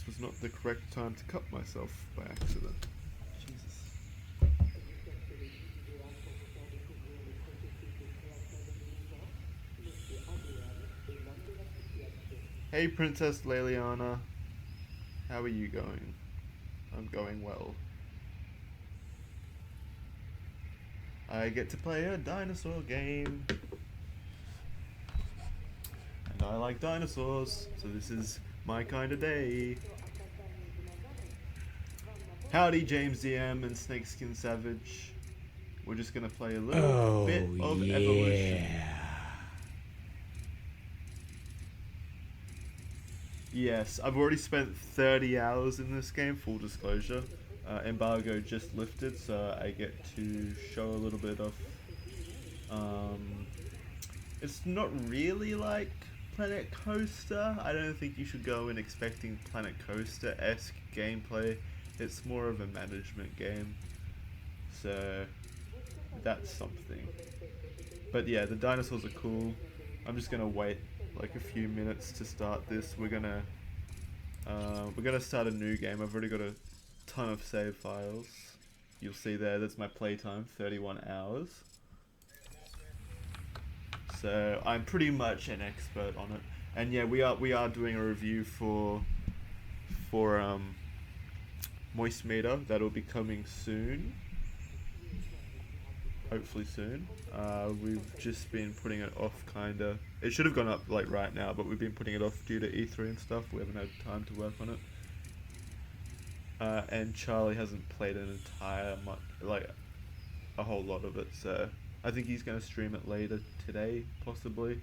was not the correct time to cut myself by accident. Jesus. Hey Princess Leliana, how are you going? I'm going well. I get to play a dinosaur game. And I like dinosaurs, so this is my kind of day. Howdy James DM and Snakeskin Savage. We're just gonna play a little bit of Evolution. Yes, I've already spent 30 hours in this game, full disclosure. Embargo just lifted, so I get to show a little bit of... it's not really like Planet Coaster. I don't think you should go in expecting Planet Coaster-esque gameplay. It's more of a management game. So, that's something. But yeah, the dinosaurs are cool. I'm just gonna wait like a few minutes to start this. We're gonna start a new game. I've already got a ton of save files. You'll see there, that's my playtime, 31 hours. So I'm pretty much an expert on it. And yeah, we are doing a review for Moist Meter. That'll be coming soon. Hopefully soon. We've just been putting it off kinda. It should have gone up like right now, but we've been putting it off due to E3 and stuff. We haven't had time to work on it. And Charlie hasn't played an a whole lot of it, so I think he's going to stream it later today, possibly.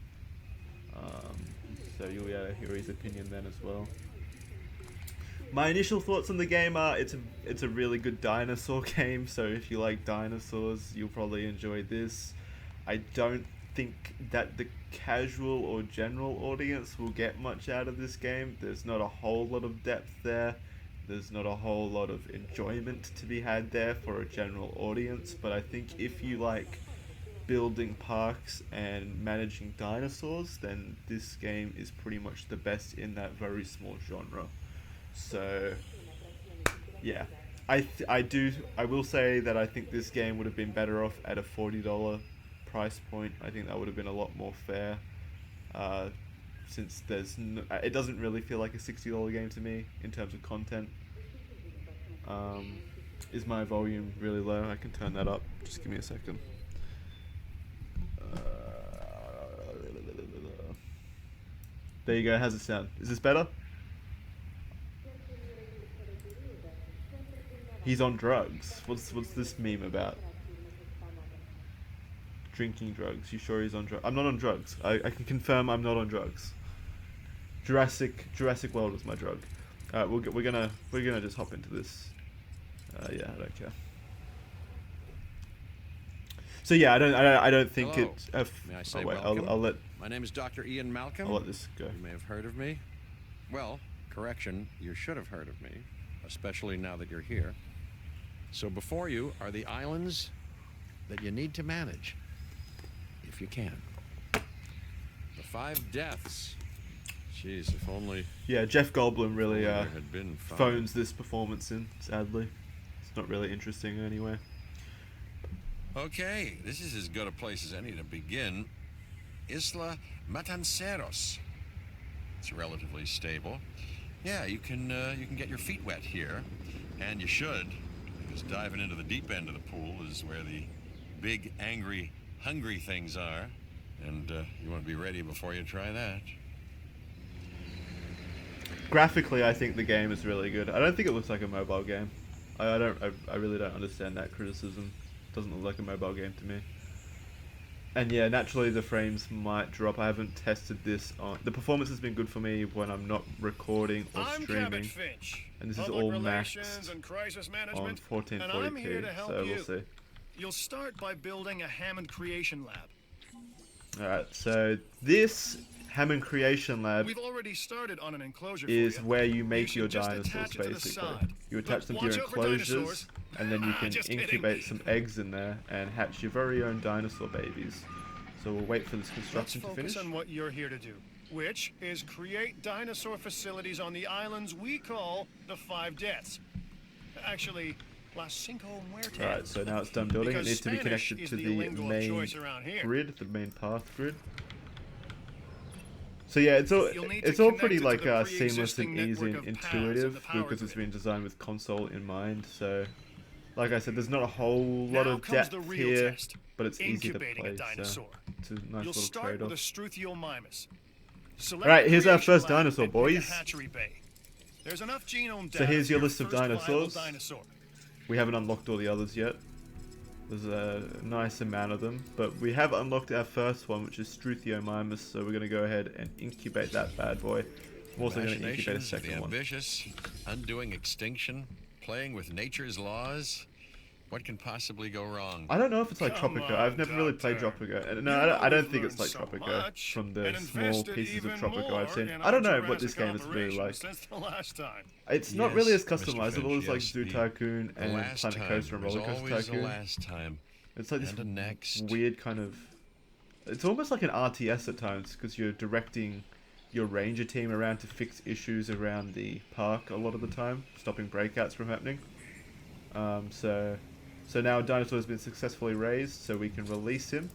So you'll be able to hear his opinion then as well. My initial thoughts on the game are it's a really good dinosaur game, so if you like dinosaurs, you'll probably enjoy this. I don't think that the casual or general audience will get much out of this game. There's not a whole lot of depth there. There's not a whole lot of enjoyment to be had there for a general audience, but I think if you like building parks and managing dinosaurs, then this game is pretty much the best in that very small genre. So yeah, I will say that I think this game would have been better off at a $40 price point. I think that would have been a lot more fair, since it doesn't really feel like a $60 game to me in terms of content. Is my volume really low? I can turn that up. Just give me a second. There you go. How's it sound? Is this better? He's on drugs. What's this meme about? Drinking drugs. You sure he's on drugs? I'm not on drugs. I can confirm I'm not on drugs. Jurassic World was my drug. We're gonna just hop into this. Yeah, I don't care. So yeah, I don't think Hello. it. May I say wait, welcome? I'll let. My name is Dr. Ian Malcolm. I'll let this go. You may have heard of me. Well, correction, you should have heard of me, especially now that you're here. So before you are the islands that you need to manage, if you can. The 5 deaths. Jeez, if only... Yeah, Jeff Goldblum really there had been 5. phones this performance in, sadly. It's not really interesting anyway. Okay, this is as good a place as any to begin. Isla Matanceros. It's relatively stable. Yeah, you can get your feet wet here, and you should, because diving into the deep end of the pool is where the big, angry, hungry things are, and you want to be ready before you try that. Graphically, I think the game is really good. I don't think it looks like a mobile game. I really don't understand that criticism. It doesn't look like a mobile game to me. And yeah, naturally the frames might drop. I haven't tested this on... The performance has been good for me when I'm not recording or streaming. And this is all maxed on 1440p, so we'll see. You'll start by building a Hammond Creation Lab. Alright, so this Hammond Creation Lab We've already started on an enclosure is for you. where you make You your should just dinosaurs, attach it to the basically. side. You attach But them to your watch out for enclosures, dinosaurs. and then you can Just kidding. incubate some eggs in there and hatch your very own dinosaur babies. So we'll wait for this Let's construction to focus finish. on what you're here to do. which is create dinosaur facilities on the islands we call the Five Deaths. Actually, Las Cinco Muertes. Alright, so now it's done building. Because It needs to be Spanish connected is to the the lingo of main choice around here. grid, the main path grid. So yeah, it's all You'll need to pretty connect it to like the seamless and pre-existing easy network and of paths in the intuitive power because it's grid. been designed with console in mind. So, like I said, there's not a whole lot Now of comes depth the real here, test. but it's easy to Incubating play. a dinosaur. So it's a nice You'll little start with a trade-off. Struthiomimus. Select Alright, the here's our creation first lab dinosaur, and pick a boys. hatchery bay. There's enough genome So data here's for your list of first viable dinosaurs. dinosaur. We haven't unlocked all the others yet. There's a nice amount of them, but we have unlocked our first one, which is Struthiomimus, so we're going to go ahead and incubate that bad boy. I'm also going to incubate a Machinations of the second one. ambitious, undoing extinction, playing with nature's laws. What can possibly go wrong? I don't know if it's like Come Tropico. on, I've never really played Doctor. Tropico. And You no, know I don't we've think it's like learned so Tropico much from the and small invested pieces of even Tropico more I've seen. in I don't our know what this Jurassic game is really operations like. since the last time. It's not really as Yes, Mr. customizable as like Finch, Zoo yes, Tycoon the and last Planet time Coaster and was Roller Coaster always the Tycoon. last time. It's like this And the next. weird kind of... It's almost like an RTS at times, because you're directing your ranger team around to fix issues around the park a lot of the time, stopping breakouts from happening. So now Dinosaur has been successfully raised, so we can release him.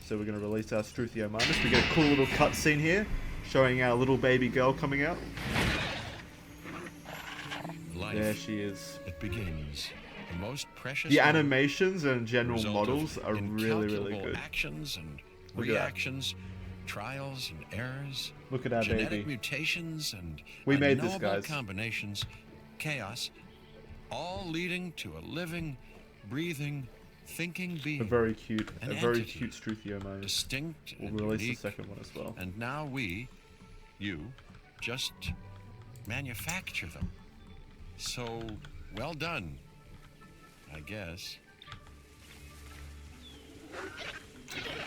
So we're going to release our Struthiomimus. We get a cool little cutscene here, showing our little baby girl coming out. Life. There she is. It begins. The most precious. The moment, animations and general result models of are really, really incalculable good. Actions and Look at that. reactions, trials and errors. Look at our genetic baby. mutations and We made this, unknowable guys. combinations, chaos, all leading to a living, breathing, thinking being. A very cute entity. Struthiomimus. Distinct We'll and release unique, the second one as well. and now you, just manufacture them. So, well done, I guess.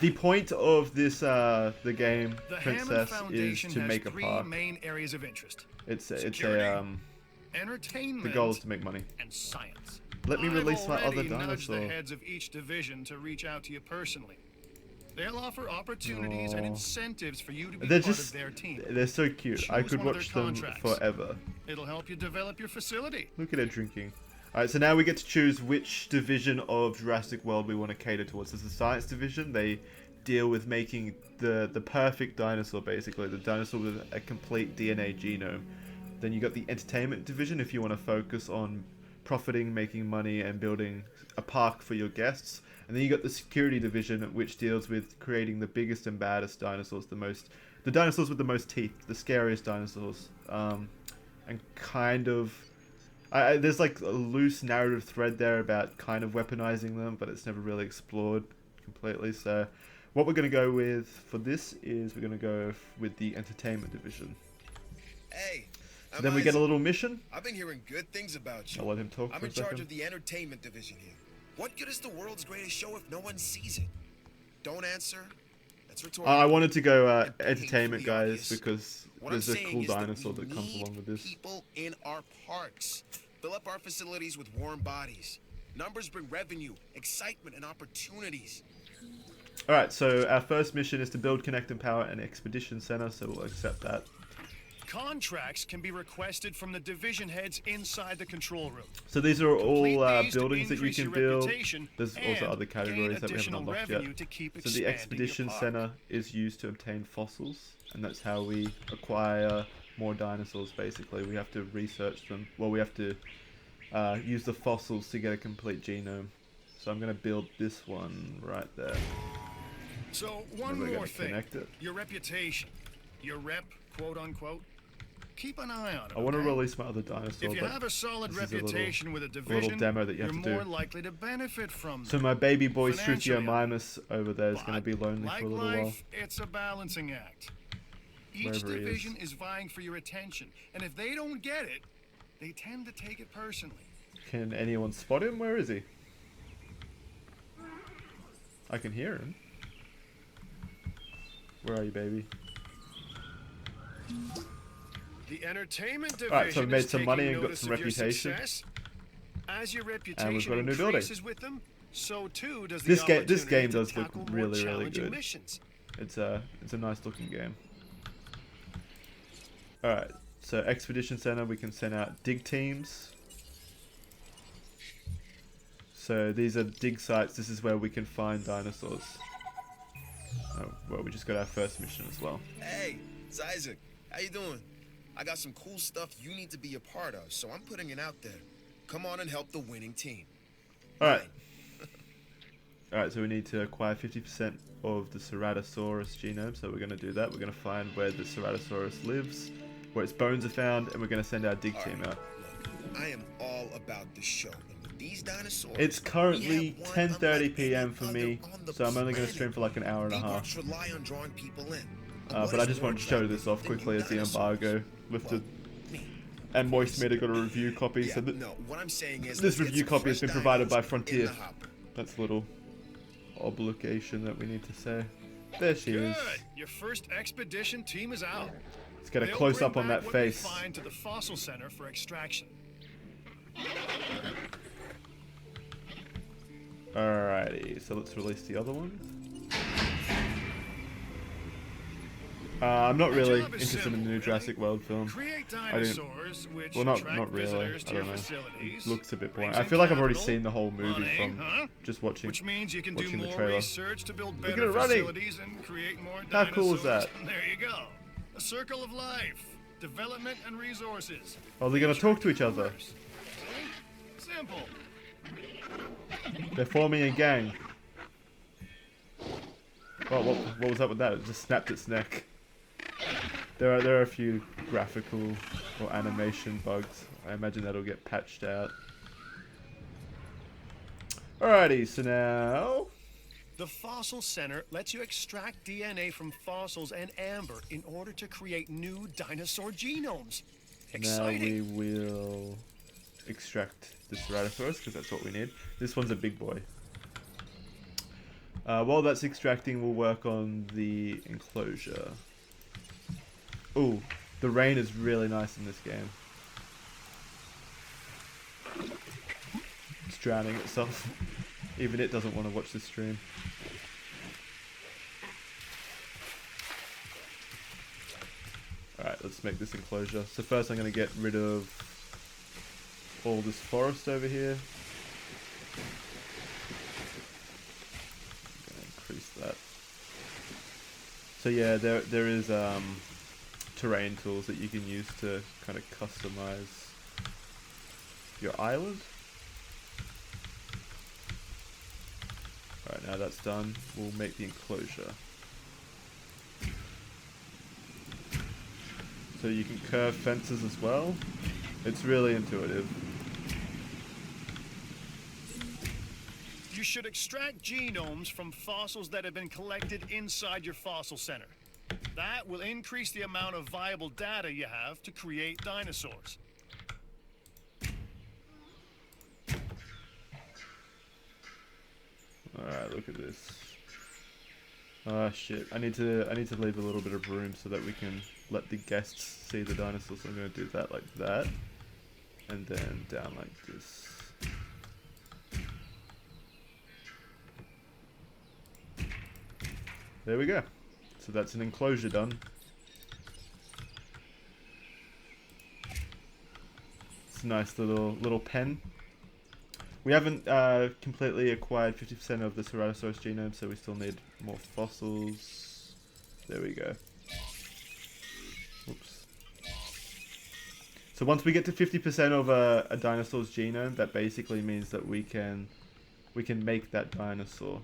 The point of this, the game, The Hammond Princess, is Foundation to has make a three park. main areas of interest: It's security, a entertainment, the goal is to make money. and science. Let me release my I've other already nudged dinosaur. the heads of each division to reach out to you personally. They'll offer opportunities and Aw. incentives for you to be They're part just of their team. they're so cute. I Choose could one of watch their them contracts. forever. It'll help you develop your facility. Look at her drinking. Alright, so now we get to choose which division of Jurassic World we want to cater towards. There's the science division. They deal with making the perfect dinosaur, basically. The dinosaur with a complete DNA genome. Then you got the entertainment division if you want to focus on profiting, making money, and building a park for your guests. And then you got the security division, which deals with creating the biggest and baddest dinosaurs, the dinosaurs with the most teeth, the scariest dinosaurs, and kind of, there's like a loose narrative thread there about kind of weaponizing them, but it's never really explored completely. So, what we're gonna go with for this is we're gonna go with the entertainment division. Hey, So then we get a little mission. I've been hearing good things about you. I'll let him talk I'm for a in charge second. of the entertainment division here. What good is the world's greatest show if no one sees it? Don't answer. That's rhetorical. I wanted to go And entertainment, painfully guys, obvious. because What I'm there's a saying cool is that dinosaur we that comes need along with this. people in our parks. Fill up our facilities with warm bodies. Numbers bring revenue, excitement, and opportunities. Alright, so our first mission is to build, connect, and power an expedition center, so we'll accept that. Contracts can be requested from the division heads inside the control room. So these are all Complete these to buildings that you increase can your build. reputation There's also and other categories gain that we haven't additional unlocked revenue yet. to keep So the expanding your expedition park. center is used to obtain fossils, and that's how we acquire more dinosaurs, basically. We have to research them. Well, we have to use the fossils to get a complete genome. So I'm going to build this one right there. So And one we're more gonna thing, connect it. your reputation, your rep, quote unquote. Keep an eye on it. I want to okay? release my other dinosaur, If you but have a solid this is a little- reputation with a little division, demo that you have you're to do. more likely to benefit from so them. my baby boy Financially, Struthiomimus over there is going to But be lonely like for a little life, while. it's a balancing act. Each Wherever he is. division is vying for your attention, and if they don't get it, they tend to take it personally. Can anyone spot him? Where is he? I can hear him. Where are you, baby? The entertainment division Alright, so we made is some money taking and got notice some of your reputation. success. As your got a reputation new building. increases with them, so too does the This opportunity game to does look tackle more really, really challenging good. missions. It's a nice looking game. Alright, so Expedition Center, we can send out dig teams. So these are dig sites. This is where we can find dinosaurs. Oh, well, we just got our first mission as well. Hey, it's Isaac. How you doing? I got some cool stuff you need to be a part of, so I'm putting it out there. Come on and help the winning team. Alright. Alright, so we need to acquire 50% of the Ceratosaurus genome, so we're going to do that. We're going to find where the Ceratosaurus lives, where its bones are found, and we're going to send our dig team out. Look, I am all about the show. And with these dinosaurs, It's currently we have one 10:30 unlike p.m. any for other me, on the so I'm only going to planet. stream for like an hour and a Theme half. parks rely on drawing people in. But I just wanted to show this off quickly as the embargo lifted. And Moist Meter got a review copy, so no, what I'm saying is this let's get review some copy has fresh been provided by dinos in Frontier. the hopper. That's a little obligation that we need to say. There she is. Good. Your first expedition team is out. Let's get a They'll close bring up on back that what we face. find to the fossil center for extraction. Alrighty, so let's release the other one. I'm not really job is interested in simple, the new really. Jurassic World film. Create I didn't. dinosaurs which Well, not attract really. visitors to I your don't know. facilities. It looks a bit boring. brings I in feel like I've already capital, seen the whole movie money, from huh? just watching. Which means you can do watching the more trailer. research to build Look at better it running. facilities and create more How dinosaurs. cool is that? There you go. A circle of life, development and resources. Oh, they're gonna talk to each other. First. See? Simple. They're forming a gang. Oh, what was up with that? It just snapped its neck. There are a few graphical or animation bugs. I imagine that'll get patched out. Alrighty, so now The Fossil Center lets you extract DNA from fossils and amber in order to create new dinosaur genomes. Exciting. now we will extract the Ceratosaurus because that's what we need. This one's a big boy. While that's extracting, we'll work on the enclosure. Ooh, the rain is really nice in this game. It's drowning itself. Even it doesn't want to watch this stream. Alright, let's make this enclosure. So first I'm going to get rid of all this forest over here. I'm going to increase that. So yeah, there is terrain tools that you can use to kind of customize your island. Alright, now that's done, we'll make the enclosure. So you can curve fences as well. It's really intuitive. You should extract genomes from fossils that have been collected inside your fossil center. That will increase the amount of viable data you have to create dinosaurs. Alright, look at this. Oh shit, I need to leave a little bit of room so that we can let the guests see the dinosaurs. So I'm gonna do that like that. And then down like this. There we go. So that's an enclosure done. It's a nice little pen. We haven't completely acquired 50% of the Ceratosaurus genome, so we still need more fossils. There we go. Oops. So once we get to 50% of a dinosaur's genome, that basically means that we can make that dinosaur.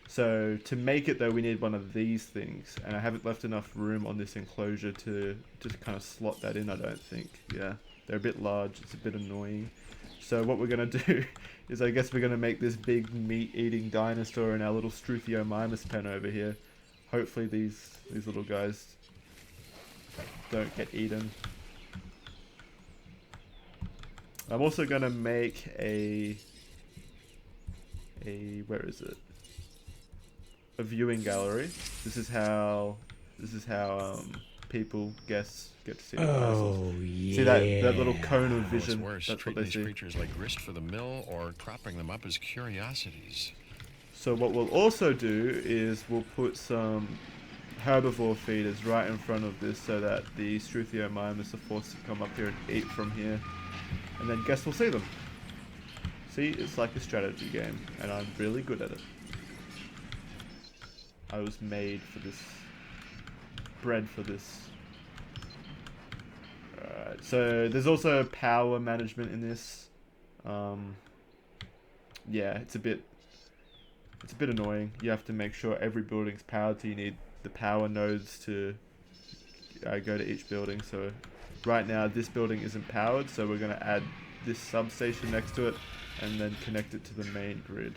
So to make it though, we need one of these things, and I haven't left enough room on this enclosure to just kind of slot that in, I don't think. Yeah, they're a bit large, it's a bit annoying. So what we're gonna do is I guess we're gonna make this big meat-eating dinosaur in our little Struthiomimus pen over here. Hopefully these little guys don't get eaten. I'm also gonna make a where is it? A viewing gallery. This is how people, guests, get to see the dinosaurs. Yeah. See that little cone of What's vision? worse, That's what treating they these see. creatures like grist for the mill or cropping them up as curiosities. So what we'll also do is we'll put some herbivore feeders right in front of this so that the Struthiomimus are forced to come up here and eat from here. And then guests will see them. See, it's like a strategy game, and I'm really good at it. I was made for this. Bred for this. Alright, so there's also power management in this. Yeah, it's a bit annoying. You have to make sure every building's powered, so you need the power nodes to go to each building. So right now this building isn't powered, so we're going to add this substation next to it and then connect it to the main grid.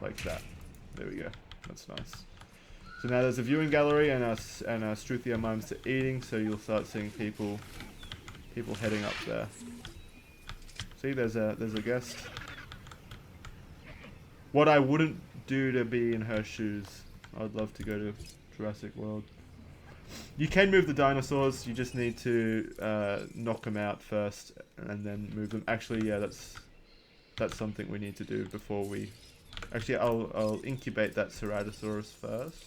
Like that. There we go. That's nice. So now there's a viewing gallery and our Struthiomimus are eating, so you'll start seeing people heading up there. See, there's a guest. What I wouldn't do to be in her shoes. I'd love to go to Jurassic World. You can move the dinosaurs, you just need to knock them out first and then move them. Actually, yeah, that's something we need to do before we... Actually, I'll incubate that Ceratosaurus first.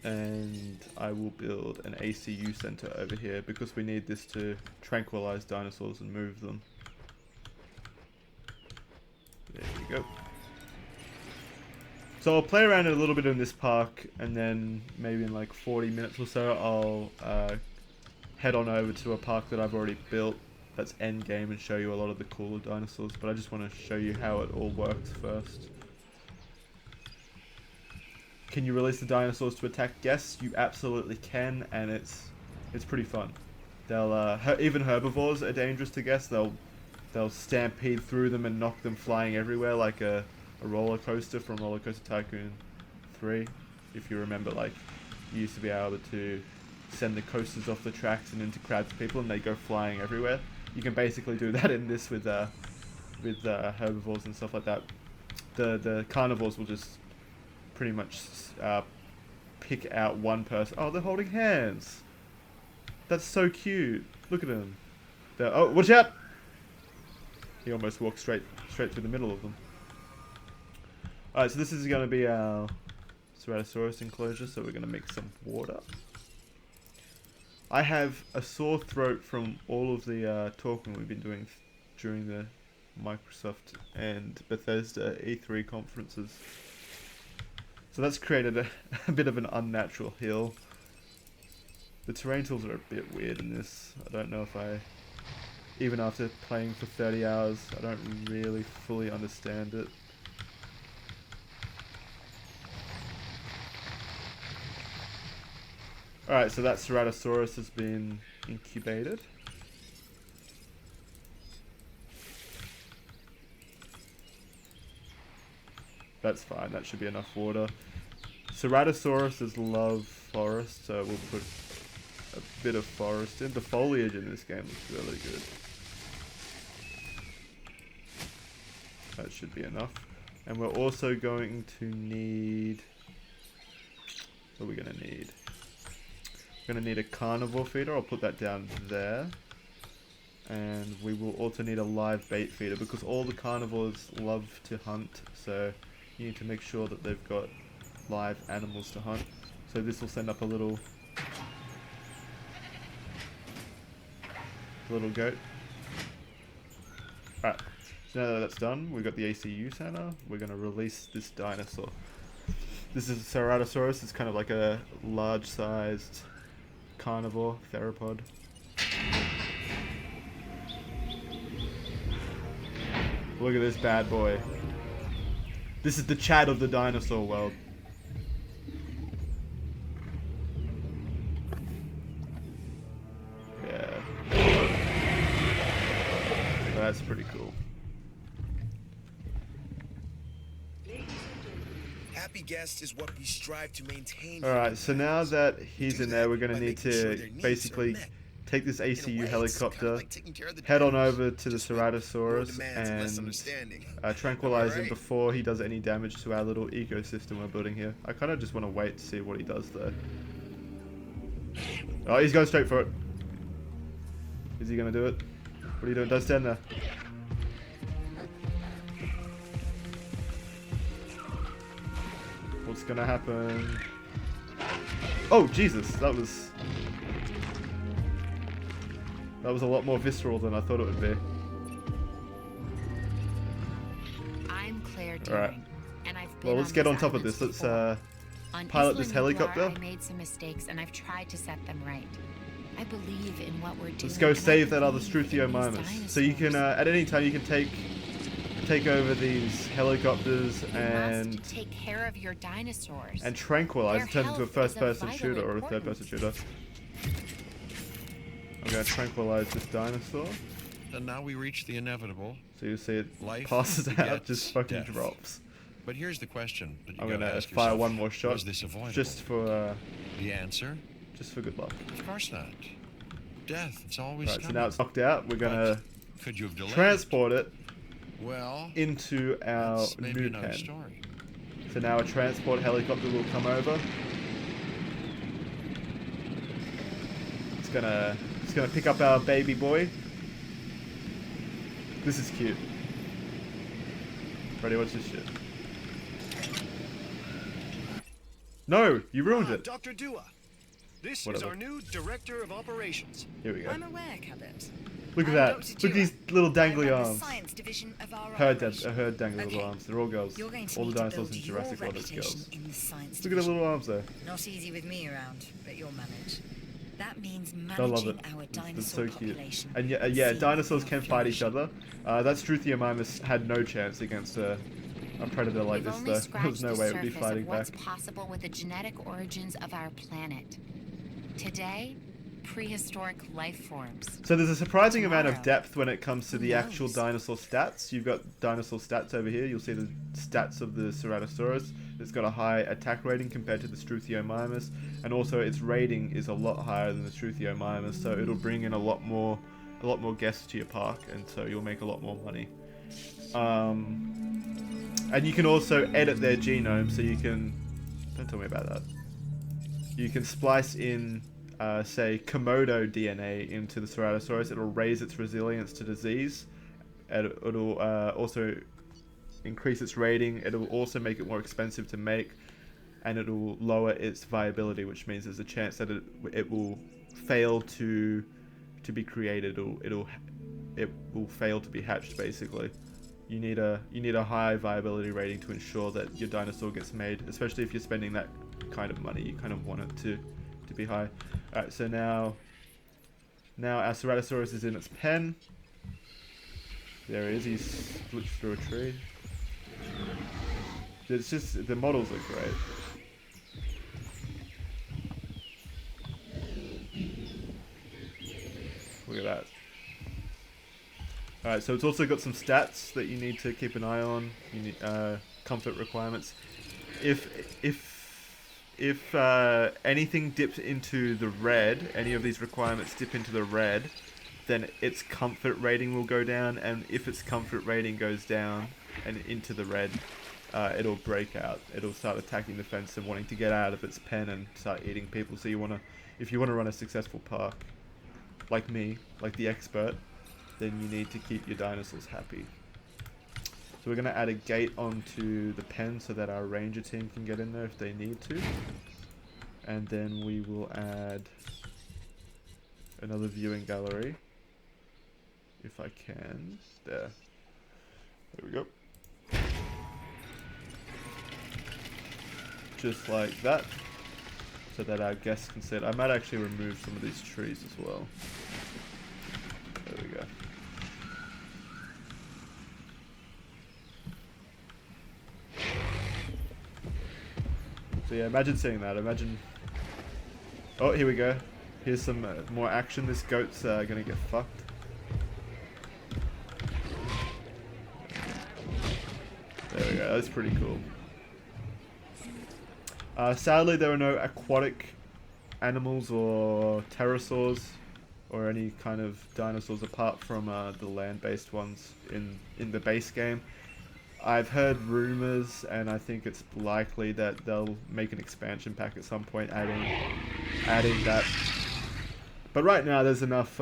And I will build an ACU center over here because we need this to tranquilize dinosaurs and move them. There we go. So I'll play around a little bit in this park, and then maybe in like 40 minutes or so I'll head on over to a park that I've already built that's endgame and show you a lot of the cooler dinosaurs, but I just want to show you how it all works first. Can you release the dinosaurs to attack guests? You absolutely can, and it's pretty fun. They'll even herbivores are dangerous to guests. They'll stampede through them and knock them flying everywhere like a roller coaster from Roller Coaster Tycoon 3. If you remember, like, you used to be able to send the coasters off the tracks and into crowds of people and they go flying everywhere. You can basically do that in this with herbivores and stuff like that. The carnivores will just pretty much pick out one person. Oh, they're holding hands. That's so cute. Look at them. Oh, watch out! He almost walked straight through the middle of them. Alright, so this is going to be our Ceratosaurus enclosure, so we're going to make some water. I have a sore throat from all of the talking we've been doing during the Microsoft and Bethesda E3 conferences. So that's created a bit of an unnatural hill. The terrain tools are a bit weird in this. I don't know if even after playing for 30 hours, I don't really fully understand it. Alright, so that Ceratosaurus has been incubated. That's fine, that should be enough water. Ceratosauruses love forest, so we'll put a bit of forest in. The foliage in this game looks really good. That should be enough. And we're also going to need... What are we going to need? We're going to need a carnivore feeder. I'll put that down there. And we will also need a live bait feeder because all the carnivores love to hunt. So you need to make sure that they've got live animals to hunt. So this will send up a little goat. Alright, so now that that's done, we've got the ACU center. We're going to release this dinosaur. This is a Ceratosaurus. It's kind of like a large-sized carnivore theropod. Look at this bad boy. This is the Chad of the dinosaur world. Yeah. That's pretty cool. Happy guest is what we strive to maintain. Alright, so now that he's in there, we're going to need to basically take this ACU helicopter, head on over to the Ceratosaurus and tranquilize him before he does any damage to our little ecosystem we're building here. I kind of just want to wait to see what he does though. Oh, he's going straight for it. Is he going to do it? What are you doing? Don't stand there. What's gonna happen? Oh, Jesus, that was a lot more visceral than I thought it would be. I'm Claire All right. Deering, and I've been Well, let's get on top of islands this. Let's before. On pilot Isla this helicopter. I made some mistakes, and I've tried to set them right. I believe in what we're doing. Let's go and I save that other believe in these Struthiomimus. So you can, dinosaurs. at any time, you can take over these helicopters You and must take care of your dinosaurs. tranquilize. Their It turns into a health is of first-person vital shooter or a third-person shooter. I'm gonna tranquilize this dinosaur. And now we reach the inevitable. So you see it Life passes out, begets just fucking death. drops. But here's the question that you I'm gotta gonna ask fire yourself. one more shot, Was this avoidable? just for The answer? good luck. Of course not. Death. It's always Right, so coming. now it's knocked out. We're gonna Could you have delayed? transport it Well, into our that's maybe new another pen. story. So now a transport helicopter will come over. It's gonna pick up our baby boy. This is cute. Ready? Watch this shit. No, you ruined it. Dr. Dua. This is Whatever. our new Director of Operations. Here we go. I'm aware, Cabot. Look at I'm that. Dr. Look at Dua. these little I dangly run the arms. science division of our Her operation. dangly little Okay. arms. They're all girls. You're going to All the need to dinosaurs build in your Jurassic are just reputation girls. in the science Look at the division. little arms there. Not easy with me around, but you'll manage. That means I love managing it. our It's dinosaur so cute. population. And yeah, seeing dinosaurs their can fight each flourishing. other. That Struthiomimus had no chance against a predator like We've this, only though. There scratched was no the way it would be surface fighting of what's back. possible with the genetic origins of our planet. Today, prehistoric life forms. So there's a surprising amount of Tomorrow. depth when it comes to Who the actual knows? dinosaur stats. You've got dinosaur stats over here. You'll see the stats of the Ceratosaurus. It's got a high attack rating compared to the Struthiomimus, and also its rating is a lot higher than the Struthiomimus. So it'll bring in a lot more guests to your park, and so you'll make a lot more money. And you can also edit their genome, so you can. Don't tell me about that. You can splice in, say, Komodo DNA into the Ceratosaurus. It'll raise its resilience to disease. It'll also increase its rating. It'll also make it more expensive to make, and it'll lower its viability, which means there's a chance that it will fail to be created. It will fail to be hatched. Basically, you need a high viability rating to ensure that your dinosaur gets made, especially if you're spending that kind of money. You kind of want it to be high. Alright, so now our Ceratosaurus is in its pen. There he is. He's glitched through a tree. It's just, the models are great. Look at that. Alright, so it's also got some stats that you need to keep an eye on. You need comfort requirements. If anything dips into the red, any of these requirements dip into the red, then its comfort rating will go down, and if its comfort rating goes down and into the red, it'll break out. It'll start attacking the fence and wanting to get out of its pen and start eating people. So if you want to run a successful park, like me, like the expert, then you need to keep your dinosaurs happy. So we're going to add a gate onto the pen so that our ranger team can get in there if they need to. And then we will add another viewing gallery. If I can. There. There we go. Just like that. So that our guests can see it. I might actually remove some of these trees as well. There we go. So yeah, imagine seeing that. Imagine. Oh, here we go. Here's some more action. This goat's gonna get fucked. There we go. That's pretty cool. Sadly, there are no aquatic animals or pterosaurs or any kind of dinosaurs apart from the land-based ones in the base game. I've heard rumors, and I think it's likely that they'll make an expansion pack at some point, adding that. But right now, there's enough.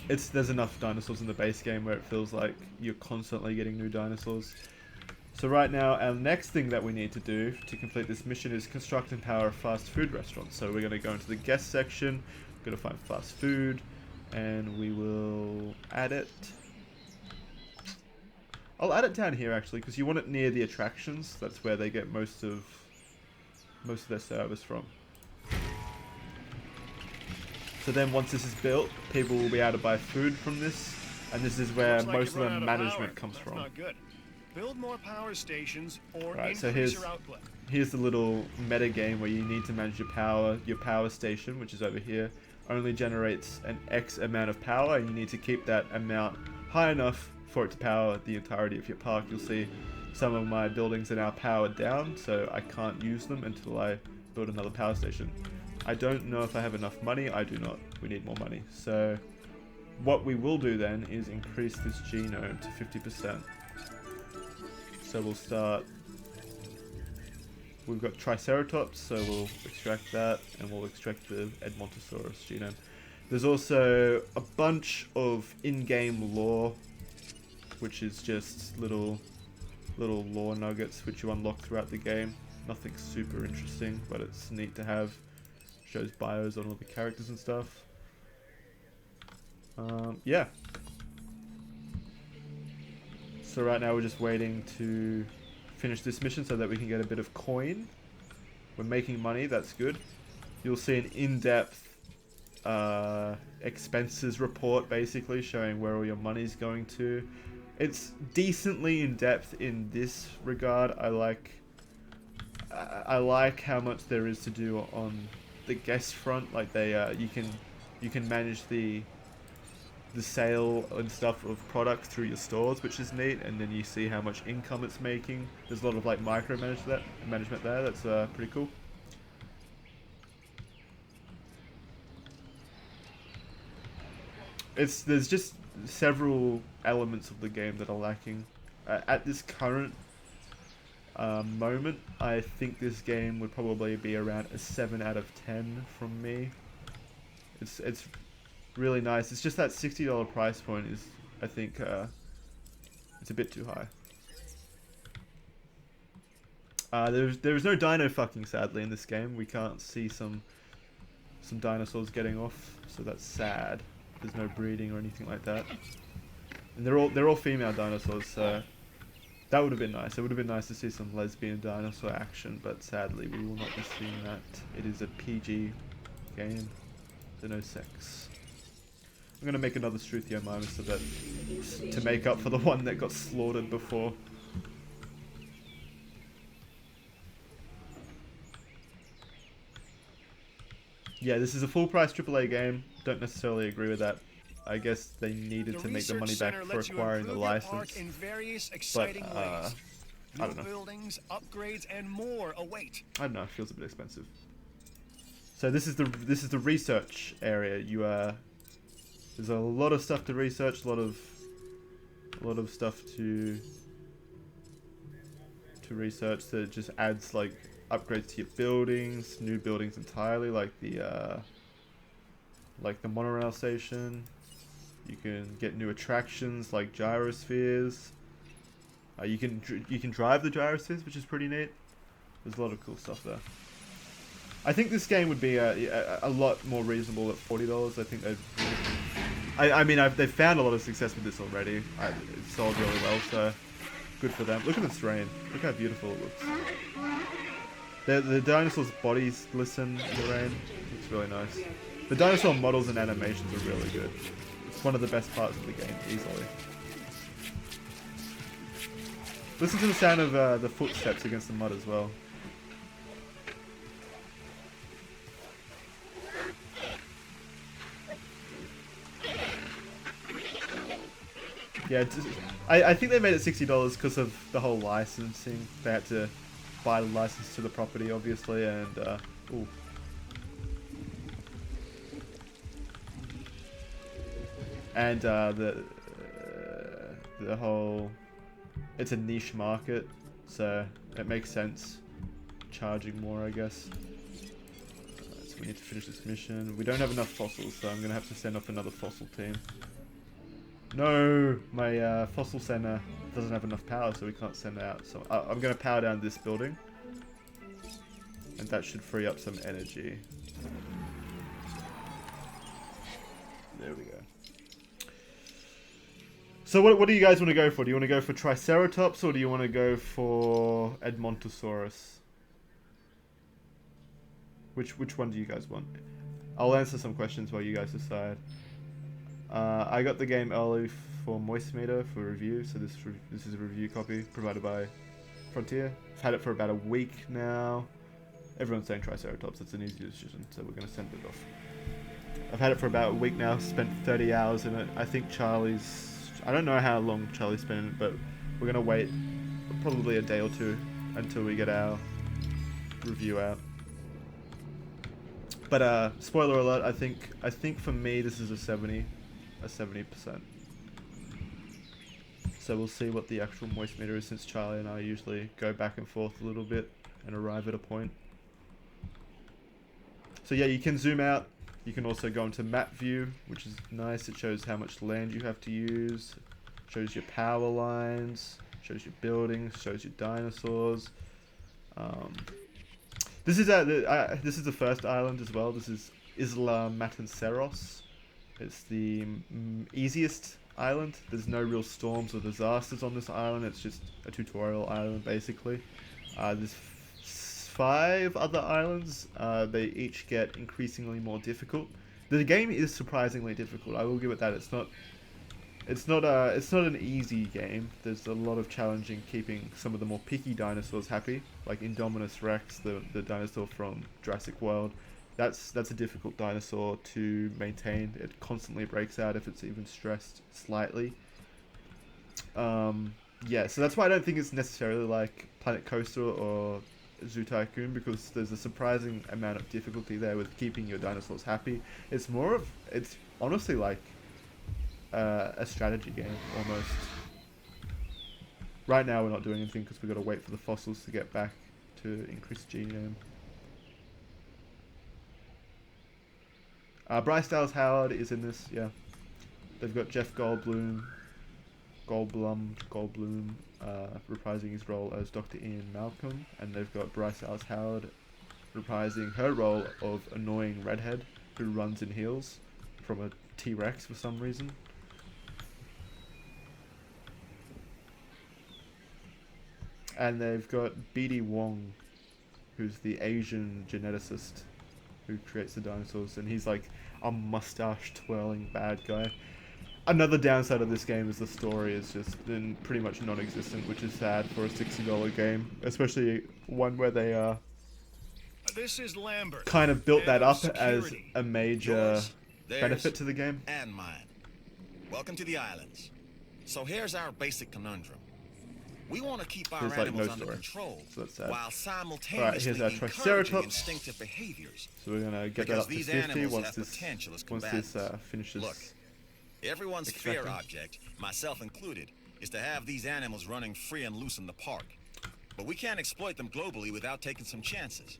There's enough dinosaurs in the base game where it feels like you're constantly getting new dinosaurs. So right now, our next thing that we need to do to complete this mission is construct and power a fast food restaurant. So we're going to go into the guest section, we're going to find fast food, and we will add it. I'll add it down here actually, because you want it near the attractions. That's where they get most of their service from. So then once this is built, people will be able to buy food from this, and this is where Looks like most you've of run the out of management power. comes That's from. not good. Build more power stations or Right, so increase here's your output. the little meta game where you need to manage your power. Your power station, which is over here, only generates an X amount of power, and you need to keep that amount high enough for it to power the entirety of your park. You'll see some of my buildings are now powered down, so I can't use them until I build another power station. I don't know if I have enough money. I do not. We need more money. So what we will do then is increase this genome to 50%. So we'll start. We've got Triceratops, so we'll extract that, and we'll extract the Edmontosaurus genome. There's also a bunch of in-game lore, which is just little lore nuggets which you unlock throughout the game. Nothing super interesting, but it's neat to have. Shows bios on all the characters and stuff. Yeah. So right now we're just waiting to finish this mission so that we can get a bit of coin. We're making money, that's good. You'll see an in-depth expenses report basically showing where all your money's going to. It's decently in-depth in this regard. I like how much there is to do on the guest front. Like they you can manage the sale and stuff of products through your stores, which is neat, and then you see how much income it's making. There's a lot of like management there. That's pretty cool. There's just several elements of the game that are lacking at this current moment. I think this game would probably be around a 7 out of 10 from me. It's really nice. It's just that $60 price point is, I think, it's a bit too high. There's no dino fucking, sadly, in this game. We can't see some dinosaurs getting off, so that's sad. There's no breeding or anything like that, and they're all female dinosaurs, so that would have been nice. It would have been nice to see some lesbian dinosaur action, but sadly we will not be seeing that. It is a PG game, so no sex. I'm gonna make another Struthiomimus so that to make up for the one that got slaughtered before. Yeah, this is a full price AAA game. Don't necessarily agree with that. I guess they needed to make the money back for acquiring the license. In various But exciting ways. I don't know. Buildings, upgrades, and more await. I don't know. It feels a bit expensive. So this is the research area. There's a lot of stuff to research. A lot of stuff to research that just adds like upgrades to your buildings, new buildings entirely, like the monorail station. You can get new attractions like gyrospheres. You can drive the gyrospheres, which is pretty neat. There's a lot of cool stuff there. I think this game would be a lot more reasonable at $40. I think they've found a lot of success with this already. It sold really well, so good for them. Look at this rain. Look how beautiful it looks. The dinosaurs' bodies glisten in the rain. It's really nice. The dinosaur models and animations are really good. It's one of the best parts of the game, easily. Listen to the sound of the footsteps against the mud as well. Yeah, I think they made it $60 because of the whole licensing. They had to buy the license to the property, obviously, and ooh. And the whole, it's a niche market, so it makes sense charging more, I guess. So we need to finish this mission. We don't have enough fossils, so I'm gonna have to send off another fossil team. No, my fossil center doesn't have enough power, so we can't send it out. So I'm going to power down this building. And that should free up some energy. There we go. So what do you guys want to go for? Do you want to go for Triceratops or do you want to go for Edmontosaurus? Which one do you guys want? I'll answer some questions while you guys decide. I got the game early for Moistmeter for review, so this is a review copy provided by Frontier. I've had it for about a week now. Everyone's saying Triceratops, it's an easy decision, so we're going to send it off. I've had it for about a week now, spent 30 hours in it. I think I don't know how long Charlie's spent in it, but we're going to wait probably a day or two until we get our review out. But spoiler alert, I think for me this is a 70%. So we'll see what the actual moist meter is, since Charlie and I usually go back and forth a little bit and arrive at a point. So yeah, you can zoom out. You can also go into map view, which is nice. It shows how much land you have to use, shows your power lines, shows your buildings, shows your dinosaurs. This is the first island as well. This is Isla Matanceros. It's the easiest island. There's no real storms or disasters on this island. It's just a tutorial island basically. There's 5 other islands. They each get increasingly more difficult. The game is surprisingly difficult. I will give it that. It's not an easy game. There's a lot of challenging keeping some of the more picky dinosaurs happy, like Indominus Rex, the dinosaur from Jurassic World. That's a difficult dinosaur to maintain. It constantly breaks out if it's even stressed slightly. Yeah, so that's why I don't think it's necessarily like Planet Coaster or Zoo Tycoon, because there's a surprising amount of difficulty there with keeping your dinosaurs happy. It's honestly like a strategy game almost. Right now we're not doing anything because we've got to wait for the fossils to get back to increase genome. Bryce Dallas Howard is in this, yeah. They've got Jeff Goldblum reprising his role as Dr. Ian Malcolm, and they've got Bryce Dallas Howard reprising her role of annoying redhead who runs in heels from a T-Rex for some reason. And they've got B.D. Wong, who's the Asian geneticist who creates the dinosaurs, and he's like a mustache twirling bad guy. Another downside of this game is the story is just pretty much non-existent, which is sad for a $60 game, especially one where they This is Lambert. Kind of built that Head of up as security. a major Yours, benefit theirs, to the game. and mine. Welcome to the islands. So here's our basic conundrum. We want to keep our There's, like, animals no under story, control so that's sad. while Alright, simultaneously here's our encouraging Triceratops. instinctive behaviors. So we're gonna get that Because up to these 50 animals once have this potential as finishes. Look, everyone's fear extracting. object, myself included, is to have these animals running free and loose in the park. But we can't exploit them globally without taking some chances.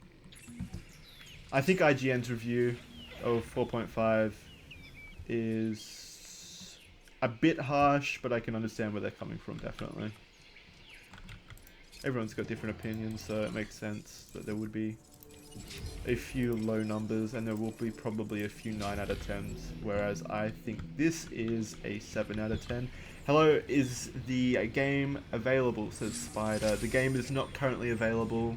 I think IGN's review of 4.5 is a bit harsh, but I can understand where they're coming from, definitely. Everyone's got different opinions, so it makes sense that there would be a few low numbers, and there will be probably a few 9 out of 10s, whereas I think this is a 7 out of 10. Hello, is the game available, says Spider. The game is not currently available.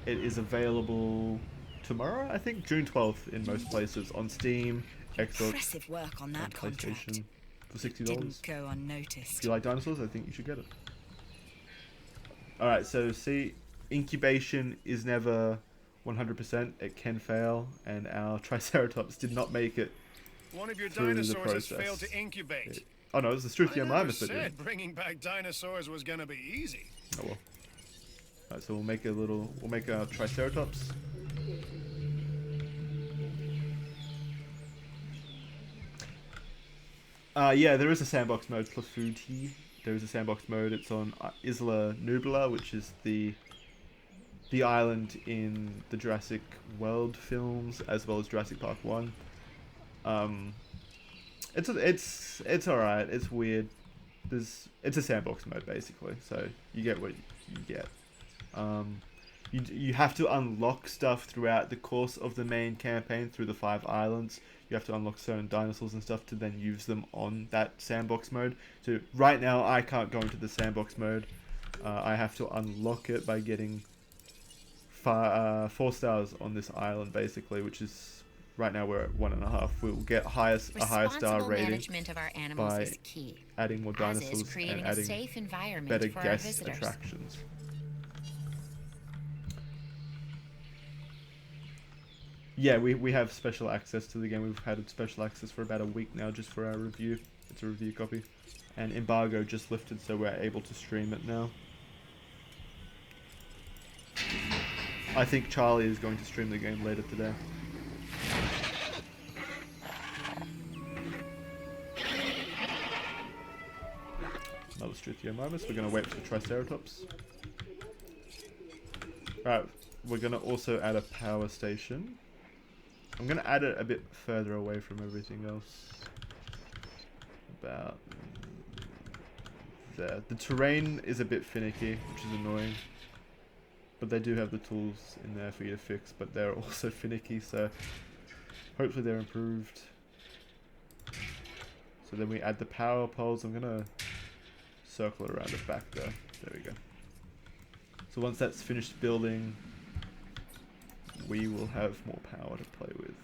It is available tomorrow, I think, June 12th in most places, on Steam, Xbox, Impressive work on and that contract. PlayStation for $60. Didn't go If unnoticed. you like dinosaurs, I think you should get it. Alright, so see, incubation is never 100%, it can fail, and our Triceratops did not make it One of your through the dinosaurs has process. failed to incubate. Oh no, it's the Struthia I Mimus never that did. said bringing back dinosaurs was gonna be easy. Oh well. Alright, so we'll make a Triceratops. Yeah, there is a sandbox mode for food here. There is a sandbox mode. It's on Isla Nublar, which is the island in the Jurassic World films, as well as Jurassic Park 1. It's all right. It's weird. It's a sandbox mode basically, so you get what you get. You have to unlock stuff throughout the course of the main campaign through the 5 islands. You have to unlock certain dinosaurs and stuff to then use them on that sandbox mode. So right now I can't go into the sandbox mode. I have to unlock it by getting 4 stars on this island basically, which is right now we're at 1.5. We'll get a higher star rating management of our animals by is key, adding more as is dinosaurs and creating a adding safe environment better for our guest visitors. attractions. Yeah, we have special access to the game. We've had special access for about a week now just for our review. It's a review copy. And embargo just lifted, so we're able to stream it now. I think Charlie is going to stream the game later today. Another Struthiomimus. We're going to wait for the Triceratops. Right, we're going to also add a power station. I'm going to add it a bit further away from everything else. About there. The terrain is a bit finicky, which is annoying. But they do have the tools in there for you to fix, but they're also finicky, so hopefully they're improved. So then we add the power poles. I'm going to circle it around the back there. There we go. So once that's finished building, we will have more power to play with.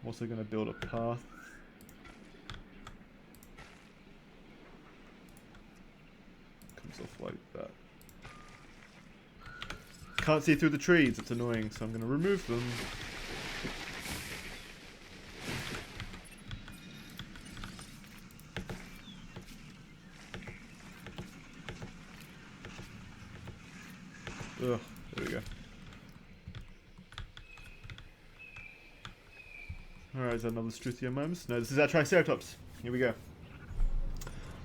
I'm also going to build a path. Comes off like that. Can't see through the trees, it's annoying, so I'm going to remove them. Ugh, there we go. Alright, is that another Struthiomimus? No, this is our Triceratops. Here we go.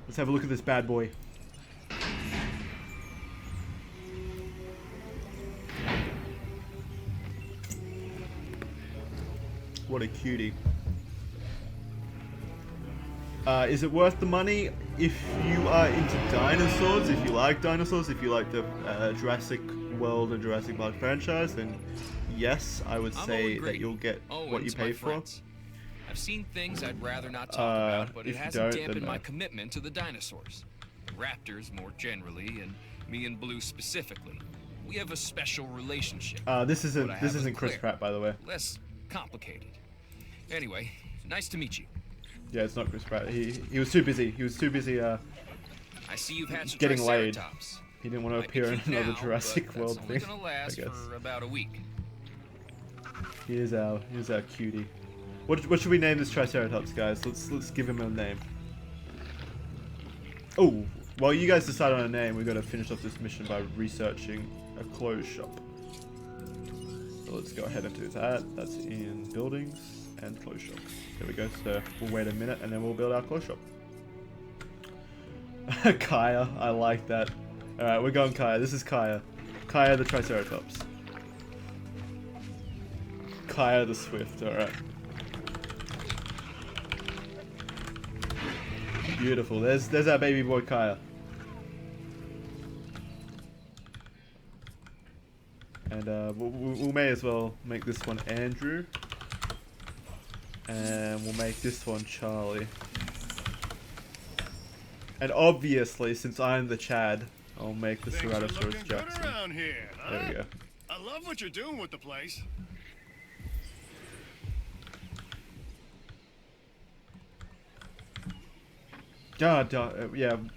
Let's have a look at this bad boy. What a cutie. Is it worth the money? If you are into dinosaurs, if you like dinosaurs, if you like the Jurassic World and Jurassic Park franchise, then yes, I would say that you'll get what you pay for. I've seen things I'd rather not talk about, but it hasn't dampened my no. commitment to the dinosaurs. Raptors more generally, and me and Blue specifically. We have a special relationship. This isn't Chris Pratt, by the way. Less complicated. Anyway, nice to meet you. Yeah, it's not Chris Pratt. He was too busy. He was too busy I see you've had getting laid. Triceratops. He didn't want to appear in another Jurassic World that's thing. only gonna last I guess. for about a week. Here's our cutie. What should we name this Triceratops, guys? Let's give him a name. Oh, while you guys decide on a name, we've got to finish off this mission by researching a clothes shop. So let's go ahead and do that. That's in buildings and clothes shop. There we go. So we'll wait a minute and then we'll build our clothes shop. Kaya, I like that. Alright, we're going Kaya. This is Kaya. Kaya the Triceratops. Kaya the Swift, alright. Beautiful. There's our baby boy Kaya. And we may as well make this one Andrew. And we'll make this one Charlie. And obviously, since I'm the Chad, I'll make the Things are Ceratosaurus looking good Jackson. around here, huh? There we go. I love what you're doing with the place. Yeah,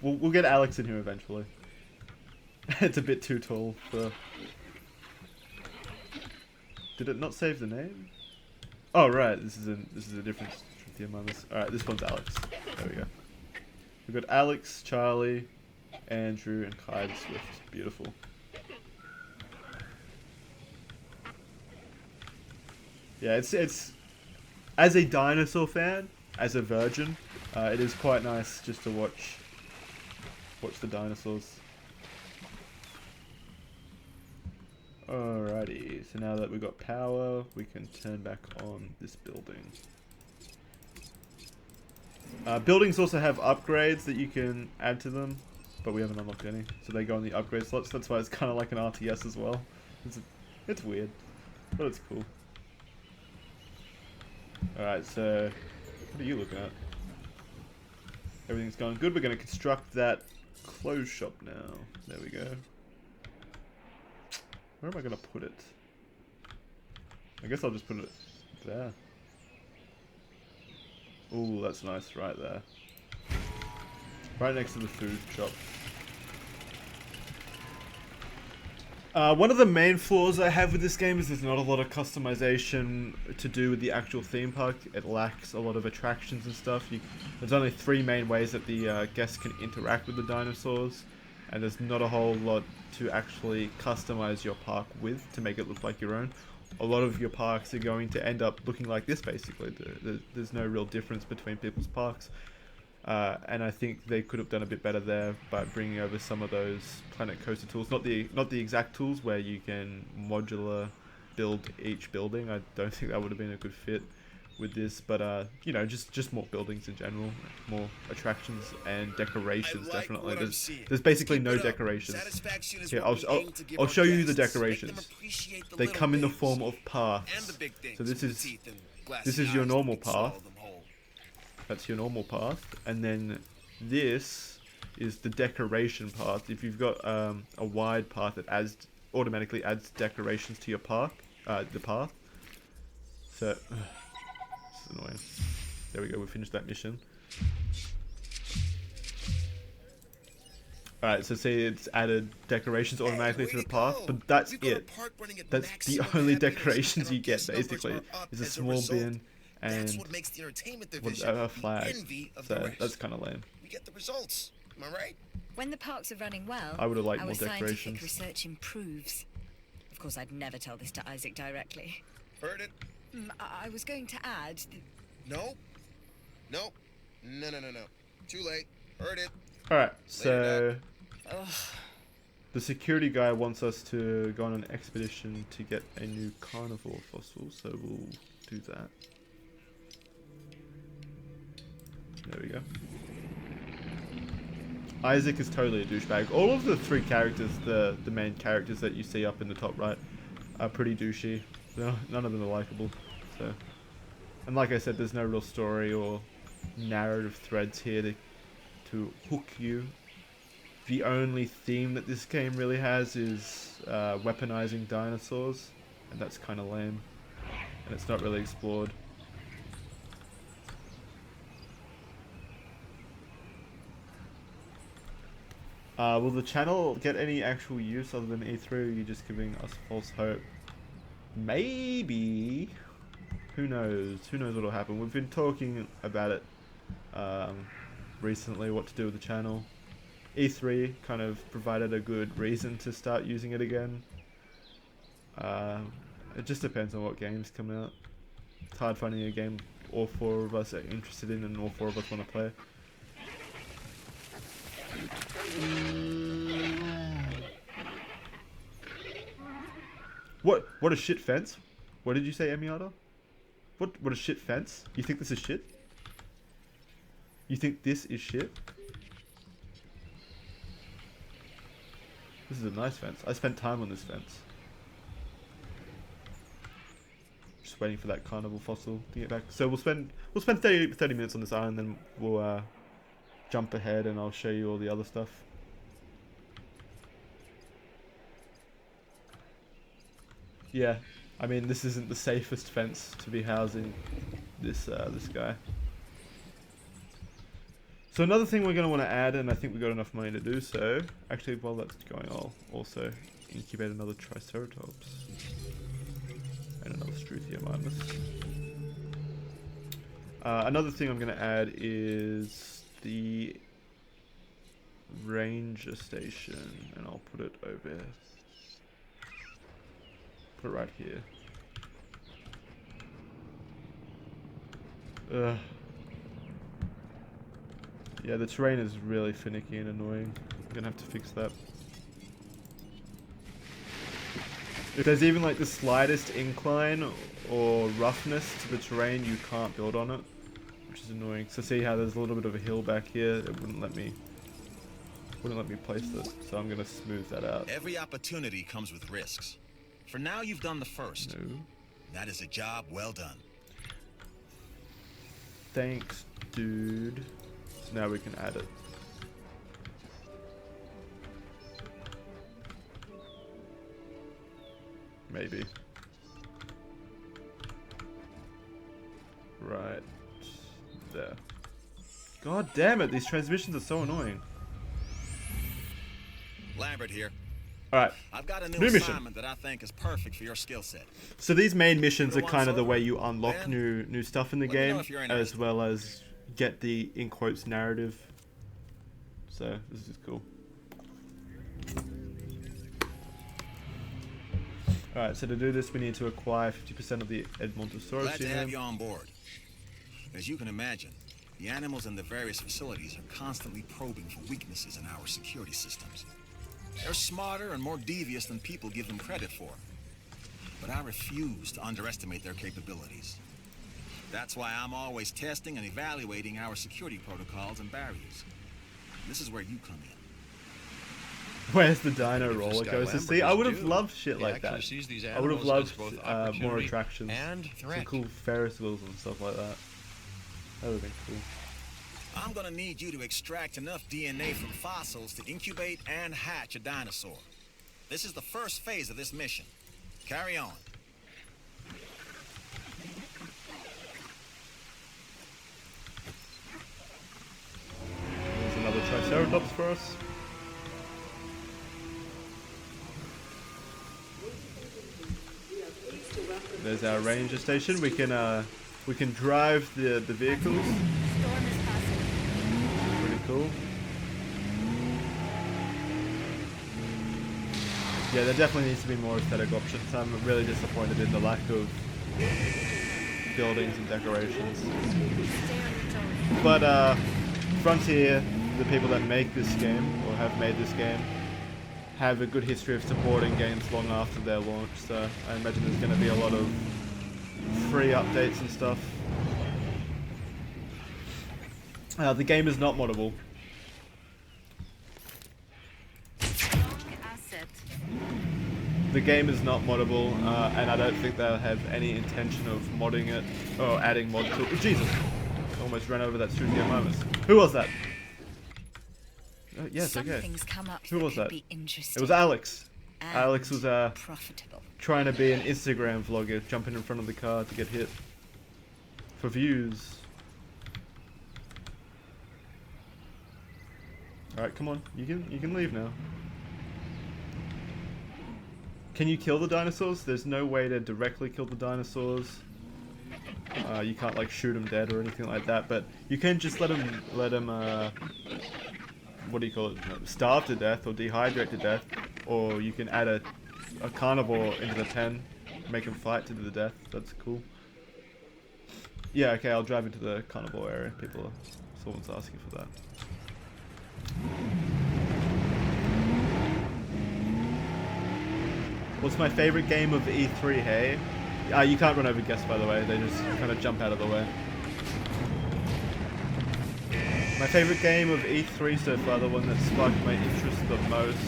we'll get Alex in here eventually. It's a bit too tall for... Did it not save the name? Oh right, this is a different Struthiomimus. Alright, this one's Alex. There we go. We've got Alex, Charlie, Andrew, and Kai the Swift. Beautiful. Yeah, it's as a dinosaur fan, as a virgin, it is quite nice just to watch the dinosaurs. Alrighty, so now that we've got power, we can turn back on this building. Buildings also have upgrades that you can add to them, but we haven't unlocked any, so they go in the upgrade slots. That's why it's kind of like an RTS as well. It's weird, but it's cool. Alright, so what are you looking at? Everything's going good. We're going to construct that clothes shop now. There we go. Where am I going to put it? I guess I'll just put it there. Ooh, that's nice right there. Right next to the food shop. One of the main flaws I have with this game is there's not a lot of customization to do with the actual theme park. It lacks a lot of attractions and stuff. There's only 3 main ways that the guests can interact with the dinosaurs, and there's not a whole lot to actually customize your park with to make it look like your own. A lot of your parks are going to end up looking like this, basically. There's no real difference between people's parks. And I think they could have done a bit better there by bringing over some of those Planet Coaster tools. Not the exact tools where you can modular build each building. I don't think that would have been a good fit with this. But you know, just more buildings in general, more attractions and decorations. Definitely. There's basically no decorations. Here, I'll show you the decorations. They come in the form of paths. So this is your normal path. That's your normal path, and then this is the decoration path. If you've got a wide path, it automatically adds decorations to your the path. So, it's annoying. There we go, we finished that mission. Alright, so see, it's added decorations automatically to the path, but that's it. That's the only decorations you get, basically. Is a small bin and a flag. So that's kind of lame. We get the results. Am I right? When the parks are running well, I would have liked our more scientific decorations. research improves. Of course, I'd never tell this to Isaac directly. Heard it? I was going to add... No. No. No. Too late. Heard it. Alright, so... the security guy wants us to go on an expedition to get a new carnivore fossil, so we'll do that. There we go. Isaac is totally a douchebag. All of the 3 characters, the main characters that you see up in the top right, are pretty douchey. None of them are likable. So, and like I said, there's no real story or narrative threads here to hook you. The only theme that this game really has is weaponizing dinosaurs, and that's kind of lame, and it's not really explored. Will the channel get any actual use other than E3, or are you just giving us false hope? Maybe. Who knows? Who knows what will happen? We've been talking about it recently, what to do with the channel. E3 kind of provided a good reason to start using it again. It just depends on what games come out. It's hard finding a game all 4 of us are interested in and all 4 of us want to play. What a shit fence? What did you say, Emiata? What a shit fence? You think this is shit? You think this is shit? This is a nice fence. I spent time on this fence. Just waiting for that carnival fossil to get back. So we'll spend 30 minutes on this island, then we'll jump ahead and I'll show you all the other stuff. Yeah, I mean, this isn't the safest fence to be housing this guy. So another thing we're going to want to add, and I think we've got enough money to do so. Actually, while that's going, I'll also incubate another Triceratops and another Struthiomimus. Another thing I'm going to add is the ranger station, and I'll put it over. Put it right here. Yeah, the terrain is really finicky and annoying. I'm gonna have to fix that. If there's even like the slightest incline or roughness to the terrain, you can't build on it. which is annoying. So see how there's a little bit of a hill back here? It wouldn't let me place it, so I'm gonna smooth that out. Every opportunity comes with risks. For now, you've done the first. No. That is a job well done. Thanks, dude. So now we can add it. Maybe. Right there. God damn it, these transmissions are so annoying. Lambert here. Alright. I've got a new New mission. assignment that I think is perfect for your skill set. So these main missions are Little kind of one's the way over, you unlock and new stuff in the let me know game, if you're as interested. well as get the, in quotes, narrative. So this is cool. Alright, so to do this we need to acquire 50% of the Edmontosaurus Glad to have here. you on board. As you can imagine, the animals in the various facilities are constantly probing for weaknesses in our security systems. They're smarter and more devious than people give them credit for. But I refuse to underestimate their capabilities. That's why I'm always testing and evaluating our security protocols and barriers. This is where you come in. Where's the Dino If this roller guy coaster? Lambert See, I is would have due, loved shit he like actually that. sees these I would have animals loved as both more opportunity attractions. and Some threat. cool Ferris wheels and stuff like that. That would have been cool. I'm gonna need you to extract enough DNA from fossils to incubate and hatch a dinosaur. This is the first phase of this mission. Carry on. There's another Triceratops for us. There's our ranger station. We can drive the vehicles. Storm is passing. Pretty cool. Yeah, there definitely needs to be more aesthetic options. I'm really disappointed in the lack of buildings and decorations. Stay on your toes. But Frontier, the people that make this game, or have made this game, have a good history of supporting games long after their launch, so I imagine there's going to be a lot of free updates and stuff. The game is not moddable. Asset. The game is not moddable, and I don't think they'll have any intention of modding it, or adding mod to it. Oh, Jesus! Almost ran over that Stuthiomimus. Who was that? Yes, okay. Something's come up Who that was could that? be interesting. It was Alex. and Alex was profitable. trying to be an Instagram vlogger, jumping in front of the car to get hit for views. All right, come on, you can leave now. Can you kill the dinosaurs? There's no way to directly kill the dinosaurs. You can't like shoot them dead or anything like that, but you can just let them what do you call it? Starve to death or dehydrate to death, or you can add a carnivore into the pen, make them fight to the death. That's cool. Yeah, okay, I'll drive into the carnivore area. Someone's asking for that. What's my favorite game of E3, hey? You can't run over guests, by the way. They just kind of jump out of the way. My favorite game of E3 so far, the one that sparked my interest the most.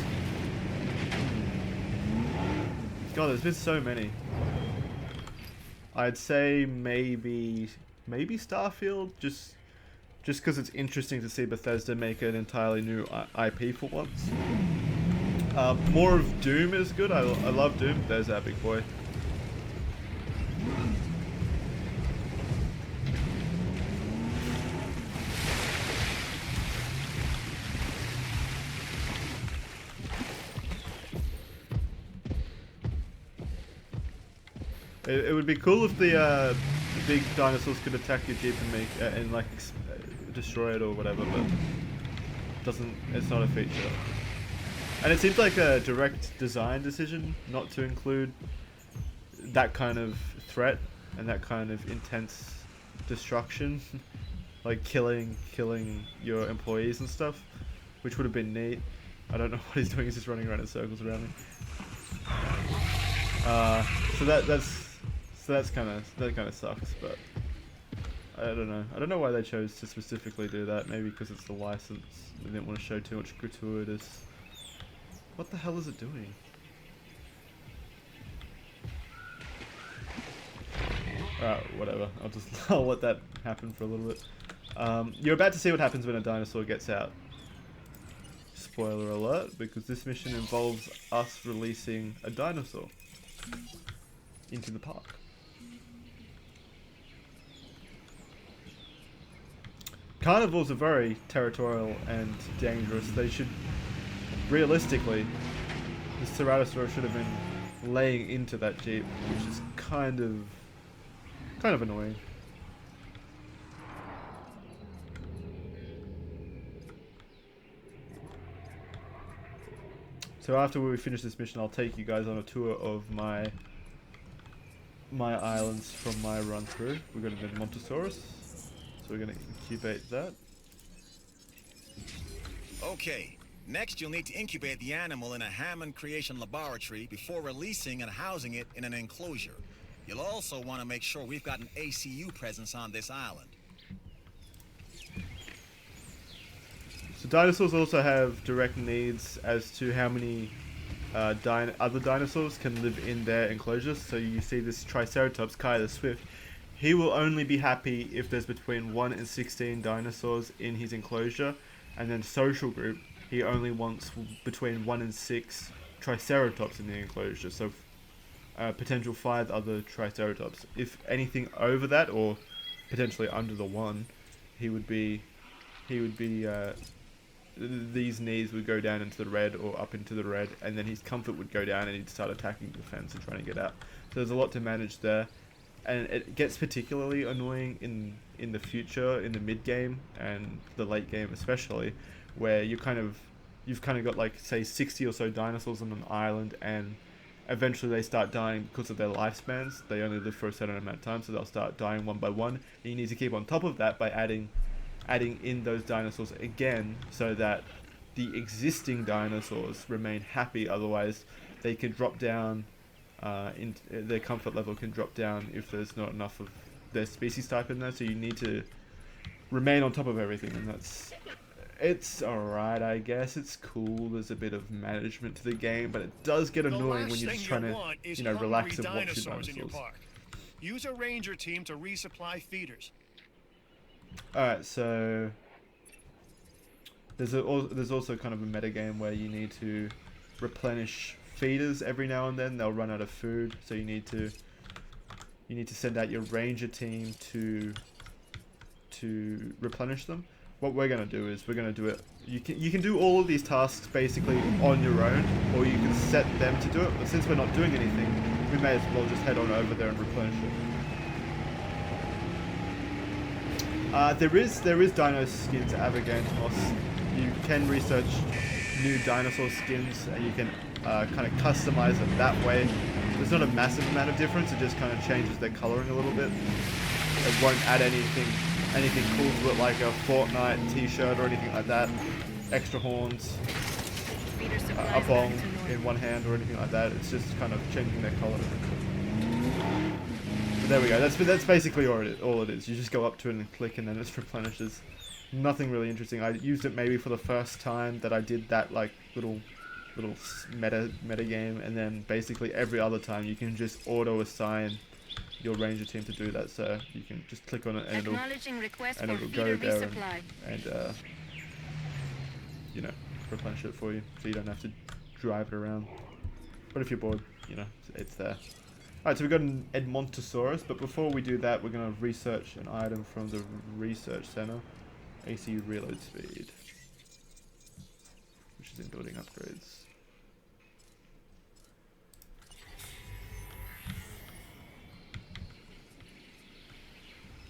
God, there's been so many. I'd say maybe Starfield, just because it's interesting to see Bethesda make an entirely new IP for once. More of Doom is good. I love Doom. There's that big boy. It would be cool if the big dinosaurs could attack your Jeep and make and like destroy it or whatever, but it's not a feature. And it seems like a direct design decision not to include that kind of threat and that kind of intense destruction, like killing your employees and stuff, which would have been neat. I don't know what he's doing. He's just running around in circles around me. So that kind of sucks, but I don't know. I don't know why they chose to specifically do that. Maybe because it's the license. They didn't want to show too much gratuitous. What the hell is it doing? Alright, whatever. I'll let that happen for a little bit. You're about to see what happens when a dinosaur gets out. Spoiler alert, because this mission involves us releasing a dinosaur into the park. Carnivores are very territorial and dangerous. They should, realistically, the Ceratosaurus should have been laying into that jeep, which is kind of annoying. So after we finish this mission, I'll take you guys on a tour of my islands from my run through. We're going to go to Montosaurus, so we're going to incubate that. Okay, next you'll need to incubate the animal in a Hammond creation laboratory before releasing and housing it in an enclosure. You'll also want to make sure we've got an ACU presence on this island. So dinosaurs also have direct needs as to how many other dinosaurs can live in their enclosures. So you see this Triceratops, Kai the Swift. He will only be happy if there's between 1 and 16 dinosaurs in his enclosure. And then Social Group, he only wants between 1 and 6 Triceratops in the enclosure. So potential 5 other Triceratops. If anything over that, or potentially under the 1, these needs would go down into the red or up into the red, and then his comfort would go down and he'd start attacking the fence and trying to get out. So there's a lot to manage there, and it gets particularly annoying in the future, in the mid game and the late game especially, where you've kind of got like say 60 or so dinosaurs on an island, and eventually they start dying because of their lifespans. They only live for a certain amount of time, so they'll start dying one by one, and you need to keep on top of that by adding in those dinosaurs again, so that the existing dinosaurs remain happy. Otherwise they can drop down, their comfort level can drop down if there's not enough of their species type in there. So you need to remain on top of everything, and it's alright, I guess. It's cool, there's a bit of management to the game, but it does get annoying when you're just trying to relax and watch your dinosaurs. In your park. Use a ranger team to resupply feeders. Alright, so there's also kind of a meta game where you need to replenish feeders every now and then. They'll run out of food, so you need to send out your ranger team to replenish them. What we're gonna do is we're gonna do it. You can do all of these tasks basically on your own, or you can set them to do it. But since we're not doing anything, we may as well just head on over there and replenish it. There is Dino skins at Avagantos. You can research new dinosaur skins, and you can kind of customize them that way. There's not a massive amount of difference. It just kind of changes their coloring a little bit. It won't add anything cool to it, like a Fortnite t-shirt or anything like that. Extra horns, a bong in one hand or anything like that. It's just kind of changing their color. There we go. That's basically all it is. You just go up to it and click, and then it replenishes. Nothing really interesting. I used it maybe for the first time that I did that like little meta game, and then basically every other time you can just auto assign your ranger team to do that. So you can just click on it and it'll go there and replenish it for you, so you don't have to drive it around. But if you're bored, it's there. Alright, so we've got an Edmontosaurus, but before we do that, we're going to research an item from the research center. AC reload speed, which is in building upgrades.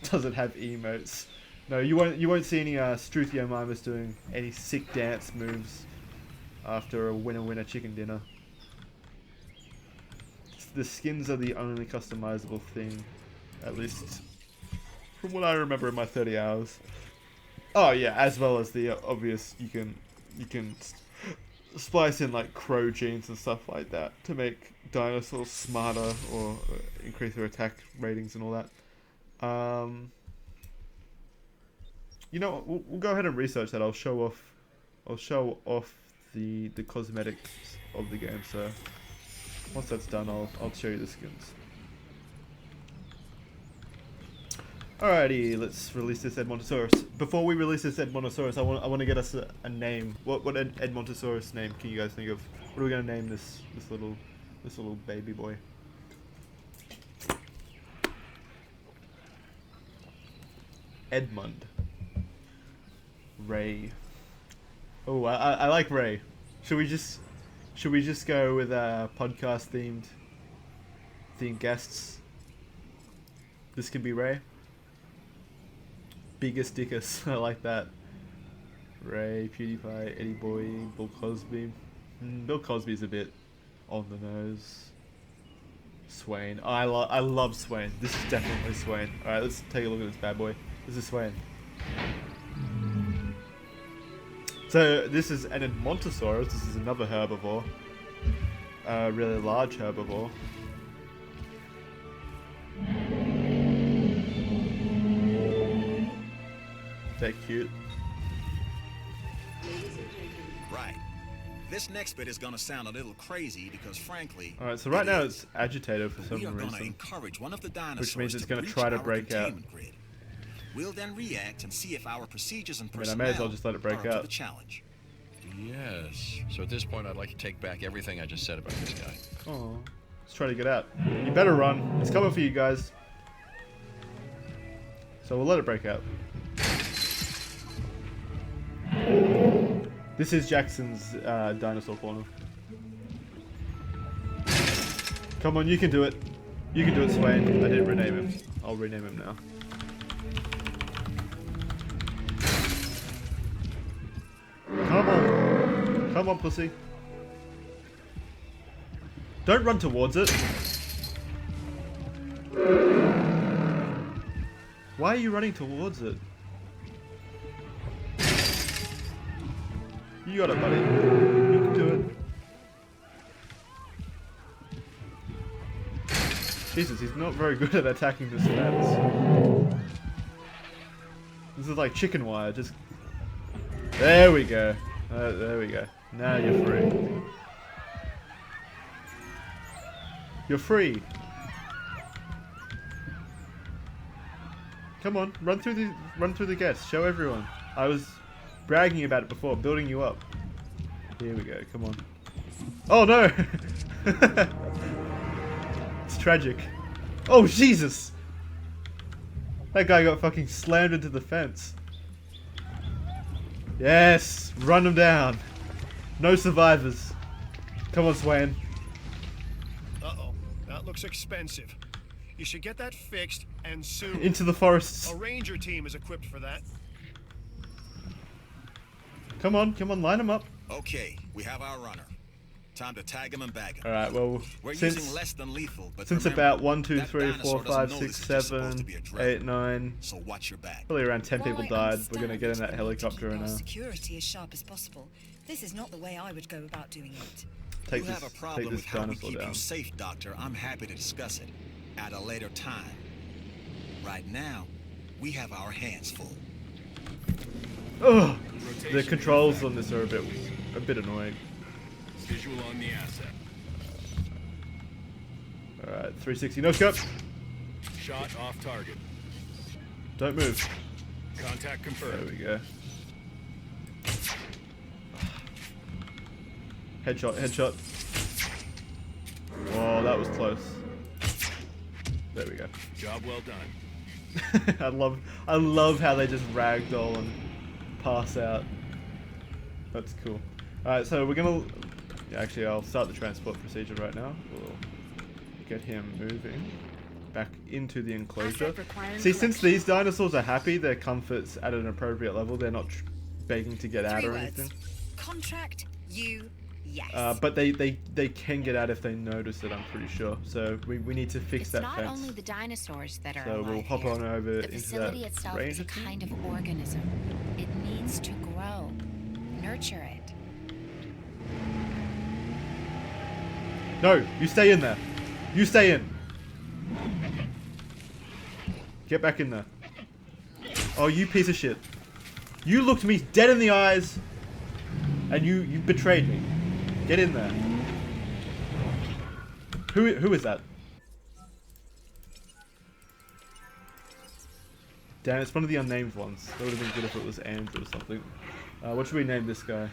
Does it have emotes? No, you won't see any Struthiomimus doing any sick dance moves after a winner chicken dinner. The skins are the only customizable thing, at least from what I remember in my 30 hours. Oh yeah, as well as the obvious, you can splice in like crow genes and stuff like that to make dinosaurs smarter or increase their attack ratings and all that. You know what, we'll go ahead and research that. I'll show off the cosmetics of the game. So once that's done, I'll show you the skins. Alrighty, let's release this Edmontosaurus. Before we release this Edmontosaurus, I want to get us a name. What Edmontosaurus name can you guys think of? What are we gonna name this little baby boy? Edmund. Ray. Oh, I like Ray. Should we just go with podcast themed guests? This could be Ray. Biggest Dickus. I like that. Ray, PewDiePie, Eddie Boy, Bill Cosby. Bill Cosby's a bit on the nose. Swain. Oh, I love Swain. This is definitely Swain. Alright, let's take a look at this bad boy. This is Swain. So this is an Edmontosaurus. This is another herbivore. A really large herbivore. They're cute. Right. This next bit is gonna sound a little crazy because, frankly, Alright, so right now it's agitated for some we are gonna reason, encourage one of the dinosaurs which means it's to gonna breach try to our break out. containment grid. We'll then react and see if our procedures and I personnel may as well just let it break are up to out. the challenge. Yes. So at this point, I'd like to take back everything I just said about this guy. Oh, let's try to get out. You better run. It's coming for you guys. So we'll let it break out. This is Jackson's dinosaur corner. Come on, you can do it. You can do it, Swain. I didn't rename him. I'll rename him now. Come on. Come on, pussy. Don't run towards it. Why are you running towards it? You got it, buddy. You can do it. Jesus, he's not very good at attacking this fence. This is like chicken wire, just... There we go. There we go. Now you're free. You're free. Come on, run through the guests. Show everyone. I was bragging about it before, building you up. Here we go. Come on. Oh no! It's tragic. Oh Jesus! That guy got fucking slammed into the fence. Yes! Run him down. No survivors. Come on, Swain. Uh-oh. That looks expensive. You should get that fixed, and soon. Into the forests. A ranger team is equipped for that. Come on, line them up. Okay, we have our runner. Time to tag him and bag him. Alright, well, We're since using less than lethal, but since remember, about 1, 2, that 3, 4, dinosaur 5, doesn't know 6, this is just supposed 7, to be a drill. 8, 9, So watch your back. probably around 10 While people I died. We're gonna get in that understand we need to helicopter keep and our security as sharp as possible. This is not the way I would go about doing it. take You have a this problem with how we dinosaur keep down. you safe, Doctor. I'm happy to discuss it at a later time. Right now, we have our hands full. Ugh! The controls on this are a bit annoying. Visual on the asset. Alright, 360 no scope. Shot off target. Don't move. Contact There confirmed. we go. Headshot. Whoa, that was close. There we go. Job well done. I love how they just ragdoll and pass out. That's cool. Alright, so we're gonna... Actually, I'll start the transport procedure right now. We'll get him moving back into the enclosure. See, since these dinosaurs are happy, their comfort's at an appropriate level. They're not begging to get out 3 or words. anything. Contract you, yes. But they can get out if they notice it, I'm pretty sure. So we need to fix It's that not fence. only the dinosaurs that are So we'll alive hop here. on over The into facility that itself is ranger a team. kind of organism. It needs to grow. Nurture it. No, you stay in there. You stay in. Get back in there. Oh, you piece of shit. You looked me dead in the eyes, and you betrayed me. Get in there. Who is that? Damn, it's one of the unnamed ones. That would have been good if it was Andrew or something. What should we name this guy?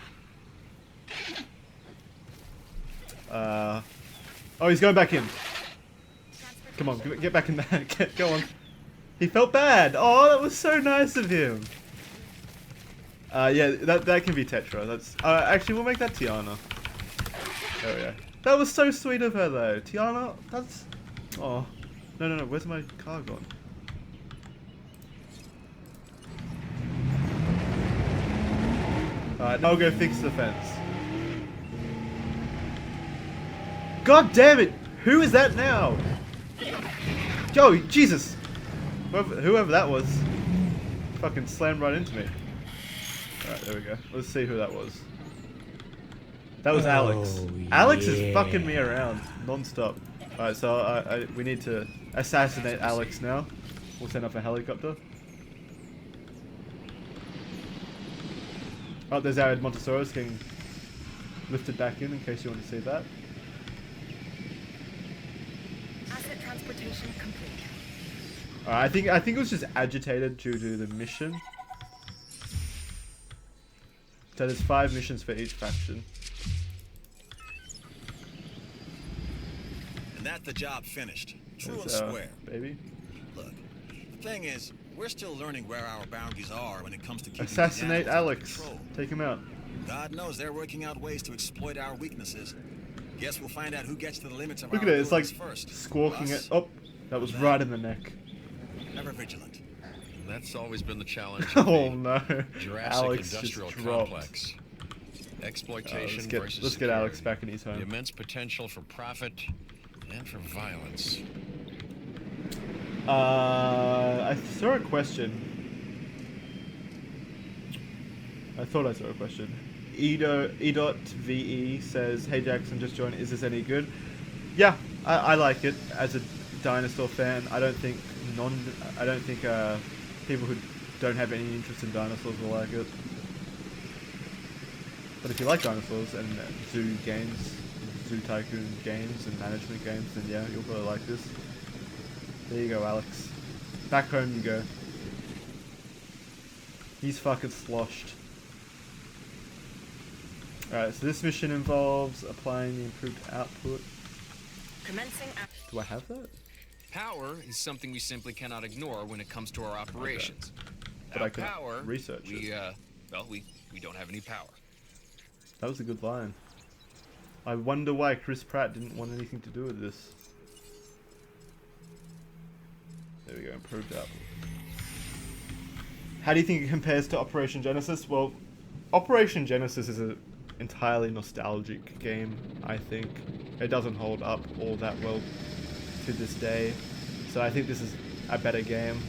Oh, he's going back in. Come on, get back in there. Go on. He felt bad. Oh, that was so nice of him. Yeah, that can be Tetra. That's actually we'll make that Tiana. There we go. That was so sweet of her though. Tiana, that's oh. No, where's my car gone? Alright, now I'll go fix the fence. God damn it! Who is that now? Yo, Jesus! Whoever that was, fucking slammed right into me. Alright, there we go. Let's see who that was. That was Alex. Alex is fucking me around non-stop. Alright, so we need to assassinate Alex now. We'll send up a helicopter. Oh, there's our Montesoros getting lifted back in case you want to see that. Asset transportation complete. I think it was just agitated due to the mission. So there's 5 missions for each faction. And that's the job finished. True and There's, square. baby. Look, the thing is, we're still learning where our boundaries are when it comes to keeping these Assassinate animals under Alex. control. Take him out. God knows they're working out ways to exploit our weaknesses. Guess we'll find out who gets to the limits of Look our at it, it's like abilities first. squawking Us it. Oh, that was right in the neck. Ever vigilant. That's always been the challenge of Oh the no. Jurassic Alex industrial just dropped. complex. Exploitation versus let's get Alex back in his the home. immense potential for profit and for violence. I saw a question. I thought I saw a question. E.VE says, "Hey Jackson, just joined. Is this any good?" Yeah, I like it as a Dinosaur fan. I don't think people who don't have any interest in dinosaurs will like it. But if you like dinosaurs and zoo games, zoo tycoon games and management games, then yeah, you'll probably like this. There you go, Alex. Back home you go. He's fucking sloshed. Alright, so this mission involves applying the improved output. Commencing. Do I have that? Power is something we simply cannot ignore when it comes to our operations. But Without I can power, research we it. we don't have any power. That was a good line. I wonder why Chris Pratt didn't want anything to do with this. There we go, improved output. How do you think it compares to Operation Genesis? Well, Operation Genesis is an entirely nostalgic game, I think. It doesn't hold up all that well to this day. So I think this is a better game.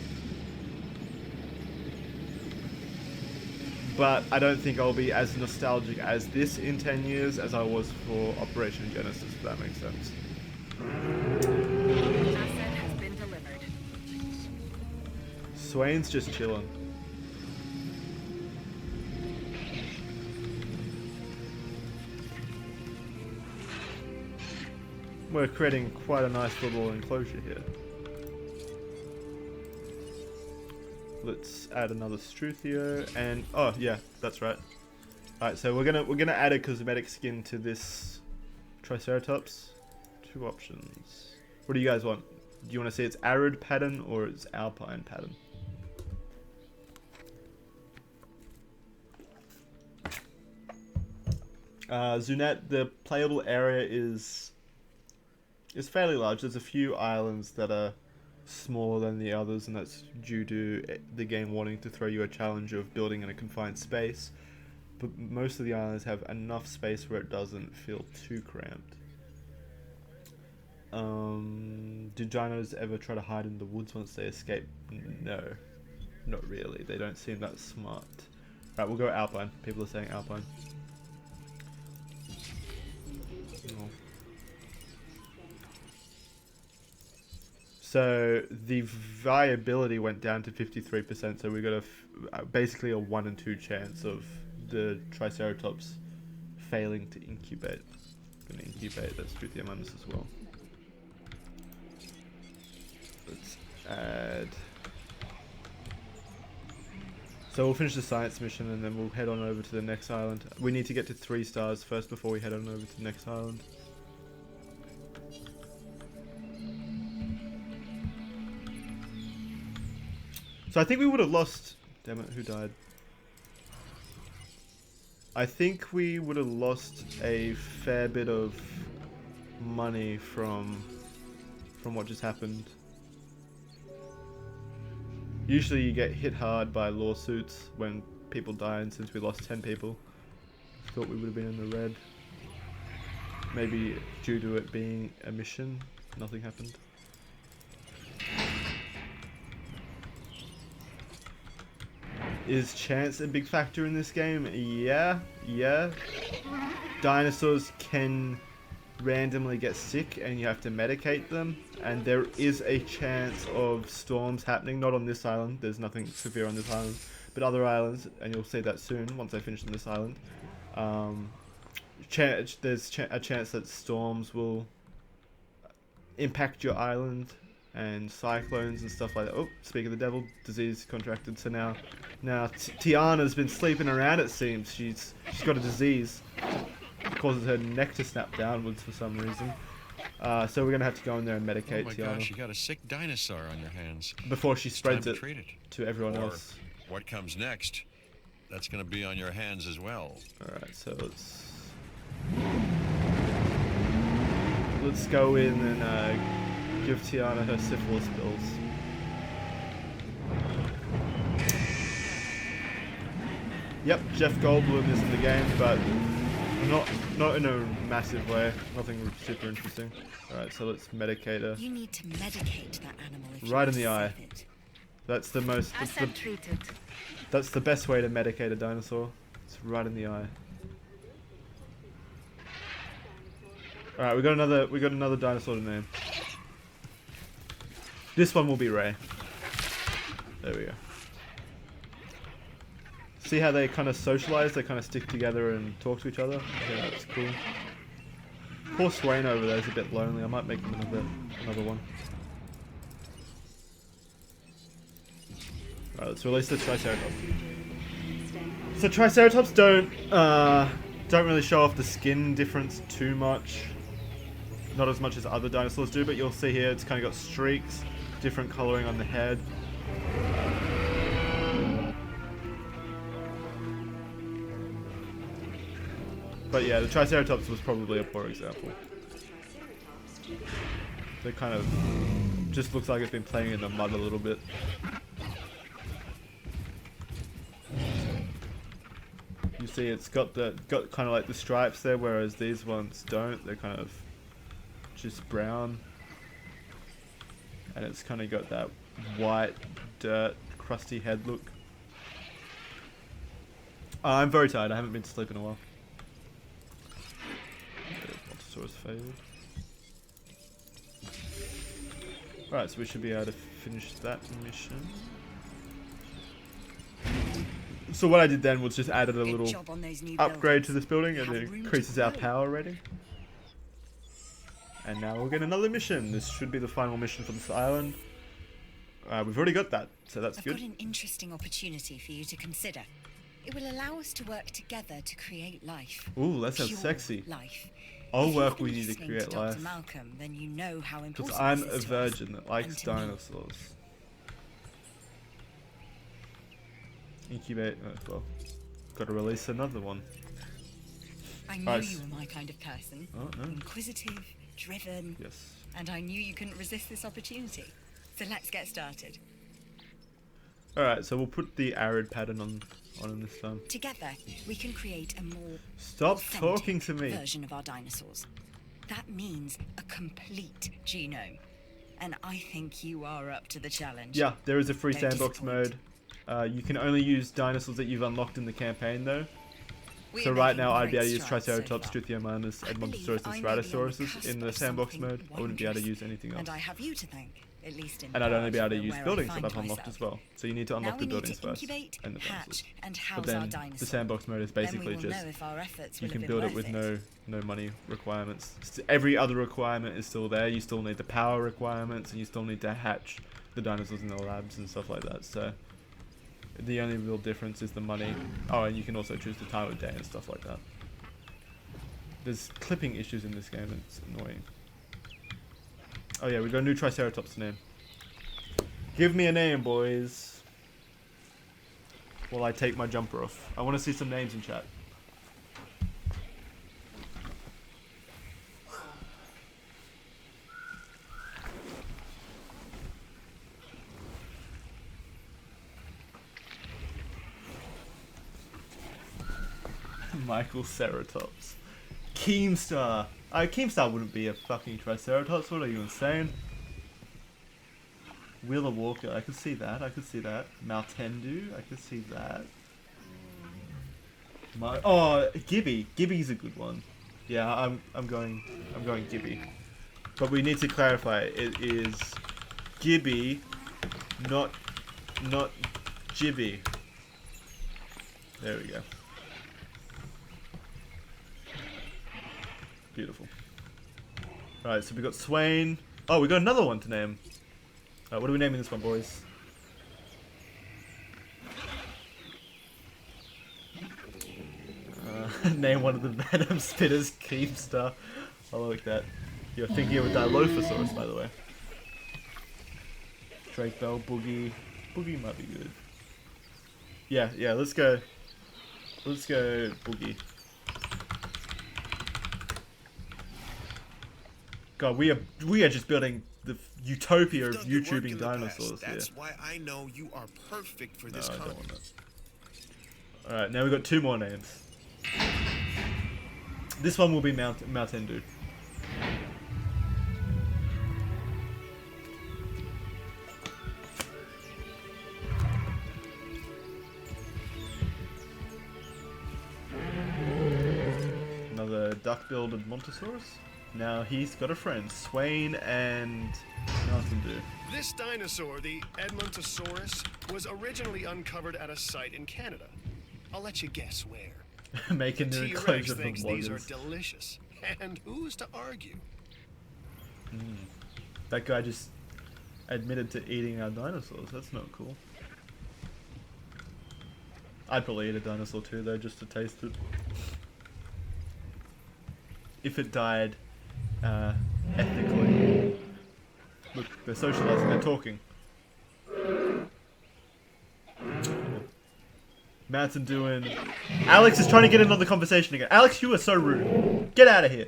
But I don't think I'll be as nostalgic as this in 10 years as I was for Operation Genesis, if that makes sense. Asset has been delivered. Swain's just chilling. We're creating quite a nice little enclosure here. Let's add another Struthio and oh yeah, that's right. Alright, so we're gonna add a cosmetic skin to this Triceratops. 2 options. What do you guys want? Do you want to see its arid pattern or its alpine pattern? Zunat, the playable area is fairly large. There's a few islands that are smaller than the others, and that's due to the game wanting to throw you a challenge of building in a confined space. But most of the islands have enough space where it doesn't feel too cramped. Do dinos ever try to hide in the woods once they escape? No, not really. They don't seem that smart. Right, we'll go alpine. People are saying alpine. Oh. So the viability went down to 53%. So we got basically a 1 in 2 chance of the Triceratops failing to incubate. Going to incubate that Struthiomimus as well. Let's add. So we'll finish the science mission and then we'll head on over to the next island. We need to get to 3 stars first before we head on over to the next island. So I think we would have lost... Damn it, who died? I think we would have lost a fair bit of money from what just happened. Usually you get hit hard by lawsuits when people die, and since we lost 10 people, I thought we would have been in the red. Maybe due to it being a mission, nothing happened. Is chance a big factor in this game? Yeah. Dinosaurs can randomly get sick and you have to medicate them, and there is a chance of storms happening. Not on this island, there's nothing severe on this island, but other islands, and you'll see that soon once I finish on this island. There's a chance that storms will impact your island, and cyclones and stuff like that. Oh, speak of the devil, disease contracted. So now Tiana's been sleeping around, it seems. She's got a disease. It causes her neck to snap downwards for some reason. So we're going to have to go in there and medicate Tiana. Oh my gosh, you got a sick dinosaur on your hands. Before she spreads it treat it to everyone else. What comes next, that's going to be on your hands as well. Alright, so let's go in and give Tiana her syphilis pills. Yep, Jeff Goldblum is in the game, but not in a massive way. Nothing super interesting. Alright, so let's medicate her. You need to medicate that animal if right you in the eye. it. That's the most. treated. That's the best way to medicate a dinosaur. It's right in the eye. Alright, we got another dinosaur to name. This one will be Ray. There we go. See how they kind of socialize? They kind of stick together and talk to each other? Yeah, that's cool. Poor Swain over there is a bit lonely. I might make him another one. Alright, let's release the Triceratops. So Triceratops don't really show off the skin difference too much. Not as much as other dinosaurs do, but you'll see here it's kind of got streaks, different coloring on the head. But yeah, the Triceratops was probably a poor example. It kind of just looks like it's been playing in the mud a little bit. You see it's got kind of like the stripes there, whereas these ones don't. They're kind of just brown. And it's kind of got that white, dirt, crusty head look. I'm very tired. I haven't been to sleep in a while. Brontosaurus failed. Alright, so we should be able to finish that mission. So what I did then was just added a little upgrade to this building, and it increases our power rating. And now we'll get another mission. This should be the final mission for this island. We've already got that, so that's good. I've got an interesting opportunity for you to consider. It will allow us to work together to create life. Ooh, that sounds Pure sexy. Life. I'll If work you've with been you to listening create Dr. life. Malcolm, then you know how important Because I'm this a is to us virgin that likes and to me. dinosaurs. Incubate. Oh, well, got to release another one. I knew Nice. you were my kind of person. Oh, no. Inquisitive, driven, Yes. and I knew you couldn't resist this opportunity. So let's get started. Alright, so we'll put the arid pattern on this time. Together, we can create a more Stop authentic talking to me. version of our dinosaurs. That means a complete genome. And I think you are up to the challenge. Yeah, there is a free Don't sandbox disappoint. mode. You can only use dinosaurs that you've unlocked in the campaign though. We So are right making now I'd be great able to use strides so Triceratops, far. Struthiomimus, I and believe Montosauruses, I may be on the Radisauruses cusp in the of sandbox something mode. I wouldn't be able to wondrous, use anything else. And I have you to thank, at least in And I'd only be able to part, use where I buildings that find I've unlocked myself. as well. So you need to Now unlock we the need buildings to first incubate, and the dinosaurs. hatch, and But house our then dinosaur. the sandbox mode is Then basically we will just know if our efforts you will can have build been it with worth no money requirements. Every other requirement is still there. You still need the power requirements, and you still need to hatch the dinosaurs in the labs and stuff like that. So the only real difference is the money. Oh, and you can also choose the time of day and stuff like that. There's clipping issues in this game, and it's annoying. Oh yeah, we got a new Triceratops to name. Give me a name, boys. While I take my jumper off. I want to see some names in chat. Michael Ceratops. Keemstar. Keemstar wouldn't be a fucking Triceratops. What are you, insane? Wheeler Walker. I could see that. I could see that. Maltendu. I could see that. Gibby. Gibby's a good one. Yeah, I'm going Gibby. But we need to clarify. It is Gibby, not Jibby. There we go. Beautiful. Alright, so we got Swain. Oh, we got another one to name. What are we naming this one, boys? Name one of the Venom Spitters Keemstar. I like that. You're thinking of a Dilophosaurus, by the way. Drake Bell, Boogie. Boogie might be good. Yeah, let's go. Let's go Boogie. God, we are just building the utopia of YouTubing dinosaurs here. That's why I know you are perfect for this I don't content. want that. Alright, now we've got 2 more names. This one will be Maltendu. Another duck-billed Montosaurus. Now he's got a friend, Swain and Maltendu. This dinosaur, the Edmontosaurus, was originally uncovered at a site in Canada. I'll let you guess where. Making an T-Rex enclosure for thinks these are bloggers. delicious, and who's to argue? That guy just admitted to eating our dinosaurs. That's not cool. I'd probably eat a dinosaur too, though, just to taste it. If it died ethically. Look, they're socializing, they're talking. Matt's doing. Alex is trying to get in on the conversation again. Alex, you are so rude. Get out of here.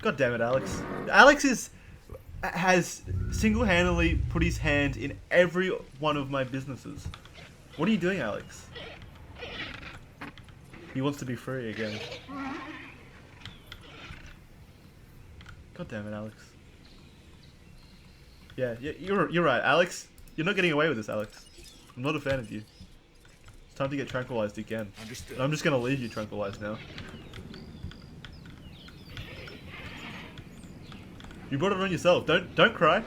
God damn it, Alex. Alex has single-handedly put his hand in every one of my businesses. What are you doing, Alex? He wants to be free again. God damn it, Alex. Yeah, you're right, Alex. You're not getting away with this, Alex. I'm not a fan of you. It's time to get tranquilized again. Understood. I'm just gonna leave you tranquilized now. You brought it on yourself. Don't cry.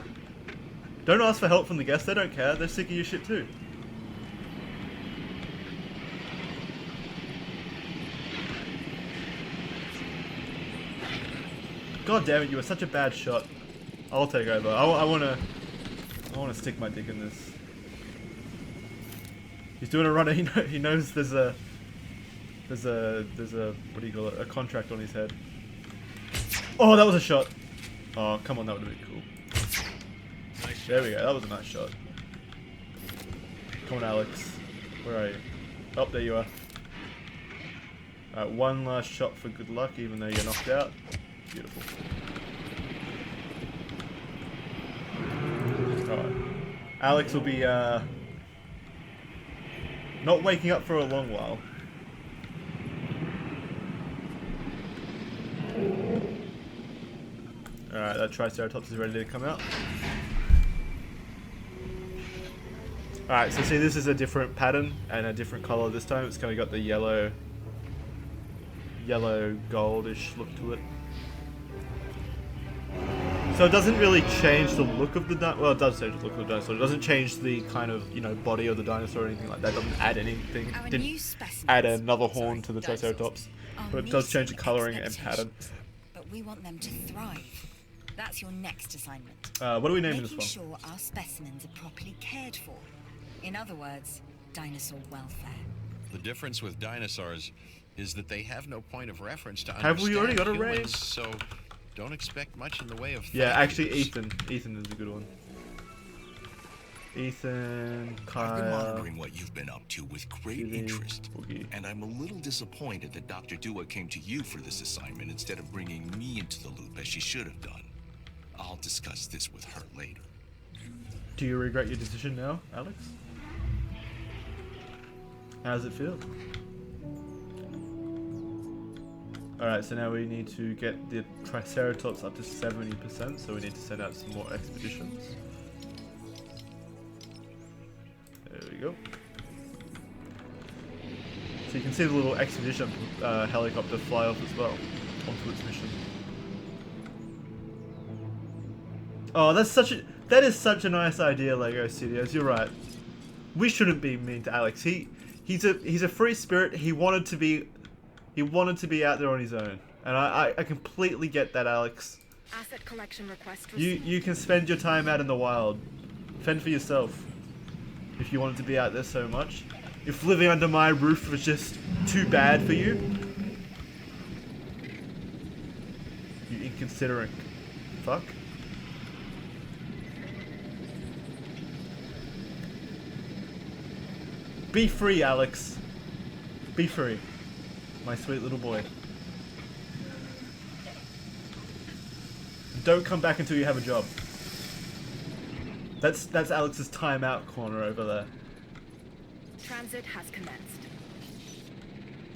Don't ask for help from the guests. They don't care. They're sick of your shit too. God damn it! You were such a bad shot. I'll take over. I wanna stick my dick in this. He's doing a runner. He knows there's a what do you call it? A contract on his head. Oh, that was a shot. Oh, come on, that would have been cool. Nice There we go. That was a nice shot. Come on, Alex. Where are you? Oh, there you are. Alright, one last shot for good luck, even though you're knocked out. Beautiful. Alright. Alex will be, not waking up for a long while. Alright, that Triceratops is ready to come out. Alright, so see, this is a different pattern and a different color this time. It's kind of got the yellow goldish look to it. So it doesn't really change the look of the well, it does change the look of the dinosaur. It doesn't change the kind of, you know, body of the dinosaur or anything like that. It doesn't add anything. Our Didn't new specimens, add another horn sorry, to the dinosaurs, Triceratops. are But it does change the meeting colouring and pattern. expectations. But we want them to thrive. That's your next assignment. What are we naming Making this one? sure our specimens are properly cared for. In other words, dinosaur welfare. The difference with dinosaurs is that they have no point of reference to Have we already got a humans, raid? so don't expect much in the way of Yeah, actually thank yous. Ethan is a good one. Ethan, I've been Kyle, monitoring what you've been up to with great Julie, interest, Boogie. and I'm a little disappointed that Dr. Dua came to you for this assignment instead of bringing me into the loop as she should have done. I'll discuss this with her later. Do you regret your decision now, Alex? How does it feel? Alright, so now we need to get the Triceratops up to 70%, so we need to send out some more expeditions. There we go. So you can see the little expedition helicopter fly off as well onto its mission. Oh, that is such a nice idea, Lego Studios. You're right. We shouldn't be mean to Alex. He's a free spirit. He wanted to be out there on his own, and I completely get that, Alex. Asset collection request received. You can spend your time out in the wild, fend for yourself. If you wanted to be out there so much, if living under my roof was just too bad for you, you inconsiderate fuck. Be free, Alex. Be free. My sweet little boy. Don't come back until you have a job. That's Alex's timeout corner over there. Transit has commenced.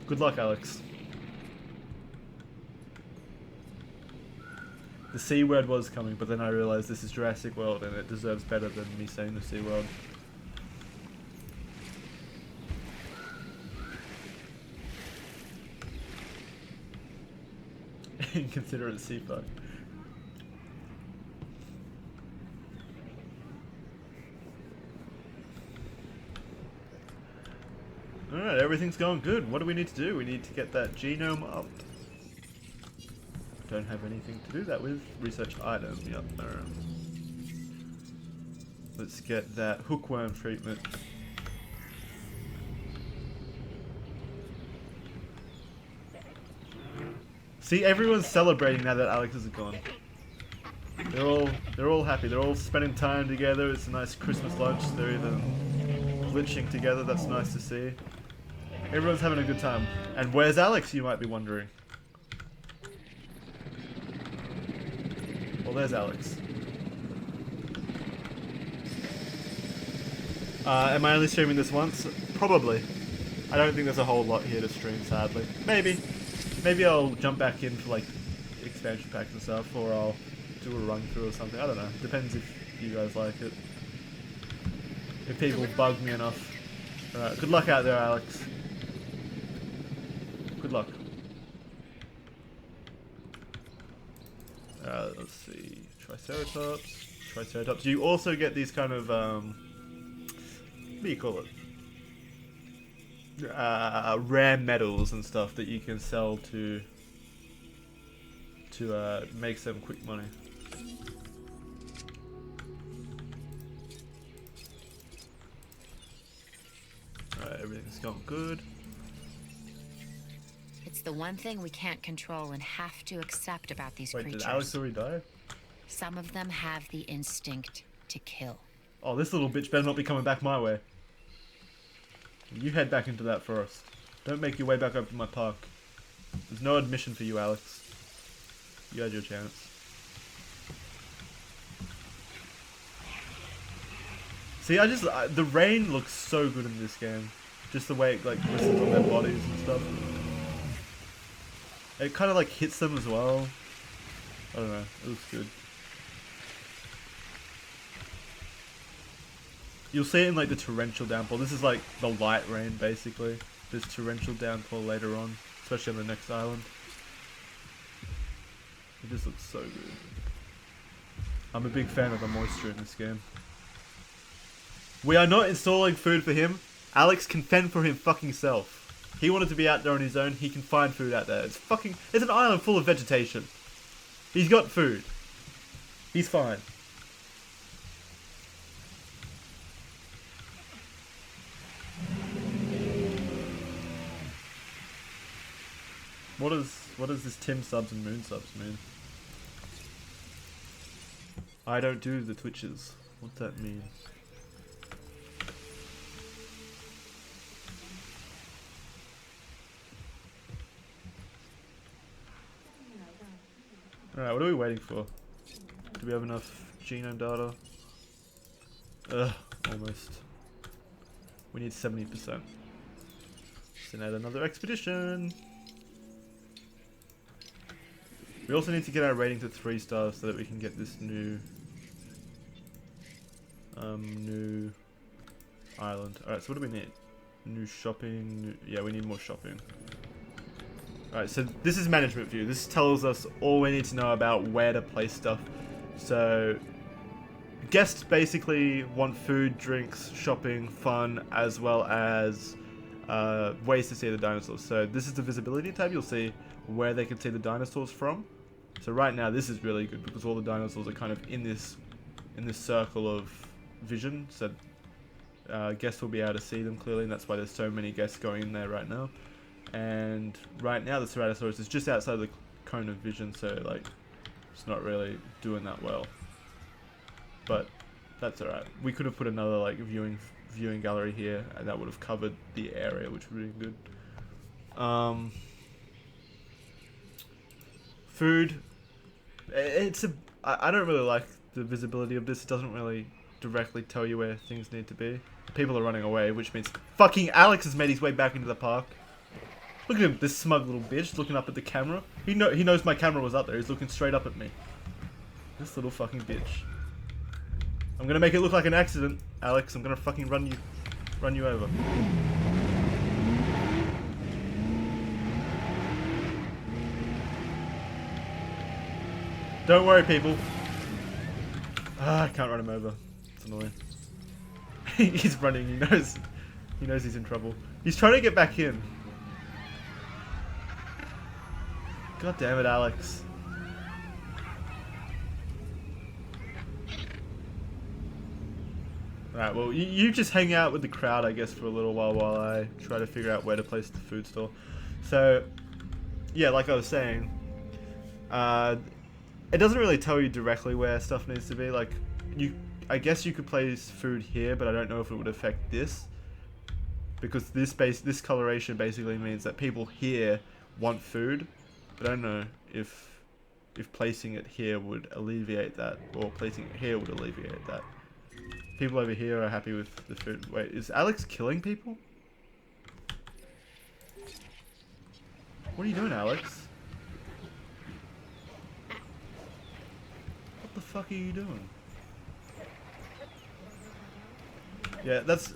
Good luck, Alex. The C word was coming, but then I realized this is Jurassic World and it deserves better than me saying the C word. Inconsiderate sea fuck. Alright, everything's going good. What do we need to do? We need to get that genome up. Don't have anything to do that with. Research item, yep. Let's get that hookworm treatment. See, everyone's celebrating now that Alex is gone. They're all happy. They're all spending time together. It's a nice Christmas lunch. They're even glitching together. That's nice to see. Everyone's having a good time. And where's Alex, you might be wondering? Well, there's Alex. Am I only streaming this once? Probably. I don't think there's a whole lot here to stream, sadly. Maybe. Maybe I'll jump back in for like expansion packs and stuff, or I'll do a run through or something. I don't know. Depends if you guys like it. If people bug me enough. Alright, good luck out there, Alex. Good luck. Let's see. Triceratops. Triceratops. You also get these kind of, what do you call it? Rare metals and stuff that you can sell to make some quick money. Alright, everything's going good. It's the one thing we can't control and have to accept about these Wait, creatures. did Alex already die? Some of them have the instinct to kill. Oh, this little bitch better not be coming back my way. You head back into that forest. Don't make your way back up to my park. There's no admission for you, Alex. You had your chance. See, the rain looks so good in this game. Just the way it like glistens on their bodies and stuff. It kind of like hits them as well. I don't know, it looks good. You'll see it in like the torrential downpour. This is like the light rain basically. There's torrential downpour later on, especially on the next island. It just looks so good. I'm a big fan of the moisture in this game. We are not installing food for him. Alex can fend for him fucking self. He wanted to be out there on his own. He can find food out there. It's an island full of vegetation. He's got food. He's fine. What does this Tim subs and Moon subs mean? I don't do the Twitches. What's that mean? Alright, what are we waiting for? Do we have enough genome data? Ugh, almost. We need 70%. Send out another expedition! We also need to get our rating to 3 stars so that we can get this new island. Alright, so what do we need? New shopping, yeah, we need more shopping. Alright, so this is management view. This tells us all we need to know about where to place stuff. So, guests basically want food, drinks, shopping, fun, as well as ways to see the dinosaurs. So this is the visibility tab. You'll see where they can see the dinosaurs from. So right now this is really good because all the dinosaurs are kind of in this circle of vision. So guests will be able to see them clearly, and that's why there's so many guests going in there right now. And right now the Ceratosaurus is just outside the cone of vision, so like it's not really doing that well. But that's alright. We could have put another like viewing gallery here, and that would have covered the area, which would be good. Food. I don't really like the visibility of this. It doesn't really directly tell you where things need to be. People are running away, which means fucking Alex has made his way back into the park. Look at him, this smug little bitch, looking up at the camera. He knows my camera was up there. He's looking straight up at me. This little fucking bitch. I'm gonna make it look like an accident, Alex. I'm gonna fucking run you over. Don't worry, people. I can't run him over. It's annoying. He's running. He knows he's in trouble. He's trying to get back in. God damn it, Alex. Alright, well, you just hang out with the crowd, I guess, for a little while I try to figure out where to place the food store. So, yeah, like I was saying, it doesn't really tell you directly where stuff needs to be. Like, I guess you could place food here, but I don't know if it would affect this. Because this coloration basically means that people here want food. But I don't know if placing it here would alleviate that, or placing it here would alleviate that. People over here are happy with the food. Wait, is Alex killing people? What are you doing, Alex? What the fuck are you doing? Yeah, that's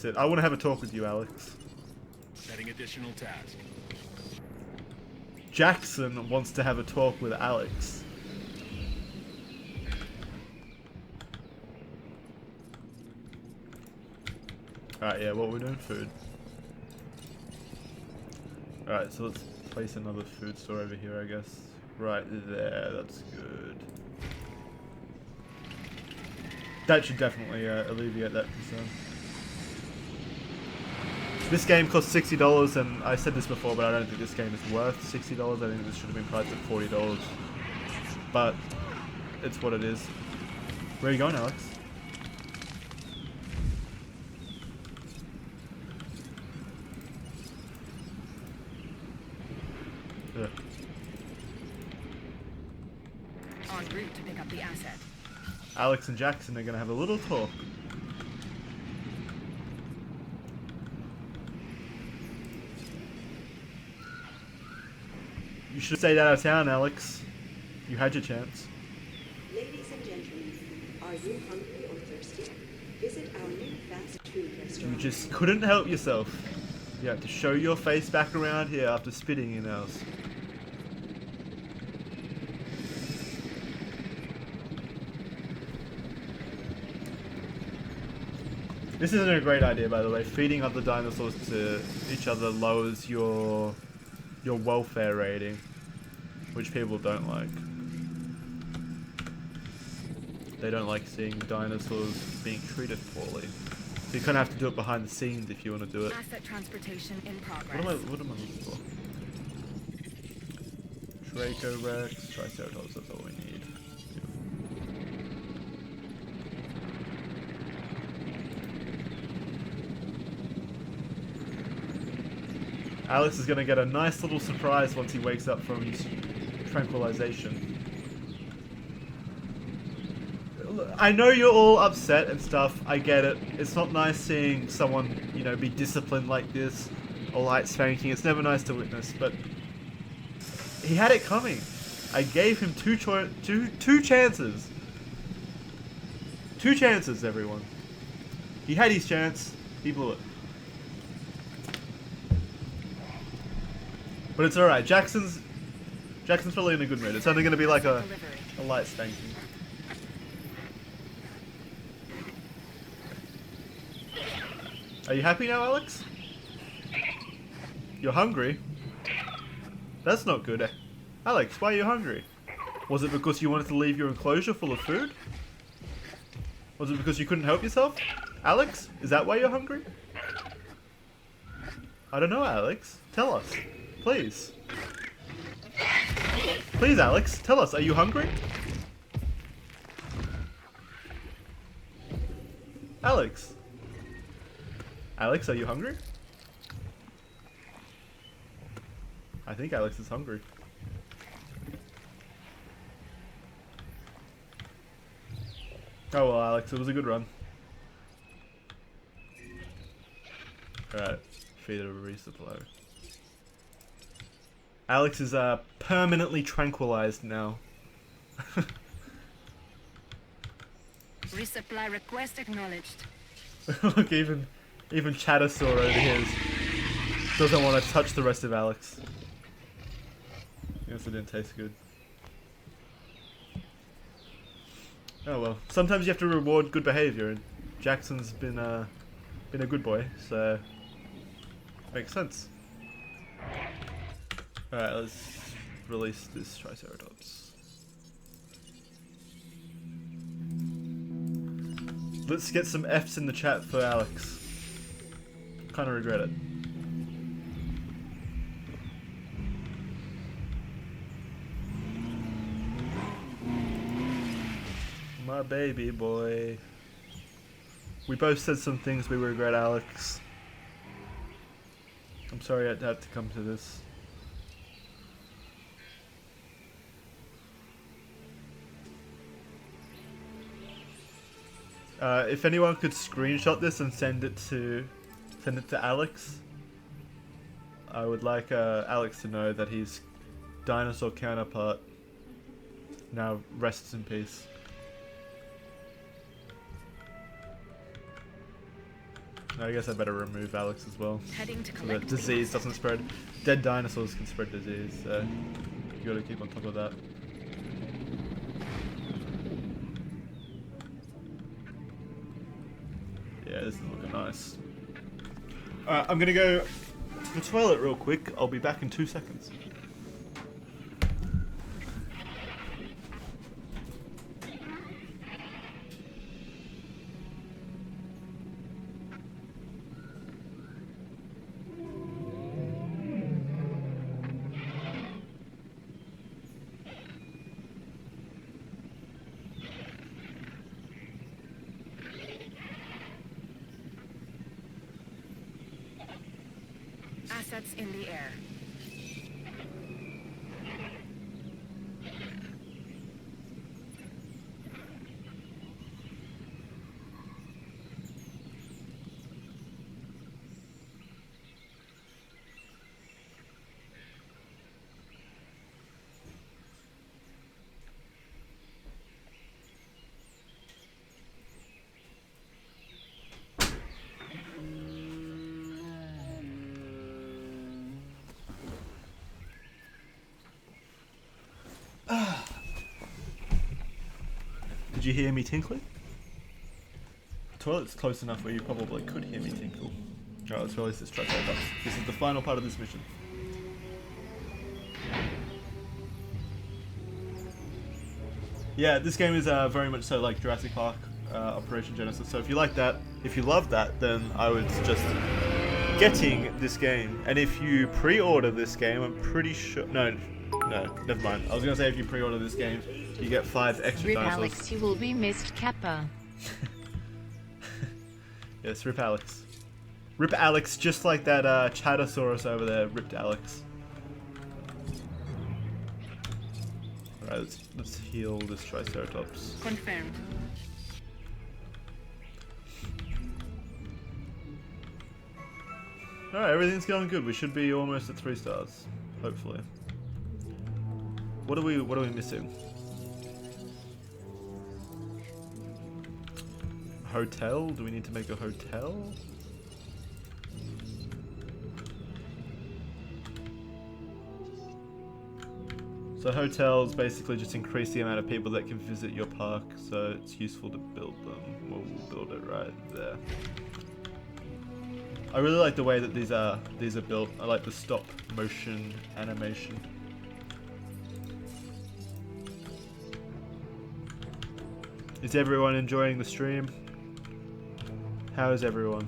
it. I want to have a talk with you, Alex. Setting additional task. Jackson wants to have a talk with Alex. Alright, yeah, what we're doing? Food. Alright, so let's place another food store over here, I guess. Right there, that's good. That should definitely alleviate that concern. This game costs $60, and I said this before, but I don't think this game is worth $60. I think this should have been priced at $40. But it's what it is. Where are you going, Alex? Ugh. En route to pick up the asset. Alex and Jackson are going to have a little talk. You should have stayed out of town, Alex. You had your chance. Ladies and gentlemen, are you hungry or thirsty? Visit our new fast food restaurant. You just couldn't help yourself. You had to show your face back around here after spitting in ours. This isn't a great idea, by the way. Feeding other dinosaurs to each other lowers your welfare rating, which people don't like. They don't like seeing dinosaurs being treated poorly. So you kind of have to do it behind the scenes if you want to do it. Asset transportation in progress. What am I looking for? Draco Rex, Triceratops, that's all we need. Alex is going to get a nice little surprise once he wakes up from his tranquilization. I know you're all upset and stuff, I get it. It's not nice seeing someone, you know, be disciplined like this, or light spanking. It's never nice to witness, but he had it coming. I gave him two chances. 2 chances, everyone. He had his chance, he blew it. But it's alright, Jackson's probably in a good mood. It's only going to be like a light spanking. Are you happy now, Alex? You're hungry? That's not good. Alex, why are you hungry? Was it because you wanted to leave your enclosure full of food? Was it because you couldn't help yourself? Alex, is that why you're hungry? I don't know, Alex. Tell us. Please. Please, Alex, tell us, are you hungry? Alex. Alex, are you hungry? I think Alex is hungry. Oh well, Alex, it was a good run. Alright, feed it a resupply. Alex is permanently tranquilized now. Resupply request acknowledged. Look, even Chattersaur over here doesn't want to touch the rest of Alex. Guess it didn't taste good. Oh well. Sometimes you have to reward good behavior, and Jackson's been a good boy, so makes sense. Alright, let's release this Triceratops. Let's get some F's in the chat for Alex. Kinda regret it. My baby boy. We both said some things we regret, Alex. I'm sorry I had to come to this. If anyone could screenshot this and send it to Alex, I would like Alex to know that his dinosaur counterpart now rests in peace. I guess I better remove Alex as well, so that disease doesn't spread. Dead dinosaurs can spread disease, so you gotta keep on top of that. Yeah, this is looking nice. Alright, I'm gonna go to the toilet real quick. I'll be back in 2 seconds. Assets in the air. Did you hear me tinkling? toilet's close enough where you probably could hear me tinkle. Alright, let's release this Triceratops. This is the final part of this mission. Yeah, this game is very much so like Jurassic Park, Operation Genesis. So if you like that, if you love that, then I would suggest getting this game. And if you pre-order this game, I'm pretty sure... No, never mind. I was going to say if you pre-order this game, you get 5 extra Rip dinosaurs. Alex, you will be missed, Kappa. Yes, Rip Alex. Rip Alex, just like that Chatosaurus over there, ripped Alex. Alright, let's heal this Triceratops. Confirmed. Alright, everything's going good. We should be almost at 3 stars. Hopefully. What are we missing? Hotel? Do we need to make a hotel? So hotels basically just increase the amount of people that can visit your park, so it's useful to build them. We'll build it right there. I really like the way that these are built. I like the stop motion animation. Is everyone enjoying the stream? How is everyone?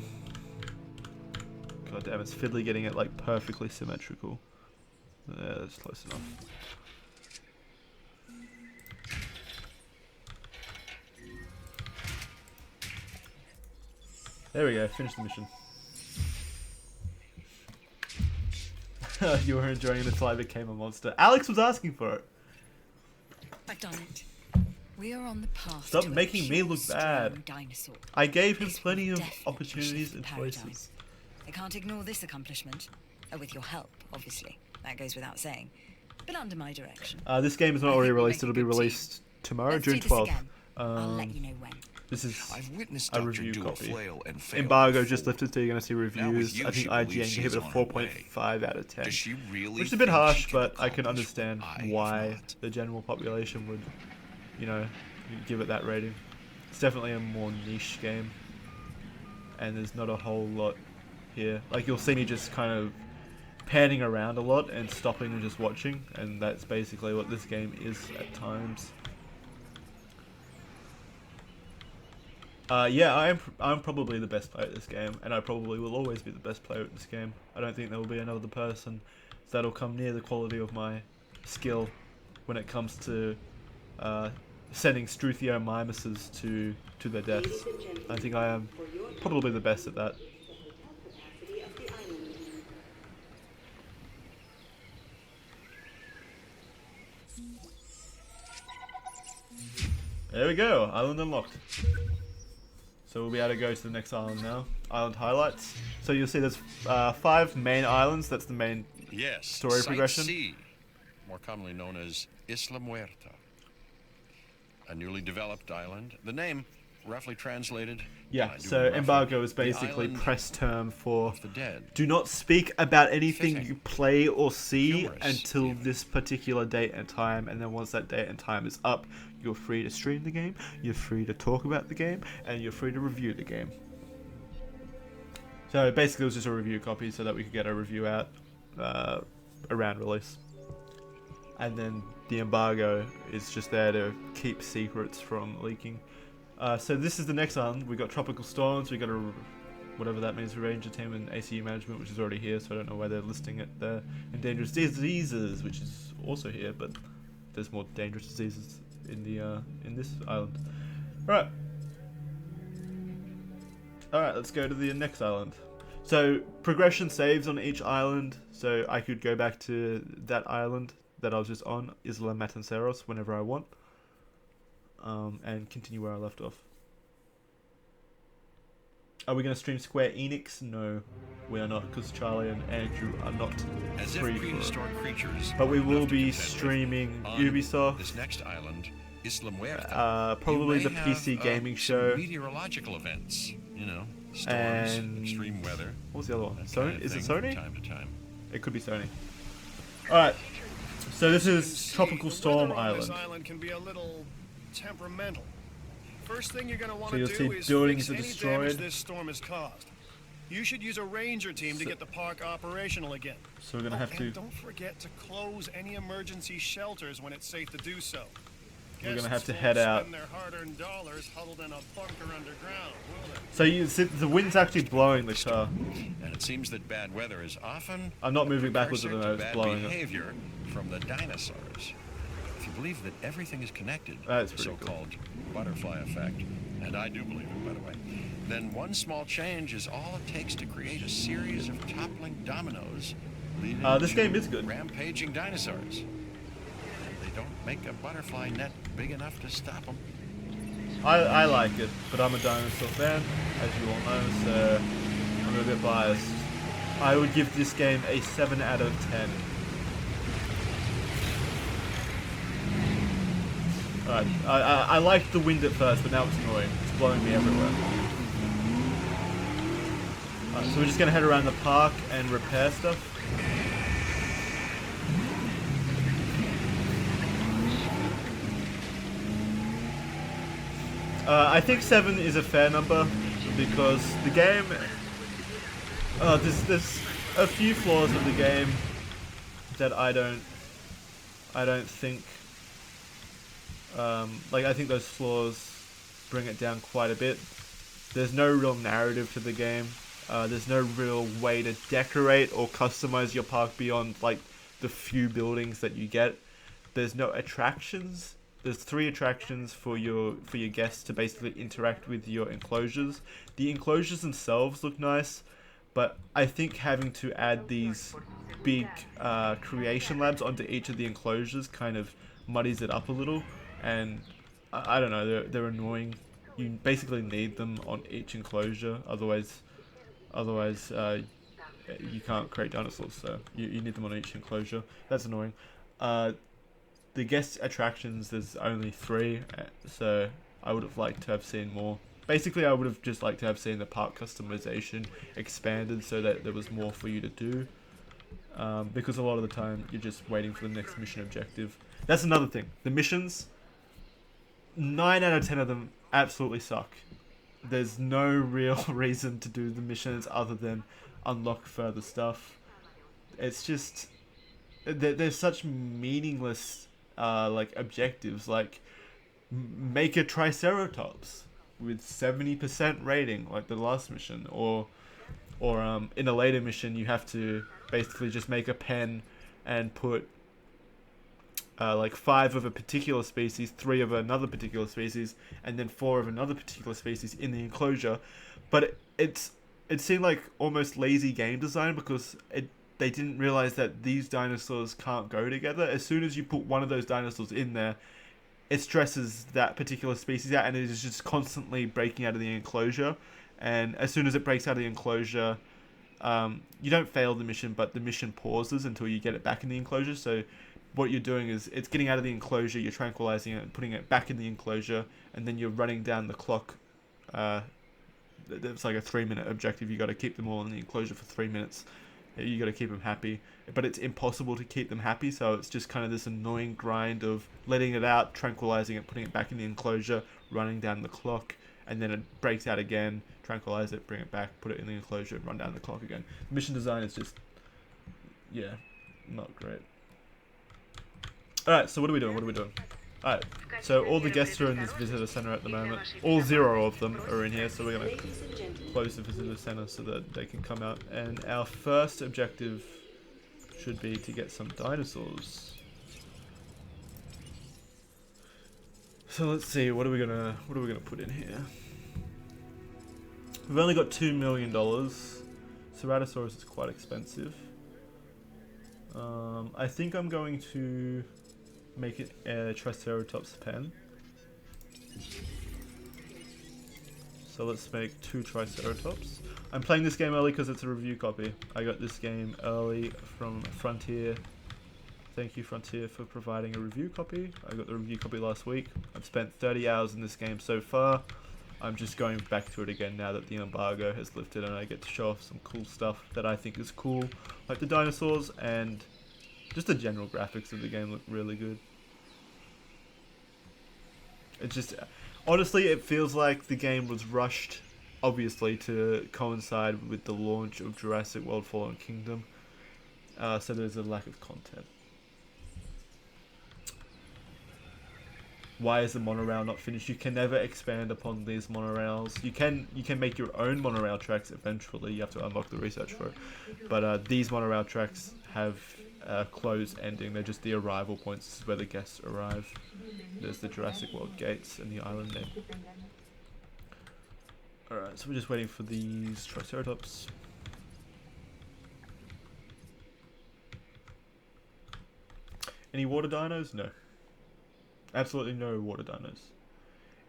God damn, it's fiddly getting it like perfectly symmetrical. Yeah, that's close enough. There we go, finish the mission. You were enjoying it until I became a monster. Alex was asking for it. I've done it. We are on the path. Stop to a making me look pure, bad. strong Dinosaur. I gave him This will plenty of definitely opportunities shift and the paradigm. choices. I can't ignore this accomplishment. With your help, obviously. That goes without saying. But under my direction. This game is not I already think we'll released. make a It'll be good team. released tomorrow, Let's June do this 12th. again. I'll let you know when. This is I've witnessed a Dr. review Dua copy. flail and fail Embargo before. just lifted, so you're going to see reviews. you, I think she believes IGN she gave it a is on her way. 4.5 out of 10. Does she really Which is a bit think harsh, she can but I can accomplish understand what I have why not? the general population would, you know, give it that rating. It's definitely a more niche game, and there's not a whole lot here. Like, you'll see me just kind of panning around a lot and stopping and just watching, and that's basically what this game is at times. Yeah, I'm probably the best player at this game, and I probably will always be the best player at this game. I don't think there will be another person that'll come near the quality of my skill when it comes to sending Struthiomimuses to their deaths. I think I am probably the best at that. There we go, island unlocked. So we'll be able to go to the next island now. Island highlights. So you'll see there's 5 main islands. That's the main story Site progression. C, more commonly known as Isla Muerta, a newly developed island. The name, roughly translated. Yeah, I do so mean roughly, embargo is the basically island press term for of the dead. do not speak about anything Fitting. you play or see Humorous, until even. this particular date and time, and then once that date and time is up, you're free to stream the game, you're free to talk about the game, and you're free to review the game. So basically it was just a review copy so that we could get a review out around release. And then the embargo is just there to keep secrets from leaking. So this is the next island. We got tropical storms. We got a whatever that means for ranger team and ACU management, which is already here. So I don't know why they're listing it there. And dangerous diseases, which is also here, but there's more dangerous diseases in the in this island. All right, let's go to the next island. So progression saves on each island. So I could go back to that island that I was just on, Isla Matanceros, whenever I want. And continue where I left off. Are we going to stream Square Enix? No, we are not, because Charlie and Andrew are not As if free for it. prehistoric creatures But we have will enough to be contend with. streaming On Ubisoft. This next island, Isla Muerta. Probably you the may PC have, gaming some show. meteorological events, you know, storms, And extreme weather. what was the other one? that Sony? kind of Is it thing Sony? From time to time. It could be Sony. Alright, so this is Tropical Storm The weather on Island. This island can be a little temperamental. First thing you're going to want So to you'll do see is buildings fix are any destroyed. damage this storm has caused. You should use a ranger team to get the park operational again. So we're gonna have to. And don't forget to close any emergency shelters when it's safe to do so. We're gonna have to Guests head won't out. spend their hard-earned dollars huddled in a bunker underground, will they? So you see, the wind's actually blowing the car. And it seems that bad weather is often I'm not moving a backwards at precursor the to moment, it's bad blowing it. behavior from the dinosaurs. If you believe that everything is connected, That's the pretty cool. so-called butterfly effect, and I do believe it, by the way, then one small change is all it takes to create a series of toppling dominoes leading This to game is good. rampaging dinosaurs. They don't make a butterfly net big enough to stop them. I like it, but I'm a dinosaur fan, as you all know, so I'm a bit biased. I would give this game a 7 out of 10. Alright, I liked the wind at first, but now it's annoying. It's blowing me everywhere. Alright, so we're just gonna head around the park and repair stuff. I think 7 is a fair number because the game. There's a few flaws of the game that I don't think. I think those flaws bring it down quite a bit. There's no real narrative to the game. There's no real way to decorate or customize your park beyond like the few buildings that you get. There's no attractions. There's 3 attractions for your guests to basically interact with your enclosures. The enclosures themselves look nice, but I think having to add these big creation labs onto each of the enclosures kind of muddies it up a little, and I don't know, they're annoying. You basically need them on each enclosure, otherwise you can't create dinosaurs, so you need them on each enclosure. That's annoying. The guest attractions, there's only 3, so I would have liked to have seen more. Basically, I would have just liked to have seen the park customization expanded so that there was more for you to do. Because a lot of the time, you're just waiting for the next mission objective. That's another thing. The missions, 9 out of 10 of them absolutely suck. There's no real reason to do the missions other than unlock further stuff. It's just... There's such meaningless objectives, like make a Triceratops with 70% rating, like the last mission, or in a later mission you have to basically just make a pen and put 5 of a particular species, 3 of another particular species, and then 4 of another particular species in the enclosure. But it seemed like almost lazy game design because they didn't realize that these dinosaurs can't go together. As soon as you put one of those dinosaurs in there, it stresses that particular species out, and it is just constantly breaking out of the enclosure. And as soon as it breaks out of the enclosure, you don't fail the mission, but the mission pauses until you get it back in the enclosure. So what you're doing is it's getting out of the enclosure, you're tranquilizing it and putting it back in the enclosure, and then you're running down the clock. It's like a 3-minute objective. You got to keep them all in the enclosure for 3 minutes. You got to keep them happy, but it's impossible to keep them happy, so it's just kind of this annoying grind of letting it out, tranquilizing it, putting it back in the enclosure, running down the clock, and then it breaks out again, tranquilize it, bring it back, put it in the enclosure, and run down the clock again. Mission design is just, yeah, not great. Alright, so what are we doing? Alright, so all the guests are in this visitor center at the moment. All 0 of them are in here, so we're going to close the visitor center so that they can come out. And our first objective should be to get some dinosaurs. So let's see, what are we gonna put in here? We've only got $2 million. Ceratosaurus is quite expensive. I think I'm going to make it a Triceratops pen. So let's make 2 Triceratops. I'm playing this game early because it's a review copy. I got this game early from Frontier. Thank you, Frontier, for providing a review copy. I got the review copy last week. I've spent 30 hours in this game so far. I'm just going back to it again now that the embargo has lifted and I get to show off some cool stuff that I think is cool, like the dinosaurs, and just the general graphics of the game look really good. It's just, Honestly, it feels like the game was rushed, obviously, to coincide with the launch of Jurassic World Fallen Kingdom. So there's a lack of content. Why is the monorail not finished? You can never expand upon these monorails. You can make your own monorail tracks eventually. You have to unlock the research for it. But these monorail tracks have a closed ending. They're just the arrival points. This is where the guests arrive. There's the Jurassic World gates and the island name. Alright, so we're just waiting for these Triceratops. Any water dinos? No. Absolutely no water dinos.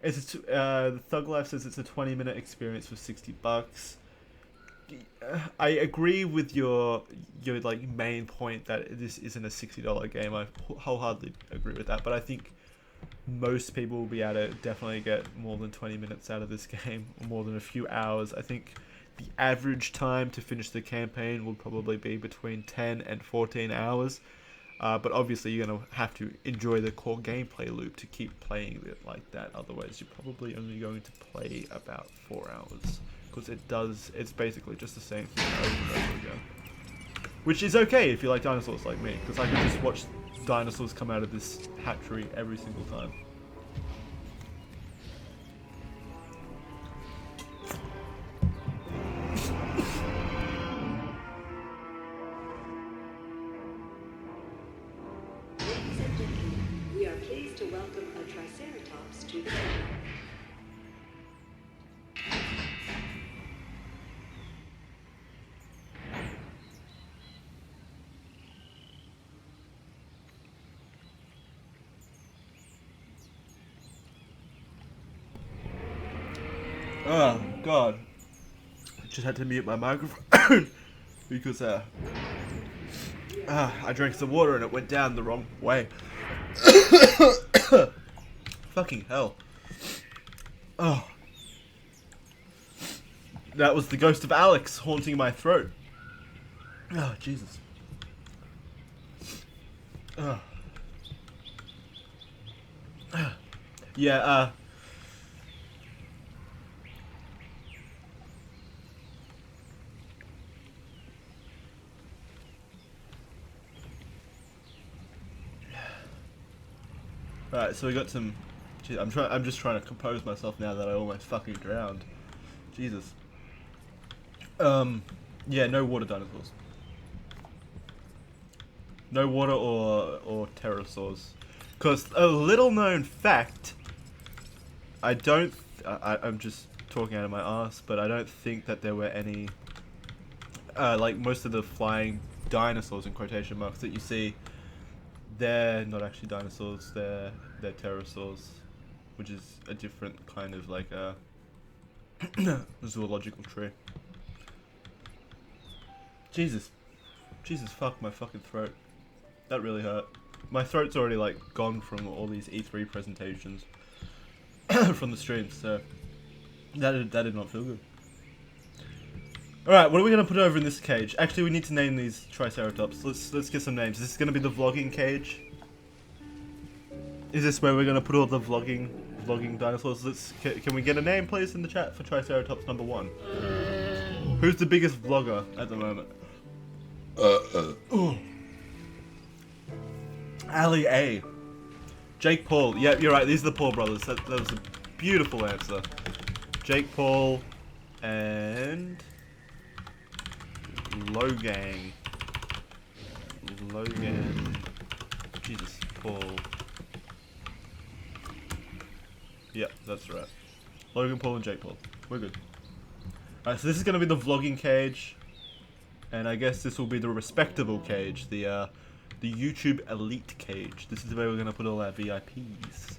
It's the Thug Life says it's a 20-minute experience for $60. I agree with your like main point that this isn't a $60 game. I wholeheartedly agree with that, but I think most people will be able to definitely get more than 20 minutes out of this game, or more than a few hours. I think the average time to finish the campaign will probably be between 10 and 14 hours. But obviously you're going to have to enjoy the core gameplay loop to keep playing it like that. Otherwise you're probably only going to play about 4 hours. Because it's basically just the same thing over and over again. Which is okay if you like dinosaurs like me. Because I can just watch dinosaurs come out of this hatchery every single time. Ladies and gentlemen, we are pleased to welcome a Triceratops to the center. Oh god. I just had to mute my microphone because I drank some water and it went down the wrong way. Fucking hell. Oh. That was the ghost of Alex haunting my throat. Oh, Jesus. Oh. Yeah, Alright, so we got some. Geez, I'm just trying to compose myself now that I almost fucking drowned. Jesus. Yeah, no water dinosaurs. No water or pterosaurs. Because a little known fact, I'm just talking out of my ass, but I don't think that there were any, like most of the flying dinosaurs in quotation marks that you see, they're not actually dinosaurs, they're pterosaurs, which is a different kind of like zoological tree. Jesus fuck, my fucking throat. That really hurt. My throat's already like gone from all these E3 presentations from the stream, so that did not feel good. Alright, what are we gonna put over in this cage? Actually, we need to name these Triceratops. Let's get some names. Is this gonna be the vlogging cage? Is this where we're gonna put all the vlogging dinosaurs? Can we get a name, please, in the chat for Triceratops number 1? Who's the biggest vlogger at the moment? Ali A. Jake Paul. Yeah, you're right. These are the Paul brothers. That was a beautiful answer. Jake Paul and Logan. Jesus, Paul. Yeah, that's right. Logan Paul and Jake Paul. We're good. Alright, so this is going to be the vlogging cage. And I guess this will be the respectable cage. The YouTube Elite cage. This is where we're going to put all our VIPs.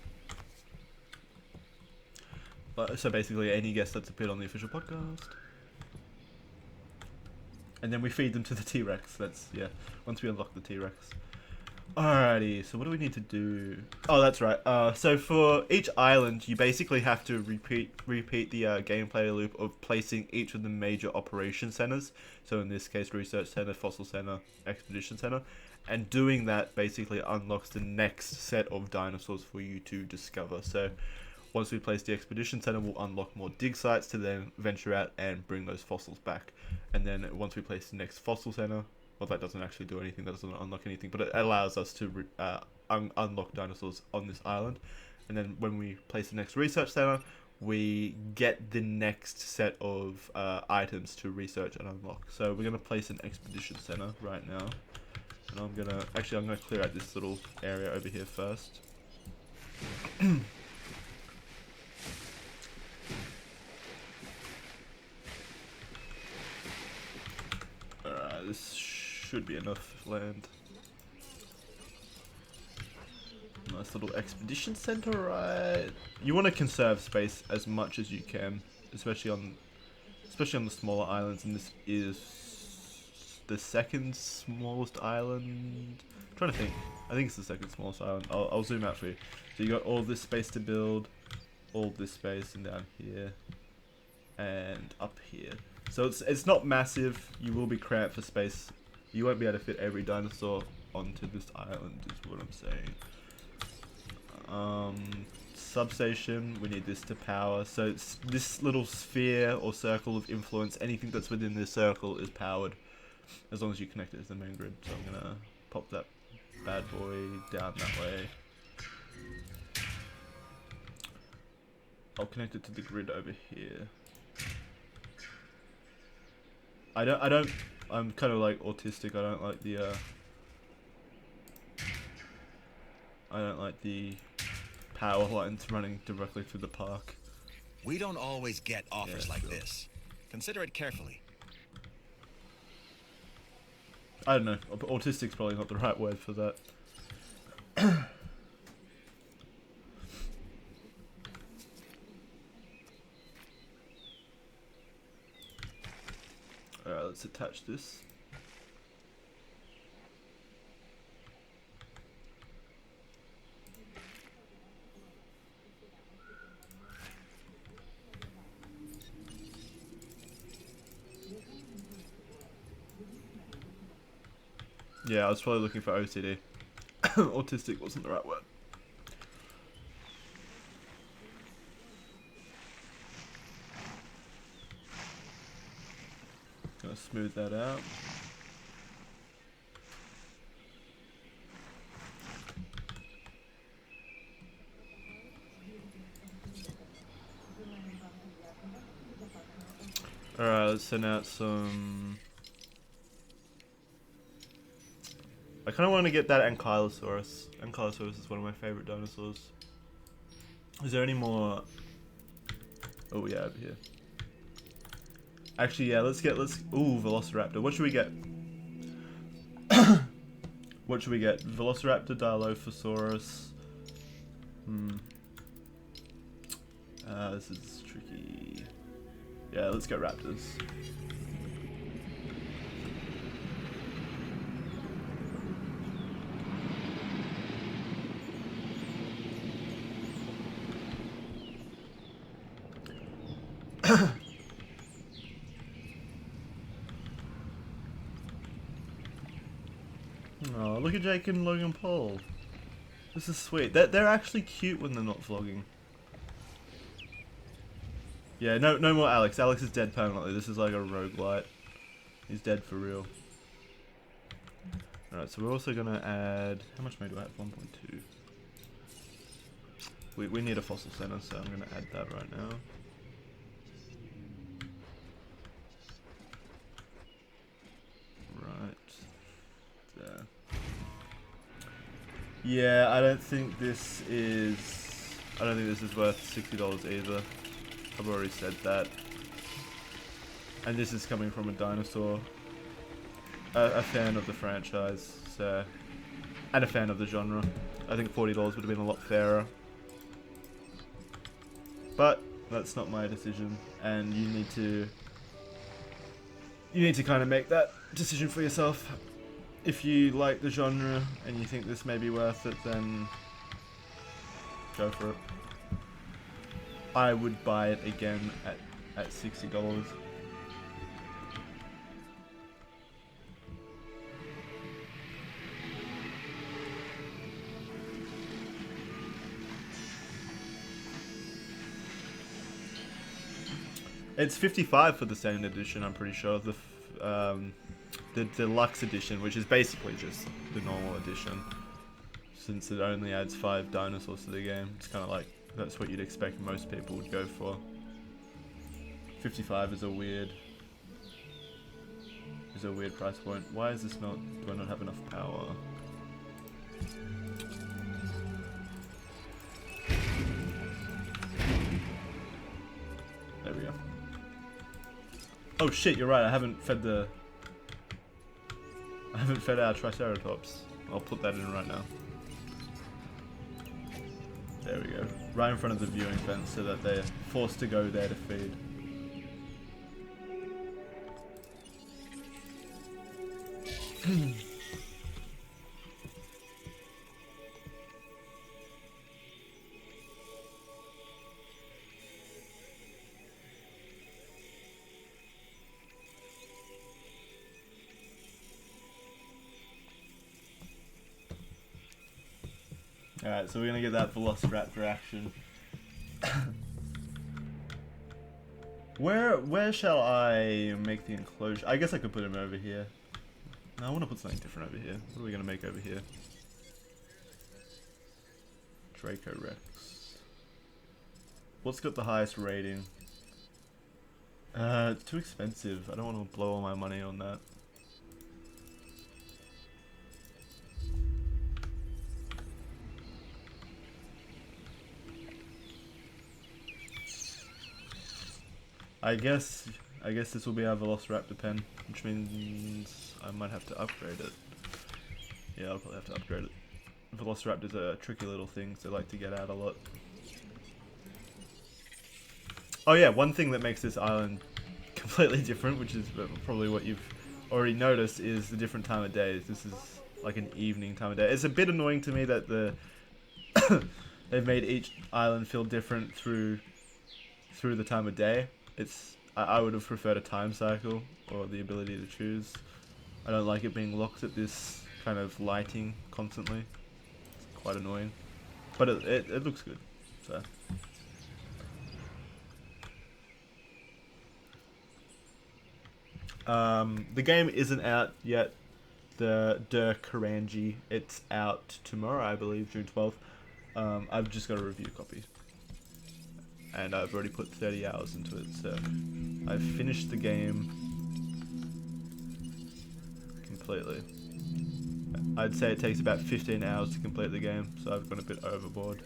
So basically any guest that's appeared on the official podcast. And then we feed them to the T-Rex. That's, yeah, once we unlock the T-Rex. Alrighty, so what do we need to do? Oh, that's right. So for each island, you basically have to repeat the gameplay loop of placing each of the major operation centers. So in this case, Research Center, Fossil Center, Expedition Center. And doing that basically unlocks the next set of dinosaurs for you to discover. So once we place the expedition center, we'll unlock more dig sites to then venture out and bring those fossils back. And then once we place the next fossil center, well, that doesn't actually do anything, that doesn't unlock anything, but it allows us to unlock dinosaurs on this island. And then when we place the next research center, we get the next set of items to research and unlock. So we're going to place an expedition center right now. And I'm going to clear out this little area over here first. Alright, this should be enough land. Nice little expedition center, right? You want to conserve space as much as you can, especially on the smaller islands, and this is the second smallest island. I'm trying to think. I think it's the second smallest island. I'll zoom out for you. So you got all this space to build, all this space, and down here, and up here. So it's not massive. You will be cramped for space. You won't be able to fit every dinosaur onto this island, is what I'm saying. Substation, we need this to power. So it's this little sphere or circle of influence, anything that's within this circle is powered, as long as you connect it to the main grid. So I'm gonna pop that bad boy down that way. I'll connect it to the grid over here. I'm kind of like autistic. I don't like the power lines running directly through the park. We don't always get offers like this. Consider it carefully. I don't know. Autistic's probably not the right word for that. Alright, let's attach this. Yeah, I was probably looking for OCD. Autistic wasn't the right word. Gonna smooth that out. Alright, let's send out some... I kind of want to get that Ankylosaurus. Ankylosaurus is one of my favorite dinosaurs. Is there any more? Oh yeah, over here. Actually, yeah. Ooh, Velociraptor. What should we get? What should we get? Velociraptor, Dilophosaurus. This is tricky. Yeah, let's get raptors. Oh, look at Jake and Logan Paul. This is sweet. They're actually cute when they're not vlogging. Yeah, no more Alex. Alex is dead permanently. This is like a roguelite. He's dead for real. Alright, so we're also gonna add... How much money do I have? 1.2. We need a fossil center, so I'm gonna add that right now. Yeah, I don't think this is worth $60 either. I've already said that. And this is coming from a dinosaur, a fan of the franchise, so, and a fan of the genre. I think $40 would have been a lot fairer. But that's not my decision, and you need to kind of make that decision for yourself. If you like the genre and you think this may be worth it, then go for it. I would buy it again at $60. It's 55 for the standard edition, I'm pretty sure. The deluxe edition, which is basically just the normal edition, since it only adds 5 dinosaurs to the game. It's kind of like, that's what you'd expect most people would go for. 55 is a weird price point. Why is this not, do I not have enough power? There we go. Oh shit, you're right, I haven't fed our Triceratops. I'll put that in right now. There we go. Right in front of the viewing fence so that they're forced to go there to feed. Alright, so we're gonna get that Velociraptor action. Where shall I make the enclosure? I guess I could put him over here. No, I want to put something different over here. What are we gonna make over here? Draco Rex. What's got the highest rating? Too expensive. I don't want to blow all my money on that. I guess this will be our Velociraptor pen, which means I might have to upgrade it. Yeah, I'll probably have to upgrade it. Velociraptors are tricky little things, they like to get out a lot. Oh yeah, one thing that makes this island completely different, which is probably what you've already noticed, is the different time of day. This is like an evening time of day. It's a bit annoying to me that they've made each island feel different through the time of day. I would have preferred a time cycle or the ability to choose. I don't like it being locked at this kind of lighting constantly. It's quite annoying, but it looks good. So the game isn't out yet. The Karanji, it's out tomorrow, I believe, June 12th. I've just got a review copy. And I've already put 30 hours into it, so I've finished the game completely. I'd say it takes about 15 hours to complete the game, so I've gone a bit overboard.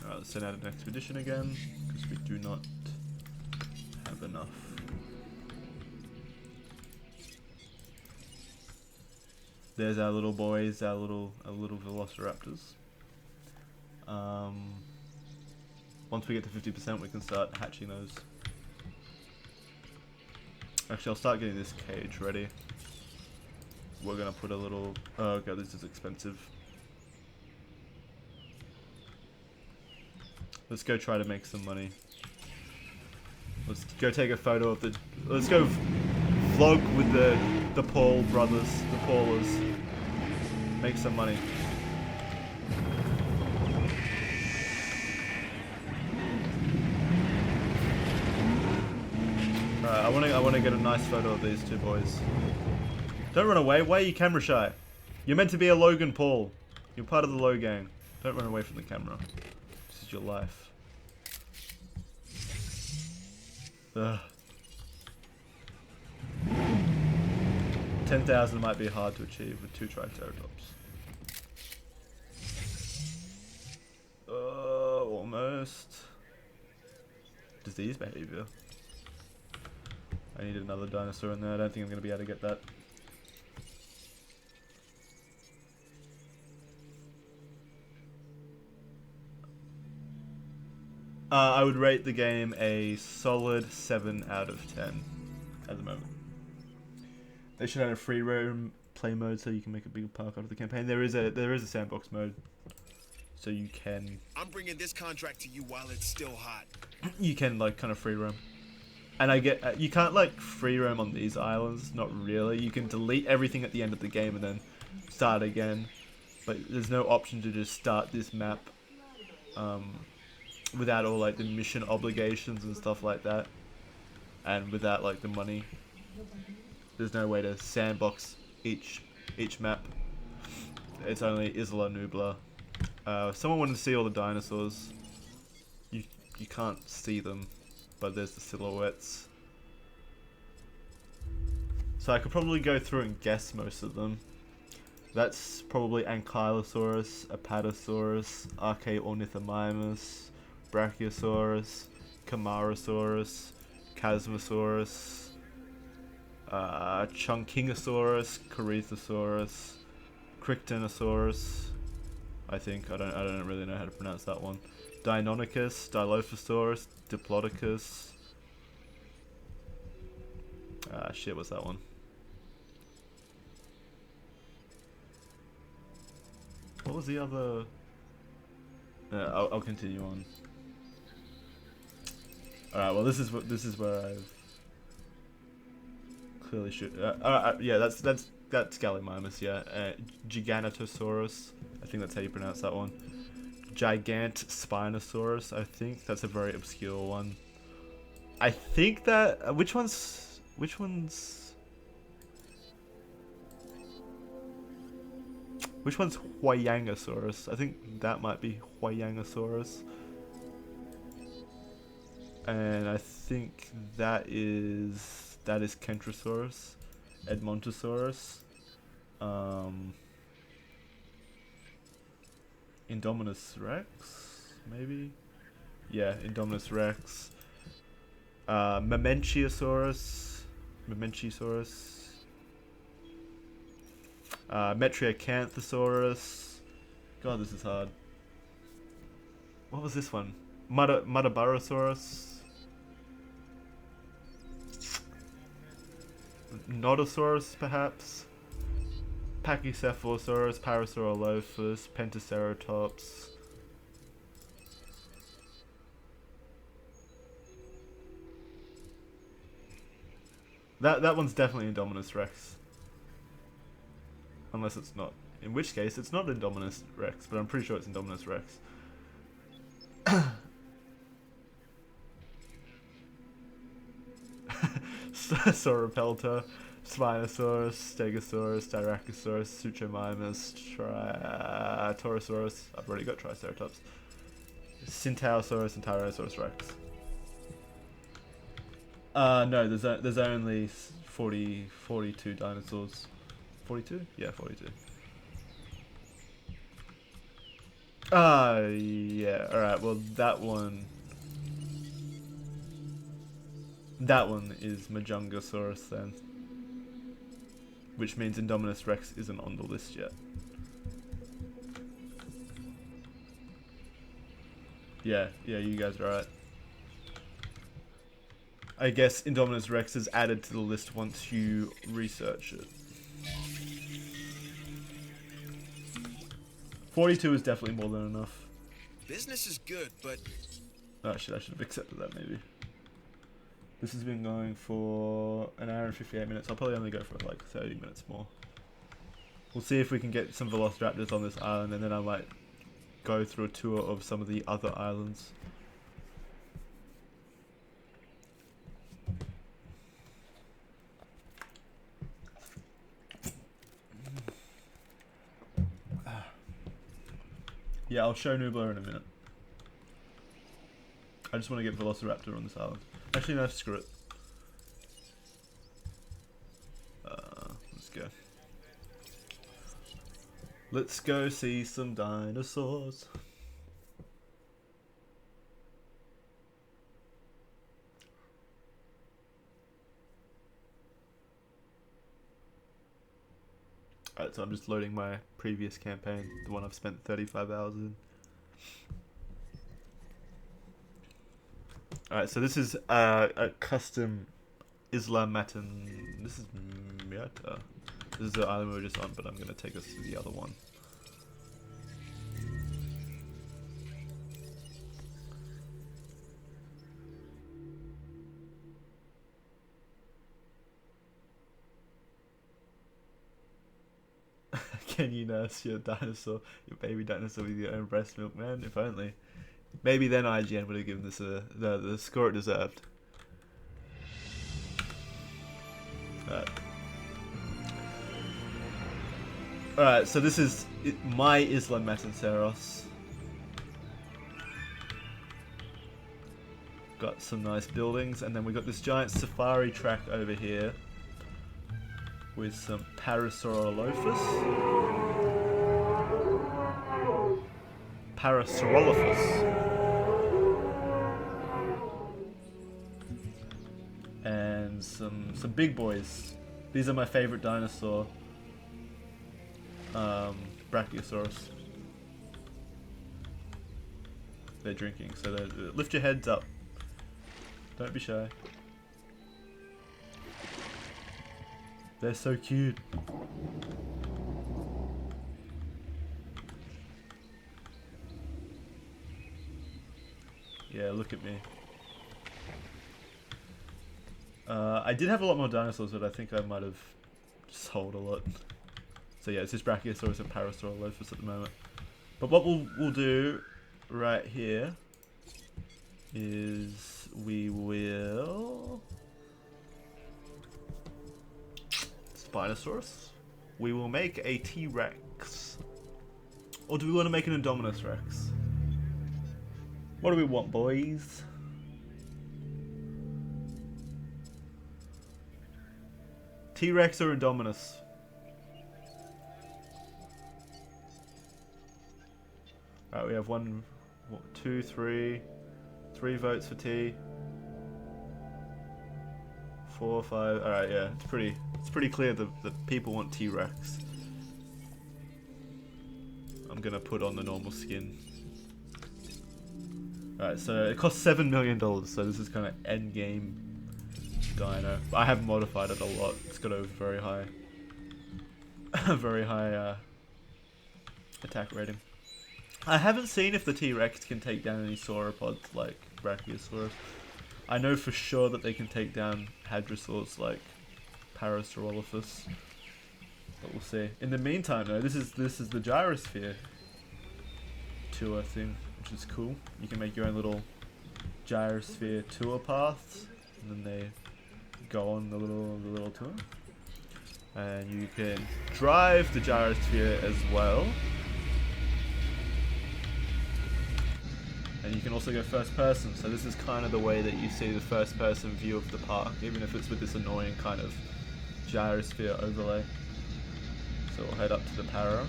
Alright, let's send out an expedition again, because we do not have enough. There's our little boys, our little Velociraptors. Once we get to 50%, we can start hatching those. Actually, I'll start getting this cage ready. We're gonna put a little... Oh god, this is expensive. Let's go try to make some money. Let's go take a photo of the... Let's go vlog with the Paul brothers, the Paulers. Make some money. Alright, I wanna get a nice photo of these two boys. Don't run away. Why are you camera shy? You're meant to be a Logan Paul. You're part of the Low gang. Don't run away from the camera. This is your life. Ugh. 10,000 might be hard to achieve with 2 Triceratops. Almost. Disease behavior. I need another dinosaur in there. I don't think I'm going to be able to get that. I would rate the game a solid 7 out of 10 at the moment. They should have a free roam play mode so you can make a bigger park out of the campaign. There is a sandbox mode, so you can. I'm bringing this contract to you while it's still hot. You can like kind of free roam. And I get you can't like free roam on these islands, not really. You can delete everything at the end of the game and then start again, but there's no option to just start this map without all like the mission obligations and stuff like that, and without like the money. There's no way to sandbox each map. It's only Isla Nublar. Someone wanted to see all the dinosaurs. You can't see them, but there's the silhouettes. So I could probably go through and guess most of them. That's probably Ankylosaurus, Apatosaurus, Archaeornithomimus, Brachiosaurus, Camarasaurus, Chasmosaurus, Chunkingosaurus, Corythosaurus, Crichtonosaurus. I think I don't really know how to pronounce that one. Deinonychus, Dilophosaurus, Diplodocus. Shit, what's that one? What was the other? I'll continue on. All right. Well, this is where I've clearly should. Yeah, that's Gallimimus. Yeah, Giganotosaurus. I think that's how you pronounce that one. Gigant Spinosaurus. I think that's a very obscure one. I think that which one's Huayangosaurus? I think that might be Huayangosaurus. And I think that is Kentrosaurus, Edmontosaurus, Indominus Rex, maybe? Yeah, Indominus Rex. Mementiosaurus, Metriacanthosaurus. God, this is hard. What was this one? Madabarosaurus. Nodosaurus, perhaps. Pachycephalosaurus, Parasaurolophus, Pentaceratops. That one's definitely Indominus Rex. Unless it's not. In which case, it's not Indominus Rex, but I'm pretty sure it's Indominus Rex. Sauropelta, Spinosaurus, Stegosaurus, Styracosaurus, Suchomimus, Torosaurus. I've already got Triceratops. Centaurosaurus and Tyrannosaurus Rex. No, there's only 42 dinosaurs. 42? Yeah, 42. Yeah, alright, well that one is Majungasaurus then. Which means Indominus Rex isn't on the list yet. Yeah, you guys are right. I guess Indominus Rex is added to the list once you research it. 42 is definitely more than enough. Business is good, but... Oh shit, I should have accepted that maybe. This has been going for an hour and 58 minutes. I'll probably only go for like 30 minutes more. We'll see if we can get some Velociraptors on this island, and then I might go through a tour of some of the other islands. Yeah, I'll show Nublar in a minute. I just want to get Velociraptor on this island. Actually, no, screw it. Let's go. Let's go see some dinosaurs. Alright, so I'm just loading my previous campaign, the one I've spent 35 hours in. Alright, so this is a custom Isla Matan... This is Miata. This is the island we were just on, but I'm going to take us to the other one. Can you nurse your dinosaur, your baby dinosaur with your own breast milk, man? If only. Maybe then IGN would have given this the score it deserved. Alright, so this is my Isla Matanceros. Got some nice buildings, and then we got this giant safari track over here with some Parasaurolophus. And some big boys. These are my favorite dinosaur. Brachiosaurus. They're drinking, so lift your heads up. Don't be shy. They're so cute. Yeah, look at me. I did have a lot more dinosaurs, but I think I might have sold a lot. So yeah, it's just Brachiosaurus and Parasaurolophus at the moment. But what we'll do right here is we will Spinosaurus. We will make a T-Rex. Or do we want to make an Indominus Rex? What do we want, boys? T-Rex or Indominus? Alright, we have three votes for T. 4, 5. Alright, yeah, it's pretty clear that people want T-Rex. I'm gonna put on the normal skin. Alright, so it costs $7 million, so this is kind of end game dino. But I have modified it a lot. It's got a very high attack rating. I haven't seen if the T-Rex can take down any sauropods like Brachiosaurus. I know for sure that they can take down hadrosaurs like Parasaurolophus. But we'll see. In the meantime though, this is the gyrosphere tour thing, which is cool. You can make your own little gyrosphere tour paths, and then they go on the little tour. And you can drive the gyrosphere as well. And you can also go first person, so this is kind of the way that you see the first person view of the park, even if it's with this annoying kind of gyrosphere overlay. So we'll head up to the para.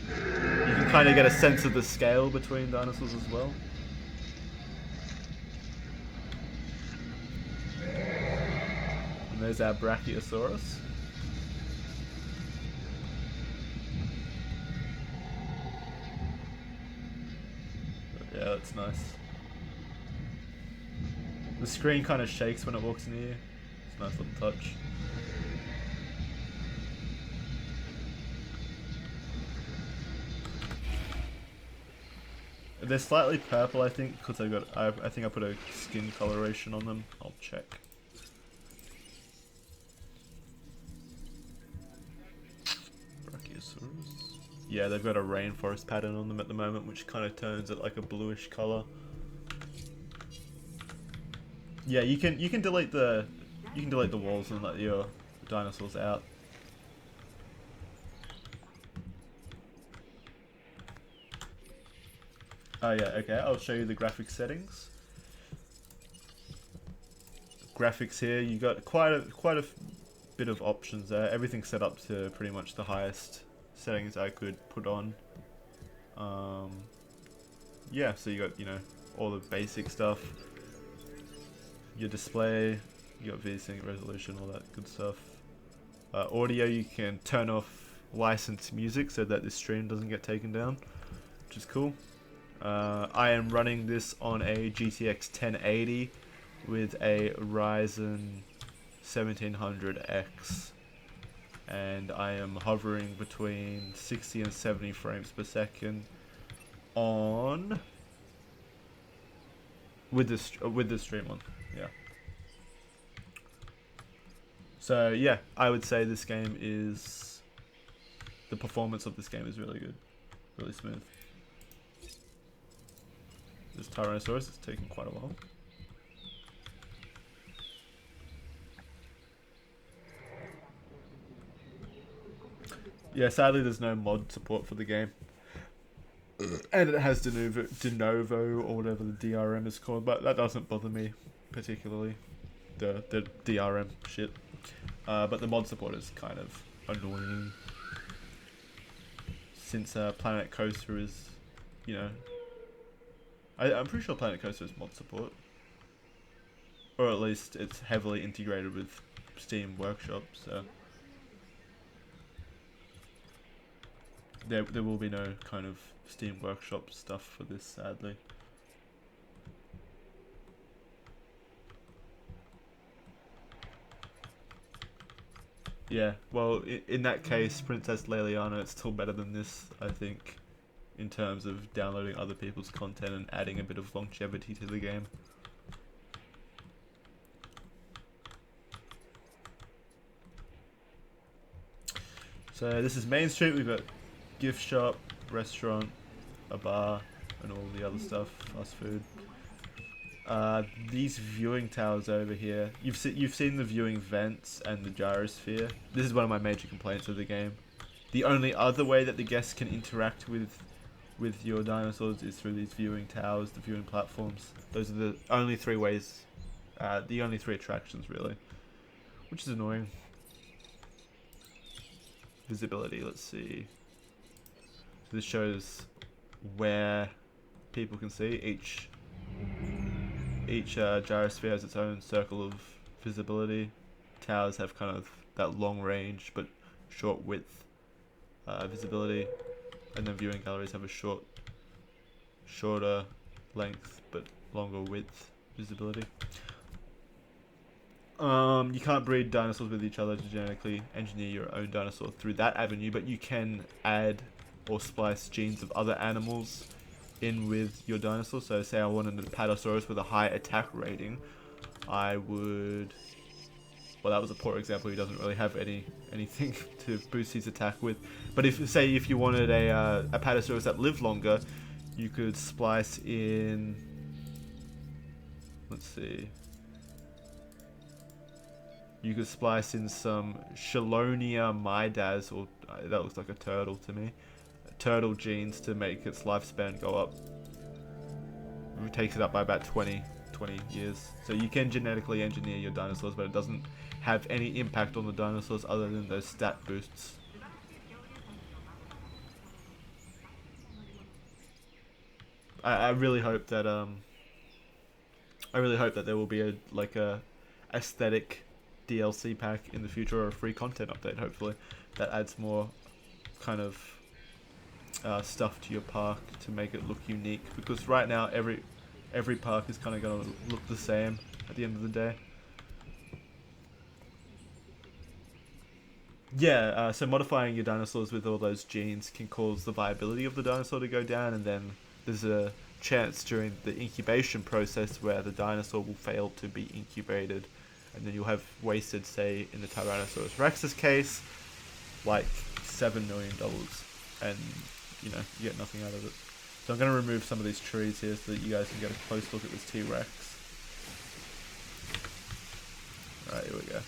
You can kind of get a sense of the scale between dinosaurs as well. And there's our Brachiosaurus. Yeah, that's nice. The screen kind of shakes when it walks in here. It's a nice little touch. They're slightly purple, I think, because I think I put a skin coloration on them. I'll check. Brachiosaurus. Yeah, they've got a rainforest pattern on them at the moment, which kind of turns it like a bluish color. Yeah, you can delete the walls and let your dinosaurs out. Oh yeah, okay. I'll show you the graphics settings. Graphics here, you got quite a bit of options there. Everything's set up to pretty much the highest settings I could put on. Yeah, so you got, you know, all the basic stuff. Your display, you got VSync resolution, all that good stuff. Audio, you can turn off licensed music so that this stream doesn't get taken down, which is cool. I am running this on a GTX 1080 with a Ryzen 1700X. And I am hovering between 60 and 70 frames per second on with the stream on. Yeah. So yeah, I would say this game is the performance of this game is really good, really smooth. This Tyrannosaurus is taking quite a while. Yeah, sadly there's no mod support for the game. And it has de novo or whatever the DRM is called, but that doesn't bother me particularly. The DRM shit. But the mod support is kind of annoying. Since Planet Coaster is, you know... I'm pretty sure Planet Coaster is mod support. Or at least it's heavily integrated with Steam Workshop, so... There will be no kind of Steam Workshop stuff for this, sadly. Yeah, well, in that case, Princess Leliana, it's still better than this, I think, in terms of downloading other people's content and adding a bit of longevity to the game. So this is Main Street. We've got gift shop, restaurant, a bar, and all the other stuff, fast food. These viewing towers over here, you've seen the viewing vents and the gyrosphere. This is one of my major complaints of the game. The only other way that the guests can interact with your dinosaurs is through these viewing towers, the viewing platforms. Those are the only three ways, the only three attractions really, which is annoying. Visibility, let's see. This shows where people can see. Each gyrosphere has its own circle of visibility. Towers have kind of that long range but short width visibility, and then viewing galleries have a shorter length but longer width visibility. You can't breed dinosaurs with each other to genetically engineer your own dinosaur through that avenue, but you can add or splice genes of other animals in with your dinosaur. So say I wanted a Patasaurus with a high attack rating, I would... Well, that was a poor example. He doesn't really have anything to boost his attack with. But if you wanted a Patasaurus that lived longer, you could splice in... Let's see... You could splice in some Chelonia Midas, or that looks like a turtle to me. Turtle genes to make its lifespan go up. It takes it up by about 20 years. So you can genetically engineer your dinosaurs, but it doesn't have any impact on the dinosaurs other than those stat boosts. I really hope that there will be a aesthetic DLC pack in the future, or a free content update hopefully that adds more kind of stuff to your park to make it look unique, because right now every park is kind of going to look the same at the end of the day. Yeah, so modifying your dinosaurs with all those genes can cause the viability of the dinosaur to go down, and then there's a chance during the incubation process where the dinosaur will fail to be incubated, and then you'll have wasted, say, in the Tyrannosaurus Rex's case, like $7 million, and you know, you get nothing out of it. So I'm going to remove some of these trees here so that you guys can get a close look at this T-Rex. Alright, here we go.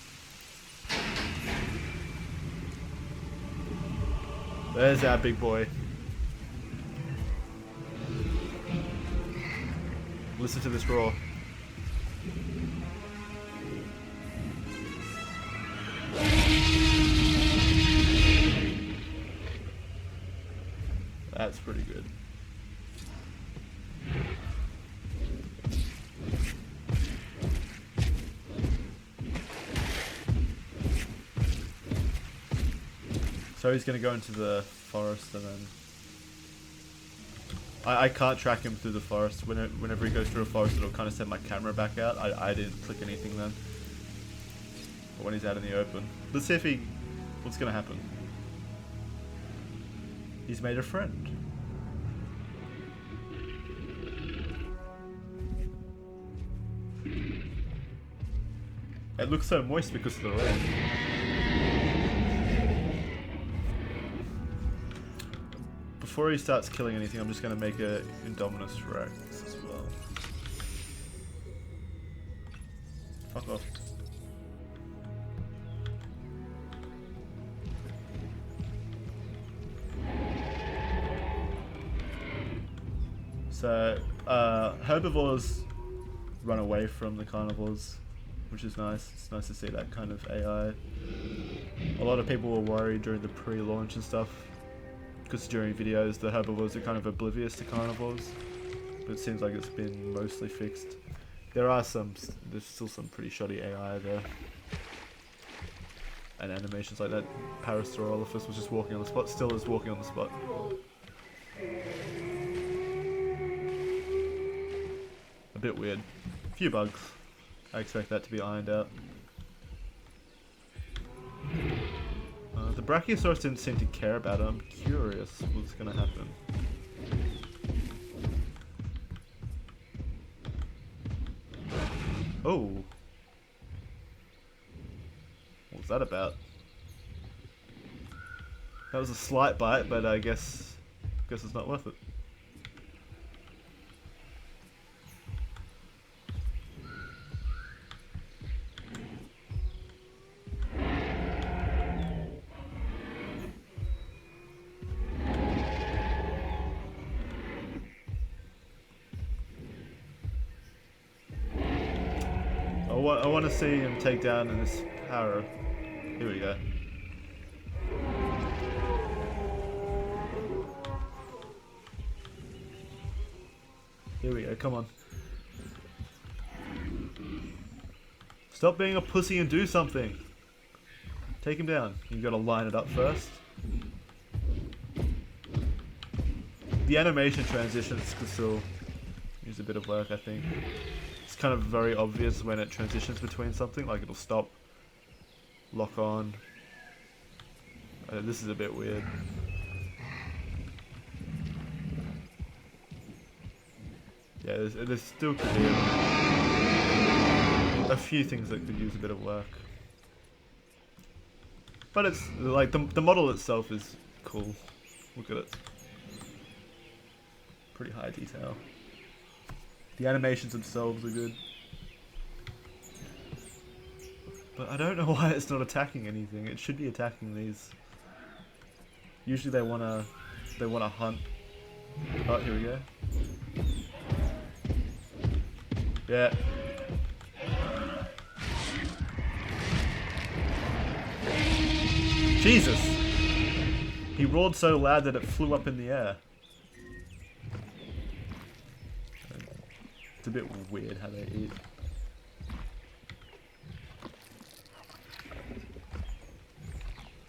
There's our big boy. Listen to this roar. That's pretty good. So he's going to go into the forest, and then... I can't track him through the forest. Whenever he goes through a forest, it'll kind of send my camera back out. I didn't click anything then. But when he's out in the open... Let's see if he... What's going to happen? He's made a friend. It looks so moist because of the rain. before he starts killing anything, I'm just going to make a Indominus Rex as well. Fuck off. So, herbivores run away from the carnivores, which is nice. It's nice to see that kind of AI. A lot of people were worried during the pre-launch and stuff, because during videos the herbivores are kind of oblivious to carnivores, but it seems like it's been mostly fixed. There's still some pretty shoddy AI there. And animations like that Parasaurolophus was just walking on the spot, still is walking on the spot. A bit weird. A few bugs. I expect that to be ironed out. The Brachiosaurus didn't seem to care about it. I'm curious what's going to happen. Oh. What was that about? That was a slight bite, but I guess it's not worth it. I want to see him take down this arrow. Here we go. Here we go, come on. Stop being a pussy and do something. Take him down. You've got to line it up first. The animation transitions could still use a bit of work, I think. It's kind of very obvious when it transitions between something, like it'll stop, lock on. This is a bit weird. Yeah, there's still could be a few things that could use a bit of work. But it's like the model itself is cool. Look at it. Pretty high detail. The animations themselves are good. But I don't know why it's not attacking anything. It should be attacking these. Usually they wanna hunt. Oh, here we go. Yeah. Jesus! He roared so loud that it flew up in the air. It's a bit weird how they eat.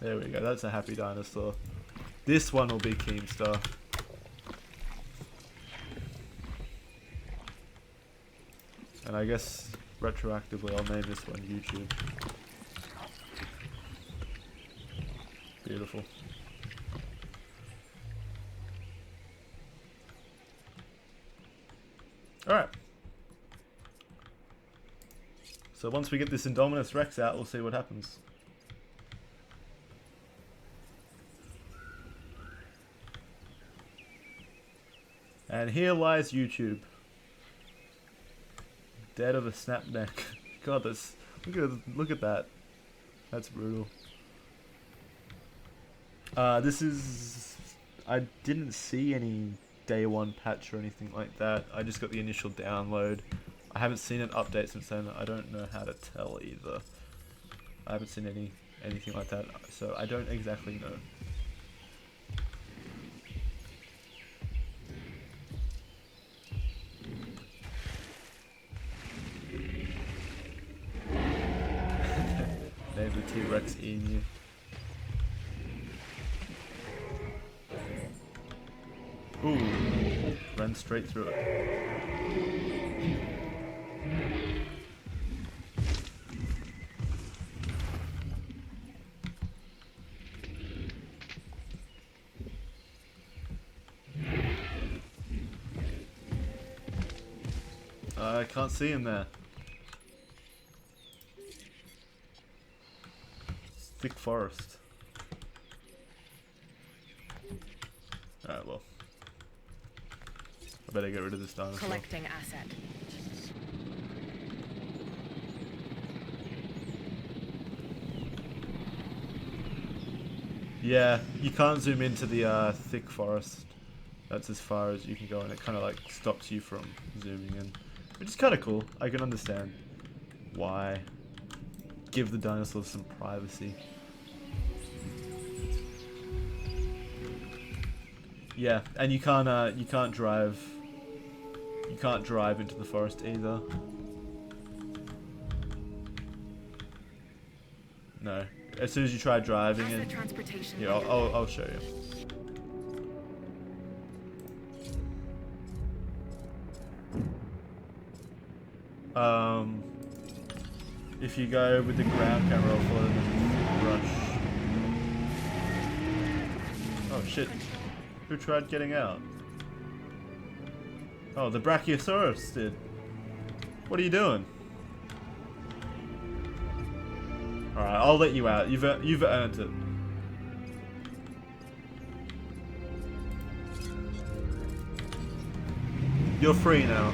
There we go, that's a happy dinosaur. This one will be Keemstar. And I guess retroactively I'll name this one YouTube. Beautiful. Alright. So once we get this Indominus Rex out, we'll see what happens. And here lies YouTube. Dead of a snap neck. God, that's look at that. That's brutal. This is, I didn't see any day one patch or anything like that. I just got the initial download. I haven't seen an update since then. I don't know how to tell either. I haven't seen anything like that, so I don't exactly know. Name the T-Rex Emu. Ooh, ran straight through it. I can't see him there. Thick forest. Alright, well. better get rid of this dinosaur. Collecting asset. Yeah, you can't zoom into the thick forest. That's as far as you can go, and it kind of like stops you from zooming in, which is kind of cool. I can understand why. Give the dinosaurs some privacy. Yeah, and you can't drive. You can't drive into the forest either. No. As soon as you try driving in, yeah, I'll show you. If you go with the ground camera, I'll follow them rush. Oh shit! Who tried getting out? Oh, the Brachiosaurus did. What are you doing? Alright, I'll let you out. You've earned it. You're free now.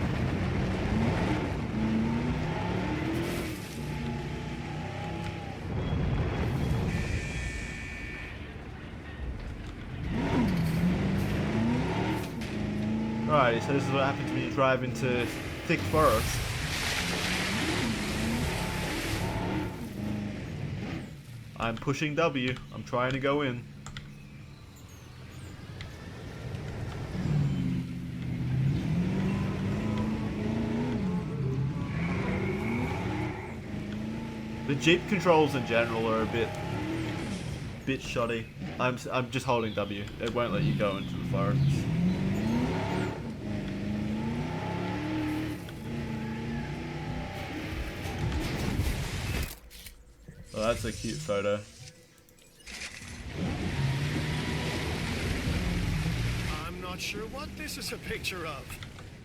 Alrighty, so this is what happens when you drive into thick forest. I'm pushing W. I'm trying to go in. The Jeep controls in general are a bit shoddy. I'm just holding W. It won't let you go into the forest. Oh, that's a cute photo. I'm not sure what this is a picture of,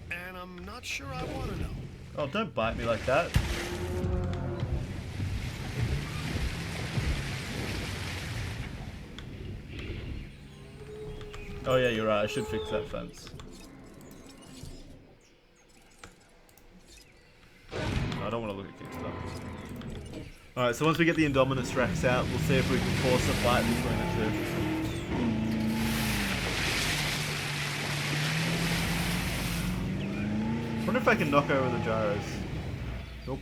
and I'm not sure I want to know. Oh, don't bite me like that. Oh yeah, you're right. I should fix that fence. I don't want to look at Kickstarter. Alright, so once we get the Indominus Rex out, we'll see if we can force a fight between the two. I wonder if I can knock over the gyros. Nope.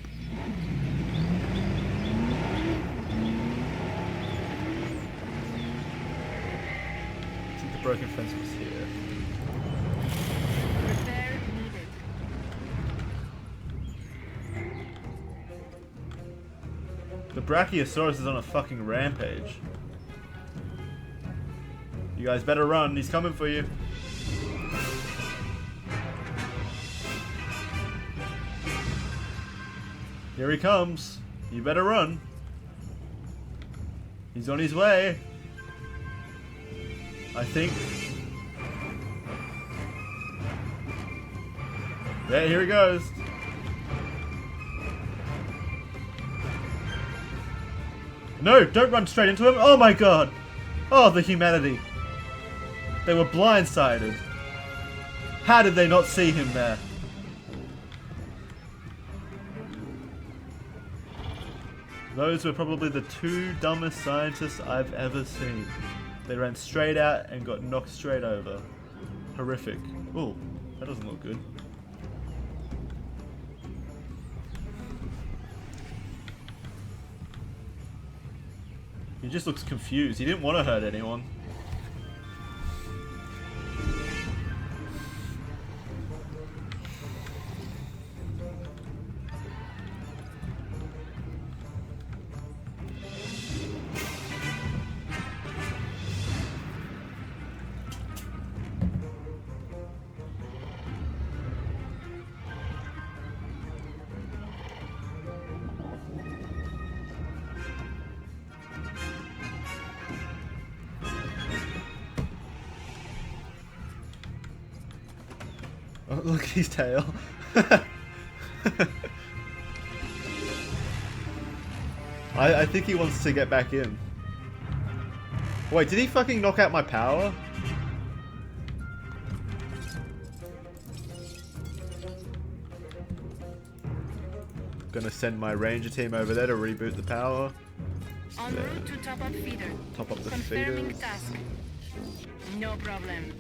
I think the broken fence was here. Repair needed. The Brachiosaurus is on a fucking rampage. You guys better run, he's coming for you. Here he comes. You better run. He's on his way. I think. Yeah, here he goes. No, don't run straight into him. Oh my god. Oh, the humanity. They were blindsided. How did they not see him there? Those were probably the two dumbest scientists I've ever seen. They ran straight out and got knocked straight over. Horrific. Ooh, that doesn't look good. He just looks confused. He didn't want to hurt anyone. Oh, look at his tail. I think he wants to get back in. Wait, did he fucking knock out my power? gonna send my ranger team over there to reboot the power. En route to top up feeder. Top up the Confirming feeders. task. No problem.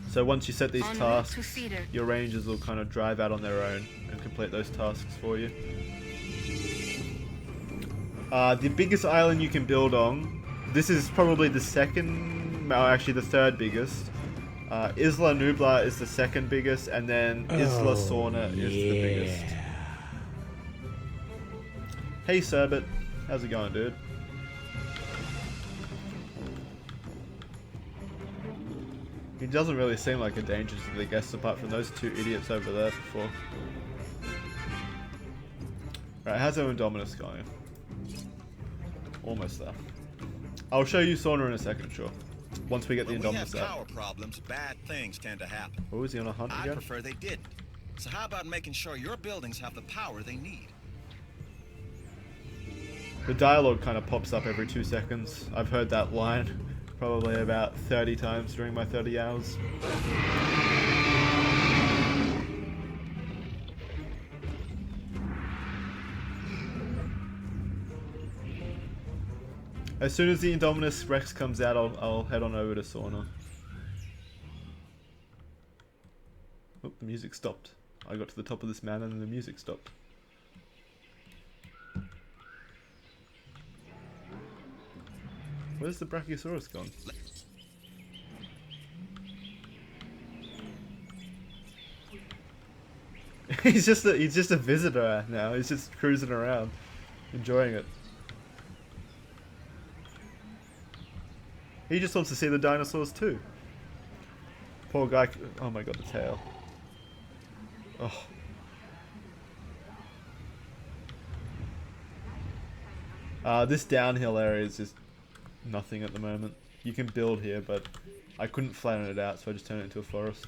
So once you set these En route to tasks, feeder. your rangers will kind of drive out on their own and complete those tasks for you. The biggest island you can build on, this is probably the second, well, actually the third biggest. Isla Nublar is the second biggest, and then Isla Sorna is the biggest. Hey Serbit, how's it going, dude? He doesn't really seem like a danger to the guests apart from those two idiots over there before. Right, how's our Indominus going? Almost there. I'll show you Sorna in a second, sure. Once we get the Indominus When we have out. power problems, bad things tend to happen. Oh, is he on a hunt I again? prefer they didn't. So how about making sure your buildings have the power they need? The dialogue kind of pops up every 2 seconds. I've heard that line probably about 30 times during my 30 hours. As soon as the Indominus Rex comes out, I'll head on over to Sorna. Oh, the music stopped. I got to the top of this mountain and the music stopped. Where's the Brachiosaurus gone? he's just a visitor now. He's just cruising around, enjoying it. He just wants to see the dinosaurs too. Poor guy. Oh my god, the tail. Oh. This downhill area is just nothing at the moment. You can build here, but I couldn't flatten it out, so I just turned it into a forest.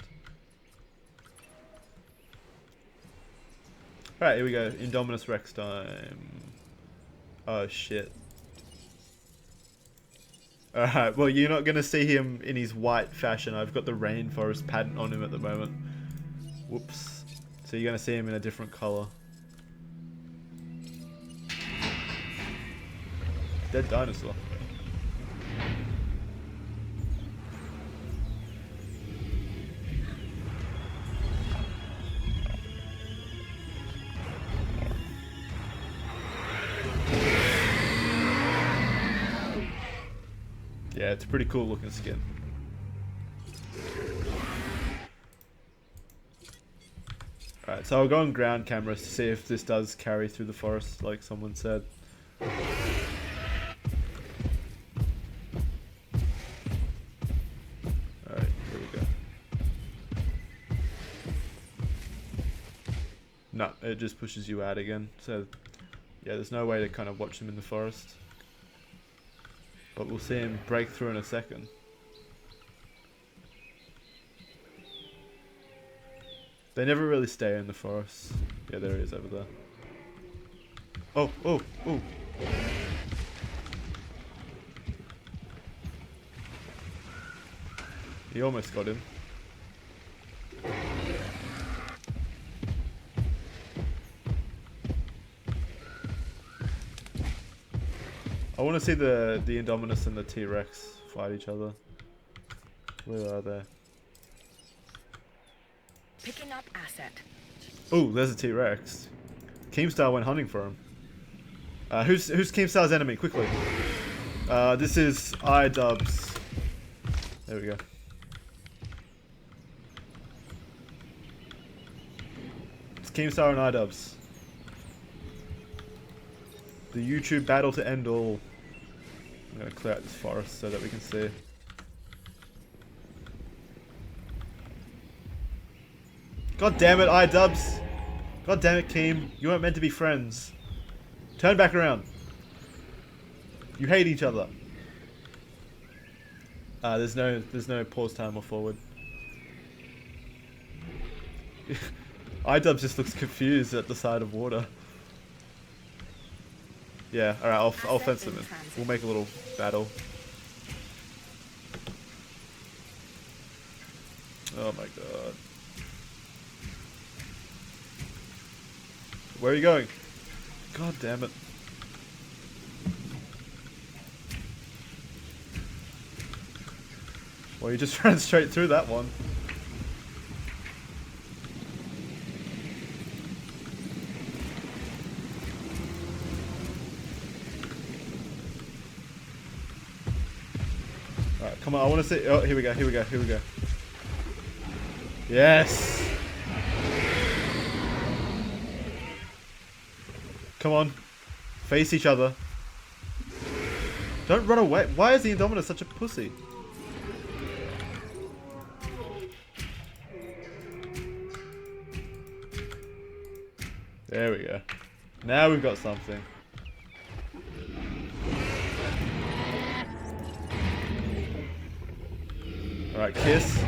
Alright, here we go. Indominus Rex time. Oh shit. Alright, well you're not going to see him in his white fashion. I've got the rainforest pattern on him at the moment. Whoops. So you're going to see him in a different colour. Dead dinosaur. Yeah, it's a pretty cool looking skin. Alright, so I'll go on ground cameras to see if this does carry through the forest, like someone said. Alright, here we go. No, it just pushes you out again. So, yeah, there's no way to kind of watch them in the forest. But we'll see him break through in a second. They never really stay in the forest. Yeah, there he is over there. Oh, oh, oh. He almost got him. I want to see the Indominus and the T-Rex fight each other. Where are they? Picking up asset. Oh, there's a T-Rex. Keemstar went hunting for him. Who's Keemstar's enemy? Quickly. This is iDubbbz. There we go. It's Keemstar and iDubbbz. The YouTube battle to end all. I'm gonna clear out this forest so that we can see. God damn it, iDubbbz! God damn it, Keem! You weren't meant to be friends. Turn back around. You hate each other. There's no pause time or forward. iDubbbz just looks confused at the side of water. Yeah, alright, I'll fence them in. We'll make a little battle. Oh my god. Where are you going? God damn it. Well, you just ran straight through that one. Alright, come on, I want to see. Oh, here we go, here we go, here we go. Yes! Come on. Face each other. Don't run away. Why is the Indominus such a pussy? There we go. Now we've got something. Alright, kiss.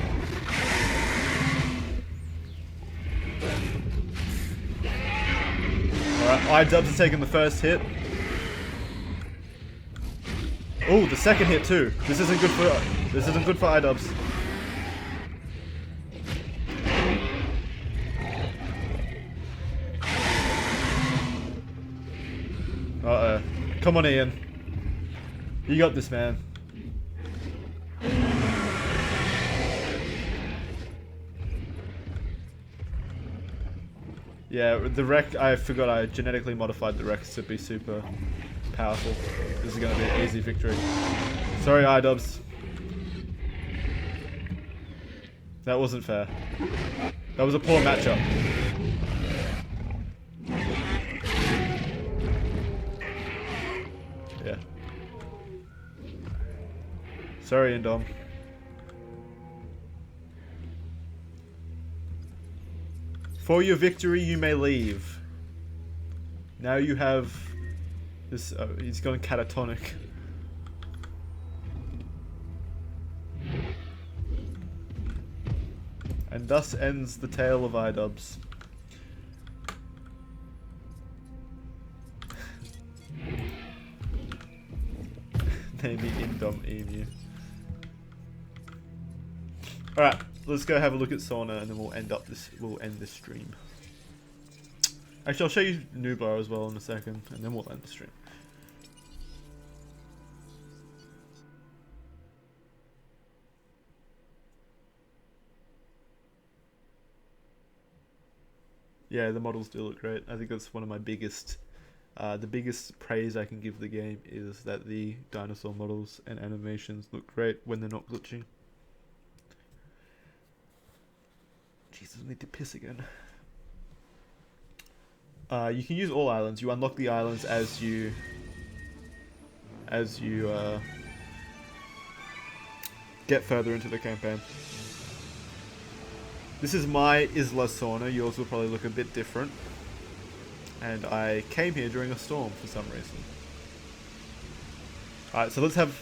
Alright, iDubbbz is taking the first hit. Oh, the second hit too. This isn't good for iDubbbz. Uh-oh. Come on, Ian. You got this, man. Yeah, the wreck, I forgot I genetically modified the wrecks to be super powerful. This is going to be an easy victory. Sorry, iDubbbz. That wasn't fair. That was a poor matchup. Yeah. Sorry, Indom. For your victory, you may leave. Now you have this. Oh, he's gone catatonic. And thus ends the tale of iDubbbz. Maybe Indom Emu. Alright, let's go have a look at Sorna and then we'll end this stream. Actually, I'll show you Nublar as well in a second, and then we'll end the stream. Yeah, the models do look great. I think that's one of my biggest, the biggest praise I can give the game is that the dinosaur models and animations look great when they're not glitching. Jesus, I need to piss again. You can use all islands. You unlock the islands as you get further into the campaign. This is my Isla Sorna. Yours will probably look a bit different. And I came here during a storm for some reason. Alright, so let's have...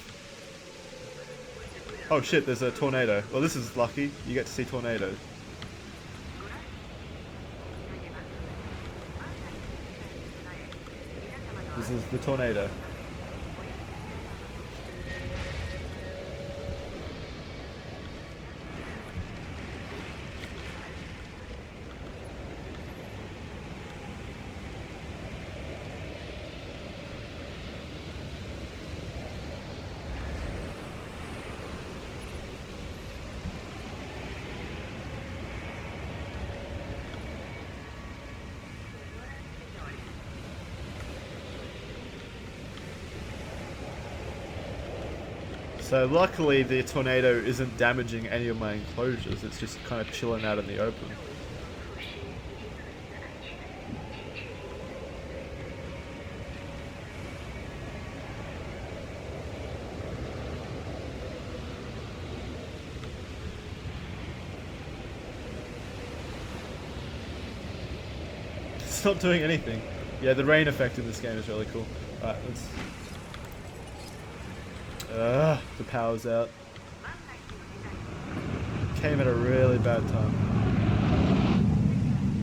Oh shit, there's a tornado. Well, this is lucky. You get to see tornadoes. This is the tornado. So luckily the tornado isn't damaging any of my enclosures, it's just kind of chilling out in the open. It's not doing anything. Yeah, the rain effect in this game is really cool. Alright, let's... the power's out. Came at a really bad time.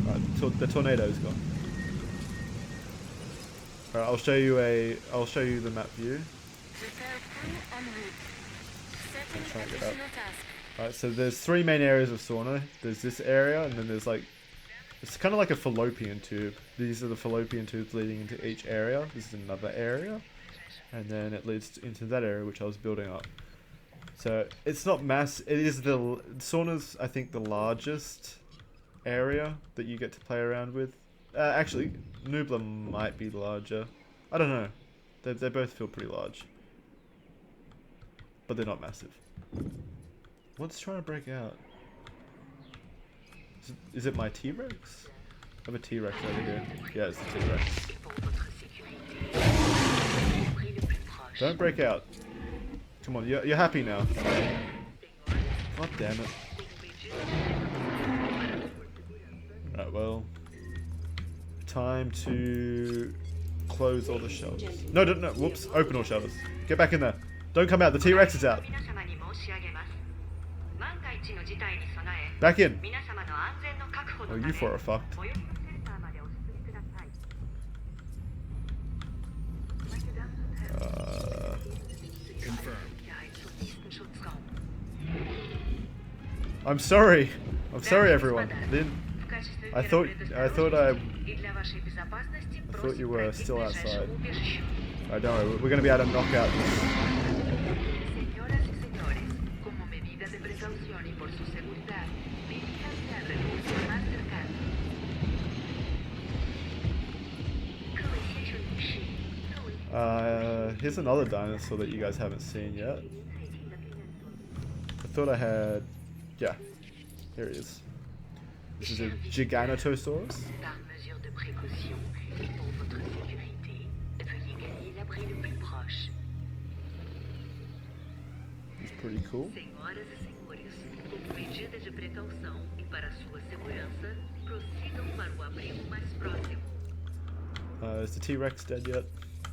Right, the tornado's gone. Alright, I'll show you the map view. Try to get up. Alright, so there's three main areas of Sorna. There's this area, and then there's like It's kind of like a fallopian tube. These are the fallopian tubes leading into each area. This is another area. And then it leads into that area which I was building up. So it's not mass. It is the Sorna's, I think, the largest area that you get to play around with. Actually, Nubla might be larger. I don't know. They both feel pretty large, but they're not massive. What's trying to break out? Is it my T-Rex? I have a T-Rex over here. Yeah, it's the T-Rex. Don't break out. Come on, you're happy now. God damn it. Right, well. Time to close all the shelters. No, no, whoops. Open all shelters. Get back in there. Don't come out. The T-Rex is out. Back in. Oh, you four are fucked. Confirmed. I'm sorry. I'm sorry, everyone. I thought you were still outside. Alright, don't worry. We're gonna be able to knock out this. Here's another dinosaur that you guys haven't seen yet. I thought I had... Yeah. Here it is. This is a Giganotosaurus. He's pretty cool. Is the T-Rex dead yet?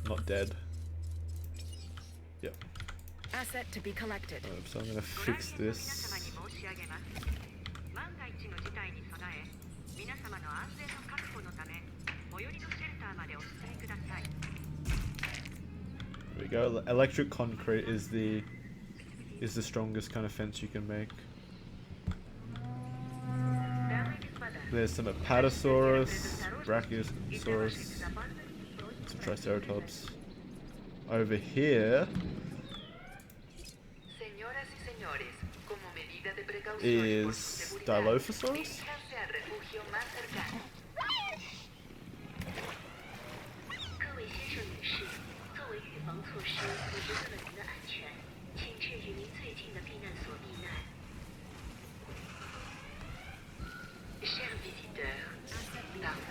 Not dead. Yep. Asset to be collected. So I'm gonna fix this. There we go. Electric concrete is the strongest kind of fence you can make. There's some Apatosaurus, Brachiosaurus, some Triceratops. Over here is Dilophosaurus.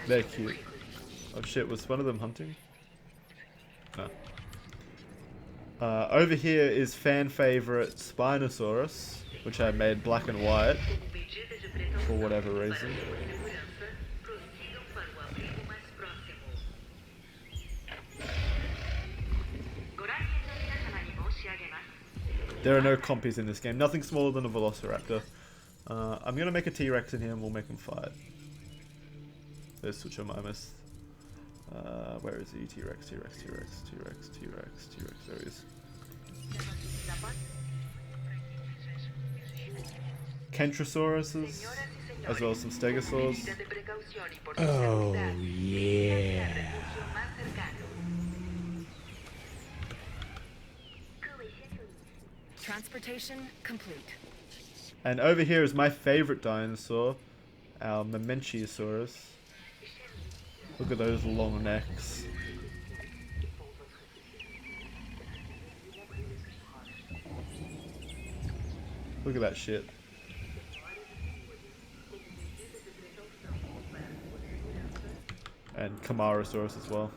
They're cute. Oh shit, was one of them hunting? No. Over here is fan favorite Spinosaurus, which I made black and white for whatever reason. There are no compies in this game. Nothing smaller than a Velociraptor. I'm gonna make a T-Rex in here and we'll make them fight. There's Suchomimus. Where is he? T-Rex, T-Rex, T-Rex, T-Rex, T-Rex, T-Rex. There he is. Kentrosauruses, as well as some Stegosaurs. Oh, yeah. Transportation complete. And over here is my favorite dinosaur, our Mamenchiosaurus. Look at those long necks. Look at that shit. And Camarasaurus as well.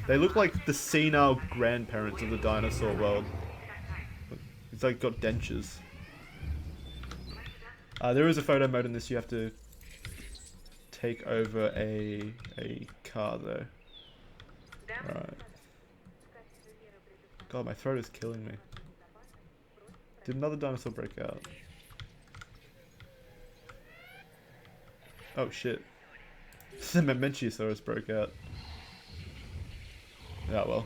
They look like the senile grandparents of the dinosaur world. It's like got dentures. There is a photo mode in this. You have to take over a car though. Right. God, my throat is killing me. Did another dinosaur break out? Oh shit. The Mamenchiosaurus broke out. Yeah, well.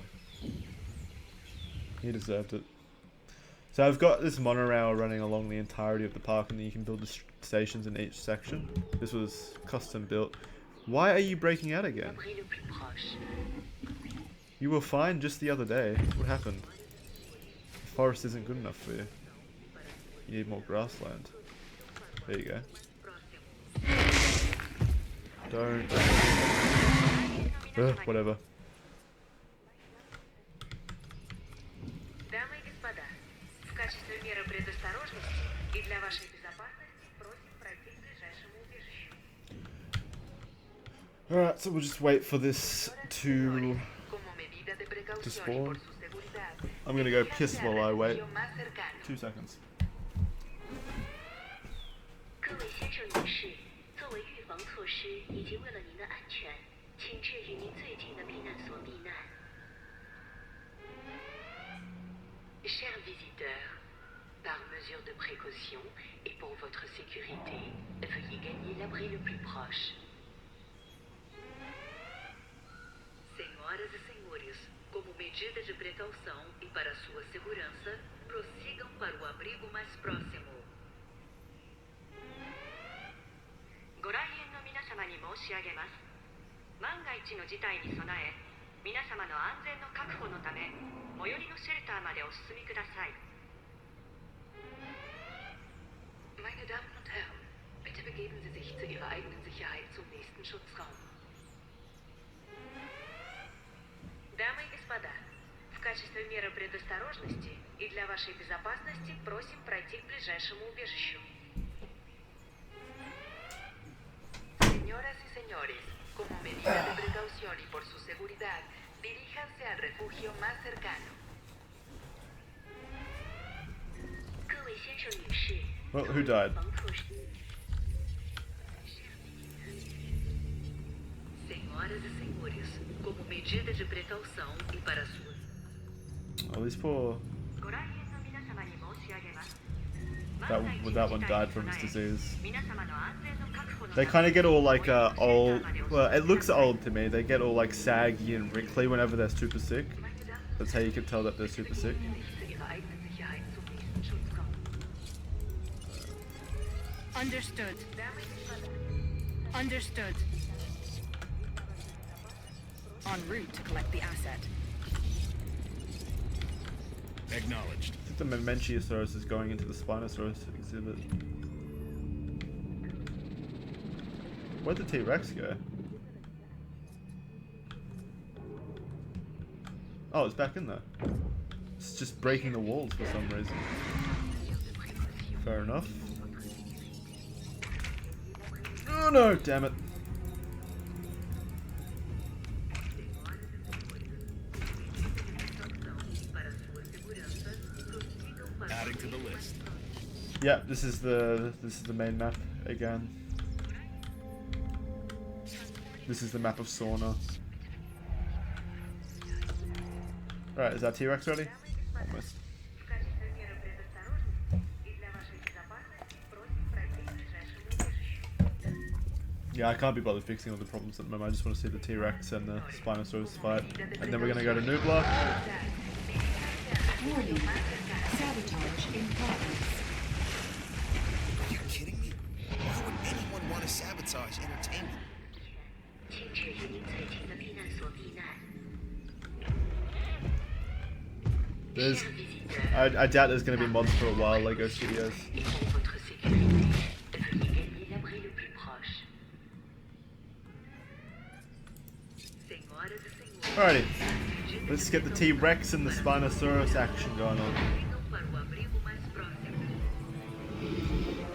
He deserved it. So I've got this monorail running along the entirety of the park, and then you can build the stations in each section. This was custom built. Why are you breaking out again? You were fine just the other day. What happened? The forest isn't good enough for you. You need more grassland. There you go. Don't. Whatever. Alright, so we'll just wait for this to spawn. I'm gonna go piss while I wait. 2 seconds. 各位先生女士，作为预防措施以及为了您的安全，请至与您最近的避难所避难。Chers visiteurs, par mesure de précaution et pour votre sécurité, veuillez gagner l'abri le plus proche. Senhoras e senhores, como medida de precaução e para sua segurança, prossigam para o abrigo mais próximo. ご来園の皆様に申し上げます。万が一の事態に備え、皆様の安全の確保のため、最寄りのシェルターまでお進みください。Meine Damen und Herren, bitte begeben Sie sich zu Ihrer eigenen Sicherheit zum nächsten Schutzraum. Дамы и господа, в качестве меры предосторожности и для вашей безопасности просим пройти к ближайшему убежищу. Señoras y señores, como medida de precaución y por su seguridad, diríjanse al refugio más cercano. Well, who died? Senhoras e senhores, como medida de precaução e para sua... Oh, these poor... That one died from his disease. They kind of get all like old. Well, it looks old to me. They get all like saggy and wrinkly whenever they're super sick. That's how you can tell that they're super sick. Understood. Understood. En route to collect the asset. Acknowledged. I think the Matanceros is going into the Spinosaurus exhibit. Where'd the T-Rex go? Oh, it's back in there. It's just breaking the walls for some reason. Fair enough. Oh no, damn it. Adding to the list. Yeah, this is the main map again. This is the map of Sorna. Right, is that T-Rex ready? Almost. Yeah, I can't be bothered fixing all the problems at the moment. I just want to see the T-Rex and the Spinosaurus fight. And then we're going to go to Nublar. Warning. Sabotage in progress. Are you kidding me? Why would anyone want to sabotage entertainment? I doubt there's going to be mods for a while, LEGO Studios. Alrighty, let's get the T-Rex and the Spinosaurus action going on.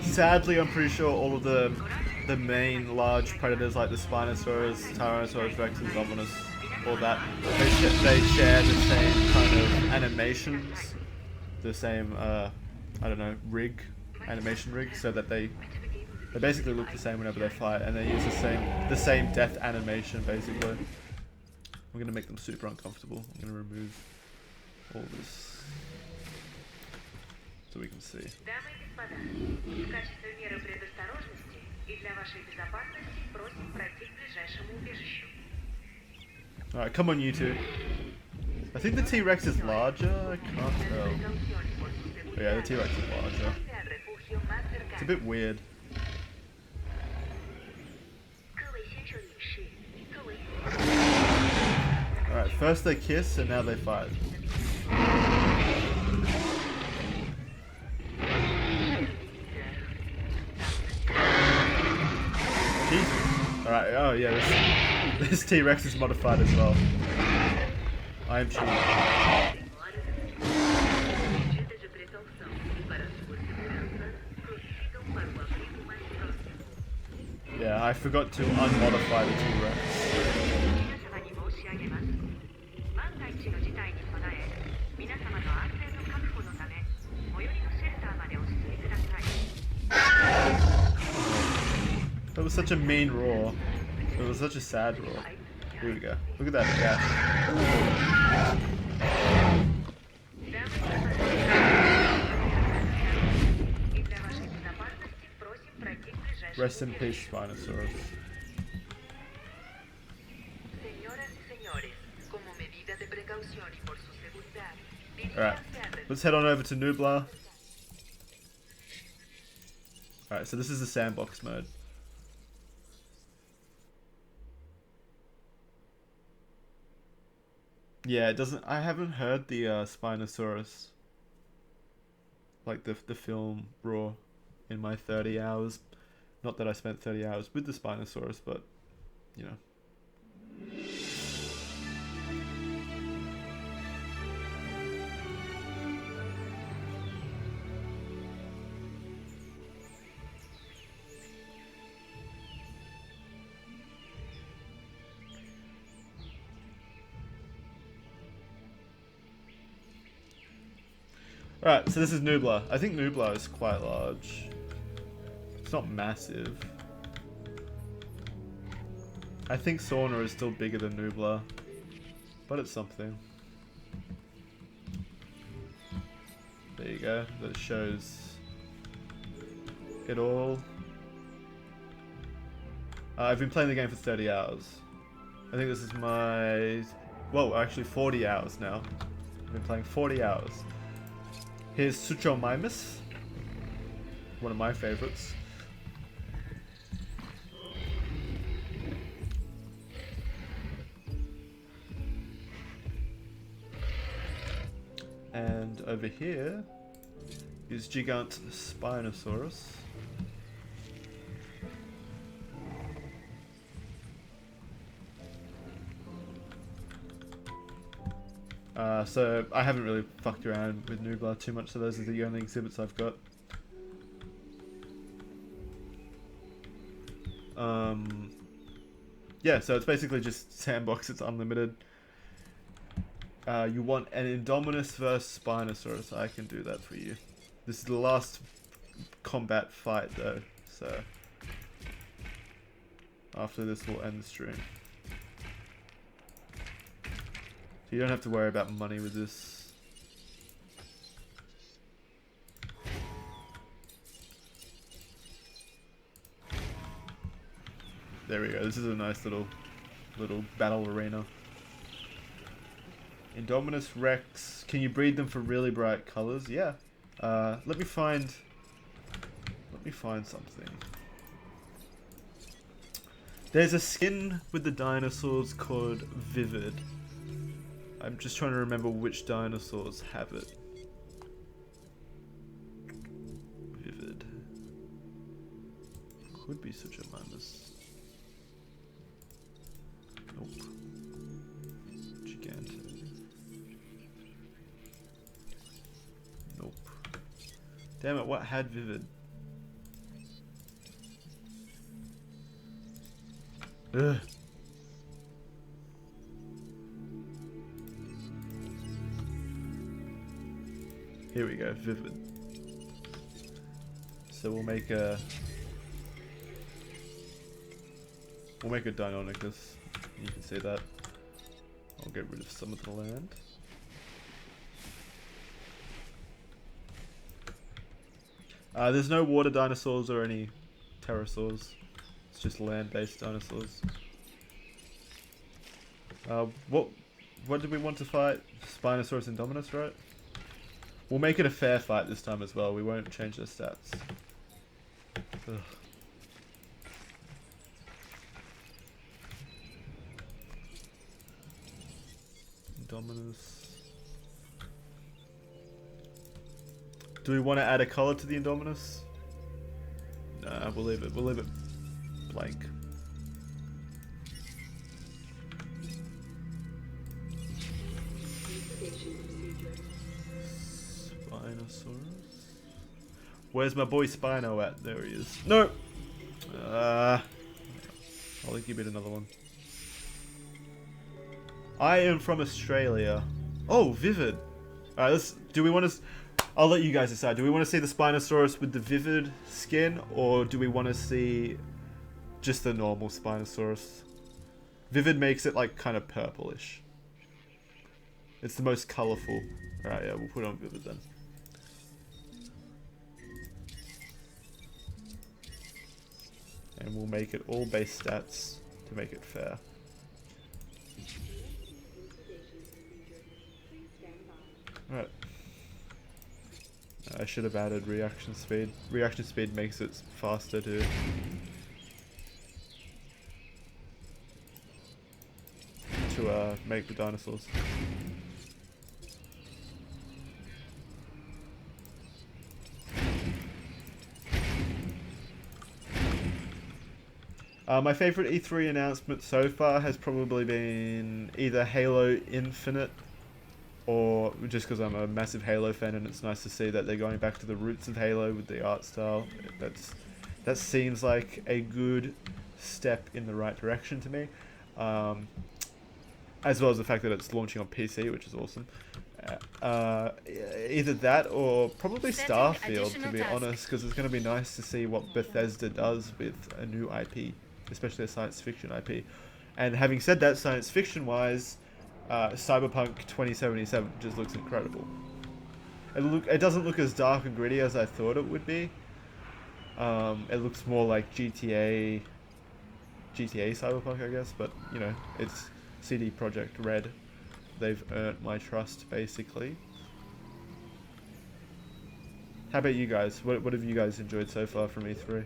Sadly, I'm pretty sure all of the main large predators like the Spinosaurus, Tyrannosaurus Rex and Dominus, all that, they share the same kind of animations, the same, I don't know, animation rig, so that they basically look the same whenever they fight, and they use the same death animation basically. I'm gonna make them super uncomfortable. I'm gonna remove all this so we can see. Alright, come on you two. I think the T-Rex is larger, I can't tell. Yeah, the T-Rex is larger. It's a bit weird. Alright, first they kiss and now they fight. Jesus. Alright, oh yeah, this T-Rex is modified as well. I am cheating. Yeah, I forgot to unmodify the T-Rex. That was such a mean roar. It was such a sad roar. Here we go. Look at that gash. Rest in peace, Dinosaurs. Alright, let's head on over to Nublar. Alright, so this is the Sandbox mode. Yeah, it doesn't. I haven't heard the Spinosaurus, like the film Raw, in my 30 hours. Not that I spent 30 hours with the Spinosaurus, but you know. Alright, so this is Nublar. I think Nublar is quite large. It's not massive. I think Sorna is still bigger than Nublar, but it's something. There you go. That shows it all. I've been playing the game for 30 hours. I think this is my... Well, actually 40 hours now. I've been playing 40 hours. Here's Suchomimus, one of my favorites. And over here is Gigant Spinosaurus. So I haven't really fucked around with Nublar too much, so those are the only exhibits I've got. Yeah, so it's basically just Sandbox, it's unlimited. You want an Indominus versus Spinosaurus, I can do that for you. This is the last combat fight though, so after this we'll end the stream. You don't have to worry about money with this. There we go. This is a nice little battle arena. Indominus Rex. Can you breed them for really bright colors? Yeah. Let me find something. There's a skin with the dinosaurs called Vivid. I'm just trying to remember which dinosaurs have it. Vivid. Could be such a minus. Nope. Gigante. Nope. Damn it, what had Vivid? Ugh. Here we go, Vivid. So we'll make a Deinonychus. You can see that. I'll get rid of some of the land. There's no water dinosaurs or any pterosaurs. It's just land-based dinosaurs. What did we want to fight? Spinosaurus Indominus, right? We'll make it a fair fight this time as well. We won't change their stats. Ugh. Indominus. Do we want to add a color to the Indominus? Nah, we'll leave it. We'll leave it blank. Spinosaurus. Where's my boy Spino at? There he is. No. I'll give it another one. I am from Australia. Oh, Vivid. Alright, let's. Do we want to? I'll let you guys decide. Do we want to see the Spinosaurus with the Vivid skin, or do we want to see just the normal Spinosaurus? Vivid makes it like kind of purplish. It's the most colorful. Alright, yeah, we'll put on Vivid then. And we'll make it all base stats to make it fair. Alright. I should have added reaction speed. Reaction speed makes it faster to make the dinosaurs. My favorite E3 announcement so far has probably been either Halo Infinite, or just because I'm a massive Halo fan and it's nice to see that they're going back to the roots of Halo with the art style. That seems like a good step in the right direction to me. As well as the fact that it's launching on PC, which is awesome. Either that or probably Starfield, to be honest, because it's going to be nice to see what Bethesda does with a new IP, especially a science fiction IP. And having said that, science fiction wise, Cyberpunk 2077 just looks incredible. It doesn't look as dark and gritty as I thought it would be. It looks more like GTA Cyberpunk, I guess, but you know, it's CD Projekt Red. They've earned my trust, basically. How about you guys? What have you guys enjoyed so far from E3?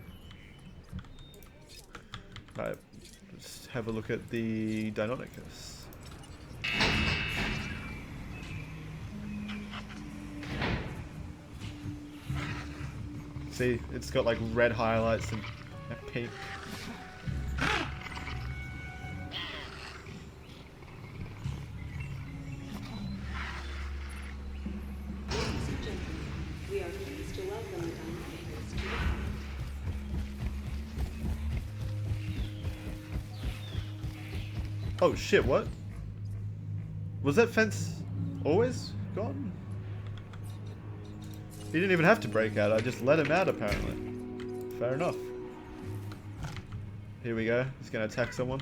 Right, let's have a look at the Deinonychus. See, it's got like red highlights and pink. Oh shit, what? Was that fence always gone? He didn't even have to break out, I just let him out apparently. Fair enough. Here we go, he's gonna attack someone.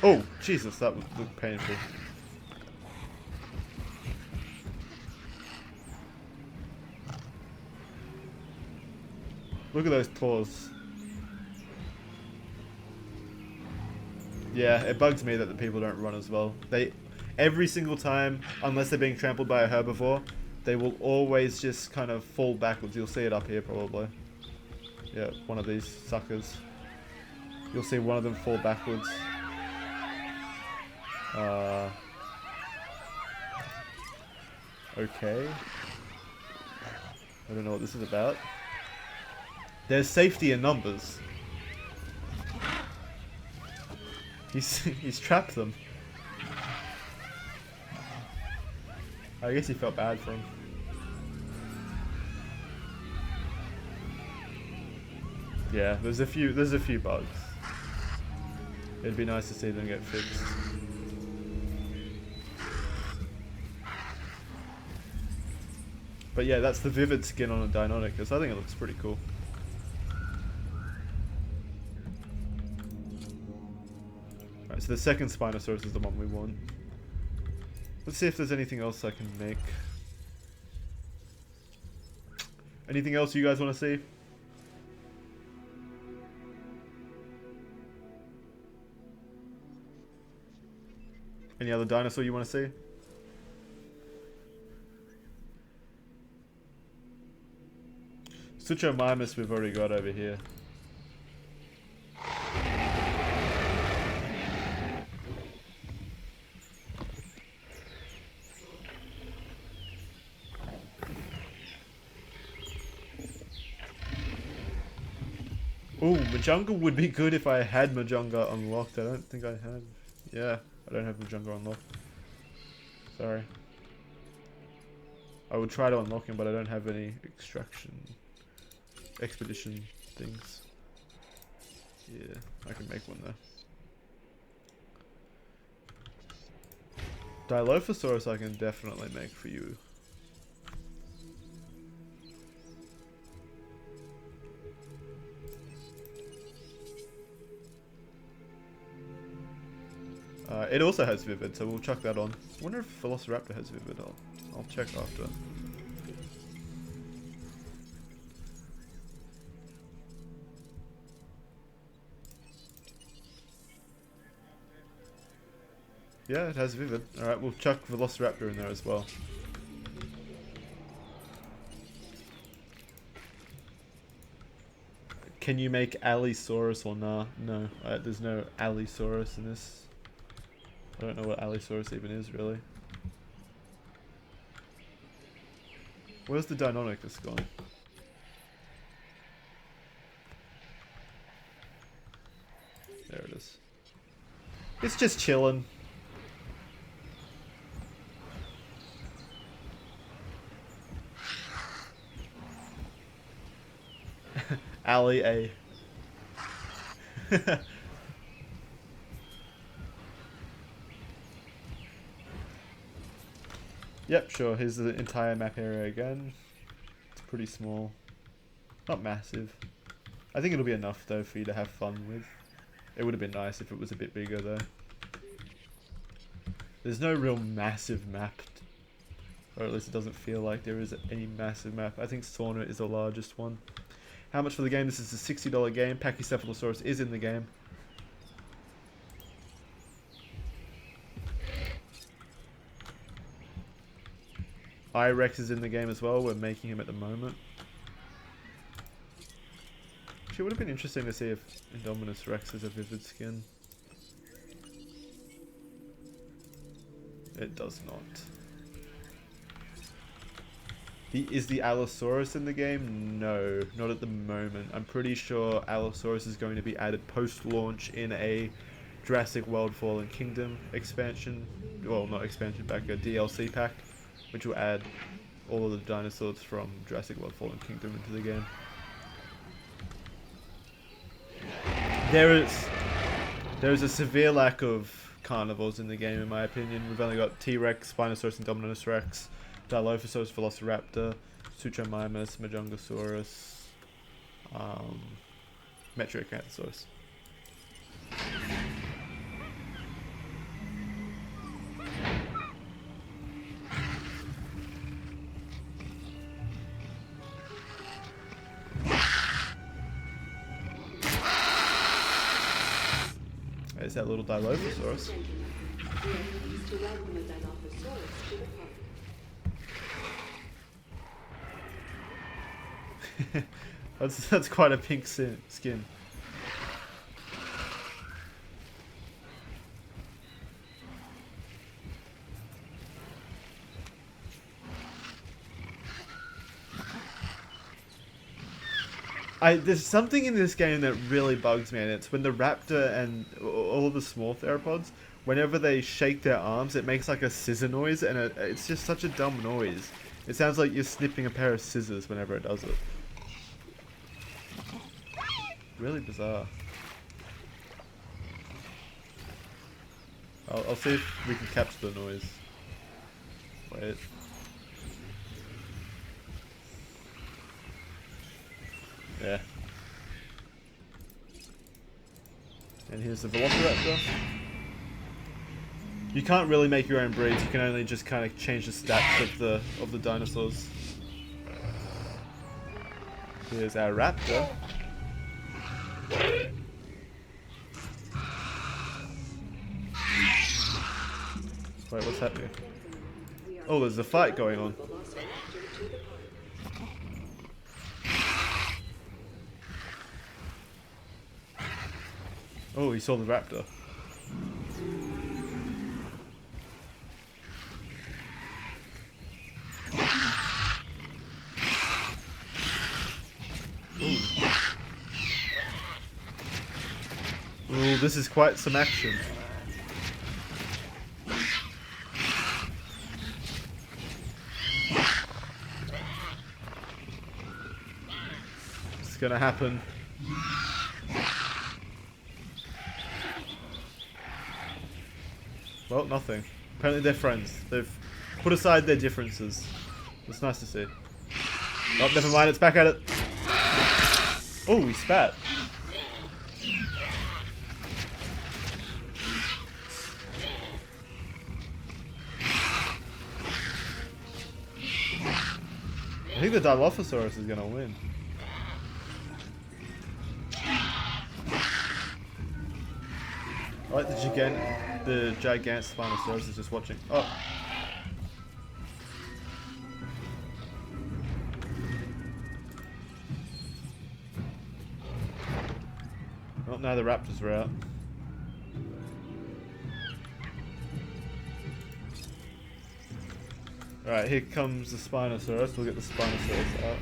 Oh, Jesus, that looked painful. Look at those claws. Yeah, it bugs me that the people don't run as well. Every single time, unless they're being trampled by a herbivore, they will always just kind of fall backwards. You'll see it up here probably. Yeah, one of these suckers. You'll see one of them fall backwards. Okay. I don't know what this is about. There's safety in numbers. He's trapped them. I guess he felt bad for him. Yeah, there's a few bugs. It'd be nice to see them get fixed. But yeah, that's the Vivid skin on a Deinonychus. I think it looks pretty cool. Right, so the second Spinosaurus is the one we want. Let's see if there's anything else I can make. Anything else you guys want to see? Any other dinosaur you want to see? Suchomimus we've already got over here. Ooh, Majunga would be good if I had Majunga unlocked. I don't think I have. Yeah, I don't have Majunga unlocked. Sorry. I would try to unlock him, but I don't have any expedition things. Yeah, I can make one though. Dilophosaurus I can definitely make for you. It also has Vivid, so we'll chuck that on. I wonder if Velociraptor has Vivid. I'll check after. Yeah, it has Vivid. Alright, we'll chuck Velociraptor in there as well. Can you make Allosaurus or nah? No, there's no Allosaurus in this. I don't know what Allosaurus even is, really. Where's the Deinonychus gone? There it is. It's just chilling. Alley A. Yep, sure. Here's the entire map area again. It's pretty small. Not massive. I think it'll be enough, though, for you to have fun with. It would have been nice if it was a bit bigger, though. There's no real massive map. Or at least it doesn't feel like there is any massive map. I think Sorna is the largest one. How much for the game? This is a $60 game. Pachycephalosaurus is in the game. Irex is in the game as well. We're making him at the moment. Actually, it would have been interesting to see if Indominus Rex has a vivid skin. It does not. Is the Allosaurus in the game? No, not at the moment. I'm pretty sure Allosaurus is going to be added post-launch in a Jurassic World Fallen Kingdom expansion. Well, not expansion pack, a DLC pack, which will add all of the dinosaurs from Jurassic World Fallen Kingdom into the game. There is a severe lack of carnivores in the game, in my opinion. We've only got T-Rex, Spinosaurus, Indominus Rex, Dilophosaurus, Velociraptor, Suchomimus, Majungasaurus, Metriacanthosaurus. There's that little Dilophosaurus. That's quite a pink skin. There's something in this game that really bugs me, and it's when the raptor and all of the small theropods, whenever they shake their arms, it makes like a scissor noise, and it's just such a dumb noise. It sounds like you're snipping a pair of scissors whenever it does it. Really bizarre. I'll see if we can capture the noise. Wait. Yeah. And here's the Velociraptor. You can't really make your own breeds, you can only just kind of change the stats of the dinosaurs. Here's our raptor. Wait, what's happening? Oh, there's a fight going on. Oh, he saw the raptor. Ooh, this is quite some action. It's gonna happen. Well, nothing. Apparently they're friends. They've put aside their differences. It's nice to see. Oh, never mind, it's back at it. Oh, he spat. I think the Dilophosaurus is gonna win. Alright, the gigant Spinosaurus is just watching. Oh. Well, now the raptors are out. Alright, here comes the Spinosaurus. We'll get the Spinosaurus out.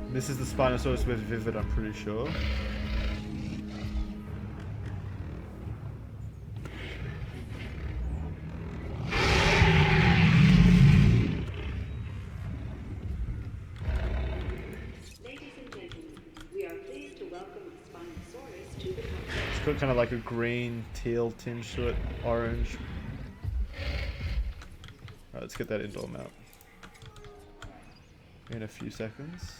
This is the Spinosaurus with Vivid, I'm pretty sure. Ladies and gentlemen, we are pleased to welcome the Spinosaurus to the complex. It's got kind of like a green, teal tinge to it, orange. Alright, let's get that indoor mount. In a few seconds.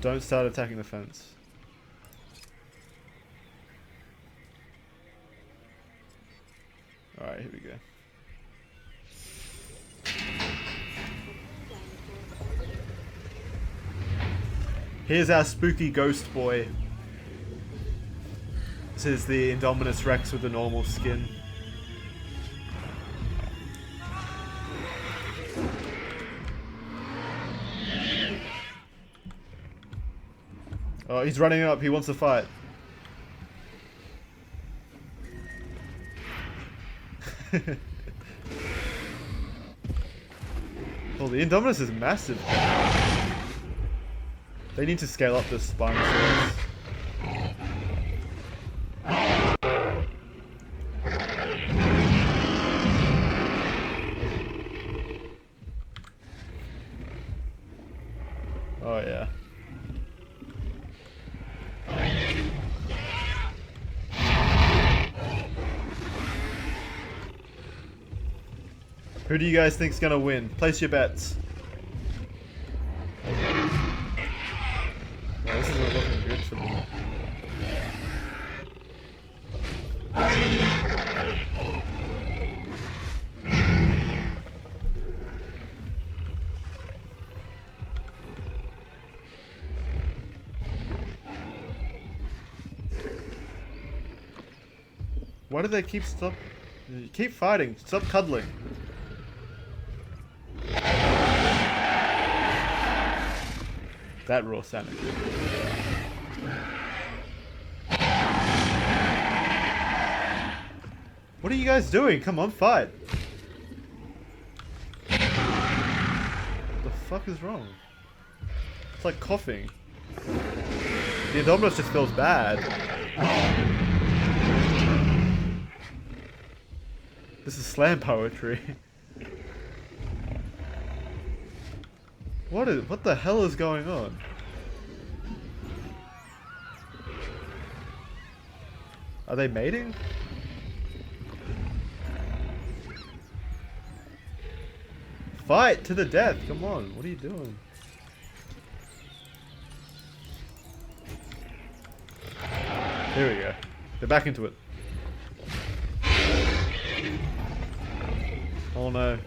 Don't start attacking the fence. Alright, here we go. Here's our spooky ghost boy. This is the Indominus Rex with the normal skin. Oh, he's running up. He wants to fight. Well, the Indominus is massive. They need to scale up this Spinosaurus. Oh yeah. Who do you guys think's gonna win? Place your bets. Well, this isn't looking good for me. Why do they keep keep fighting? Stop cuddling. That roar sounded good. What are you guys doing? Come on, fight. What the fuck is wrong? It's like coughing. The Indominus just feels bad. This is slam poetry. What the hell is going on? Are they mating? Fight to the death, come on, what are you doing? Here we go. They're back into it. Oh no.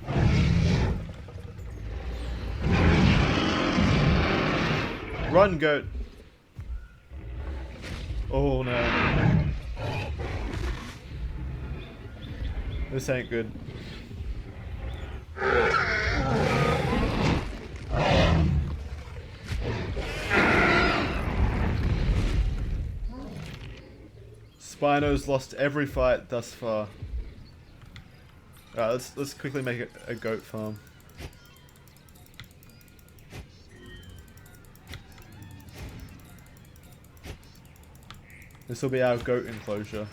Run, goat. Oh no. This ain't good. Spino's lost every fight thus far. Alright, let's quickly make a goat farm. This will be our goat enclosure.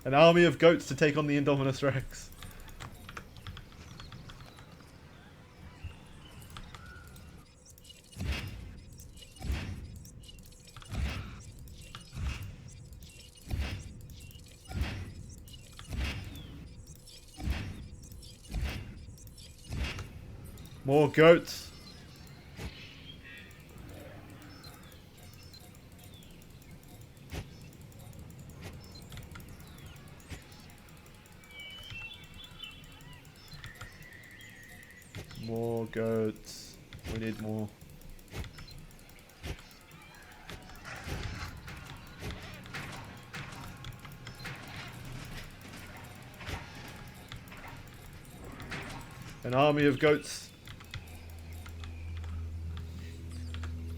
An army of goats to take on the Indominus Rex. More goats. More goats. We need more. An army of goats.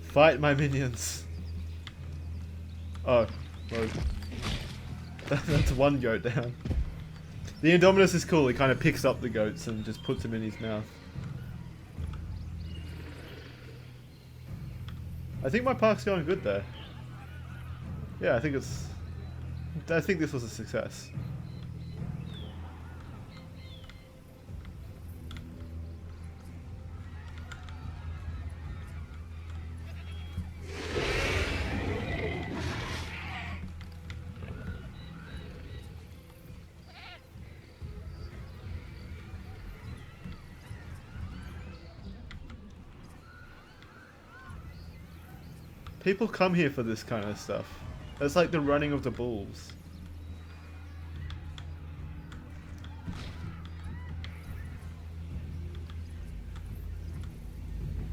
Fight my minions. Oh, well, that's one goat down. The Indominus is cool. He kind of picks up the goats and just puts them in his mouth. I think my park's going good there. Yeah, I think this was a success. People come here for this kind of stuff. It's like the running of the bulls.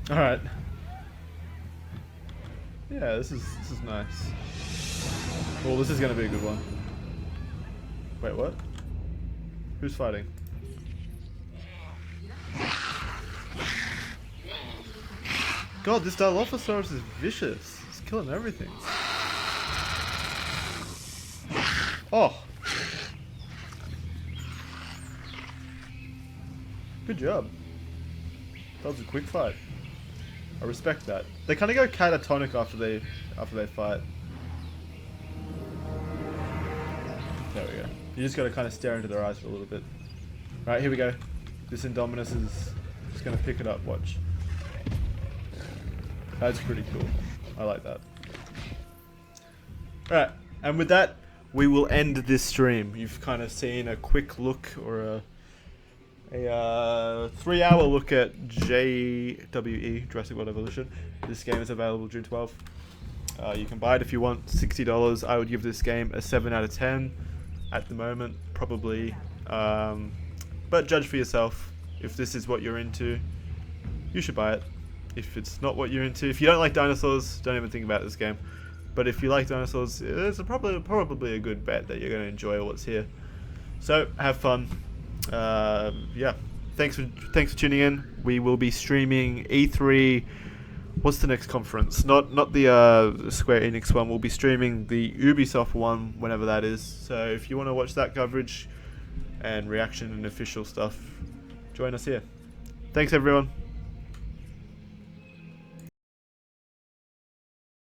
Alright. Yeah, this is nice. Well, this is gonna be a good one. Wait, what? Who's fighting? God, this Dilophosaurus is vicious. It's killing everything. Oh! Good job. That was a quick fight. I respect that. They kind of go catatonic after they fight. There we go. You just got to kind of stare into their eyes for a little bit. Right, here we go. This Indominus is just going to pick it up. Watch. That's pretty cool. I like that. Alright, and with that, we will end this stream. You've kind of seen a quick look or a 3-hour look at JWE, Jurassic World Evolution. This game is available June 12th. You can buy it if you want, $60. I would give this game a 7 out of 10 at the moment, probably. But judge for yourself. If this is what you're into, you should buy it. If it's not what you're into, if you don't like dinosaurs, don't even think about this game. But if you like dinosaurs, it's probably a good bet that you're going to enjoy what's here. So have fun. Yeah, thanks for tuning in. We will be streaming E3. What's the next conference? Not the Square Enix one. We'll be streaming the Ubisoft one whenever that is. So if you want to watch that coverage and reaction and official stuff, join us here. Thanks everyone.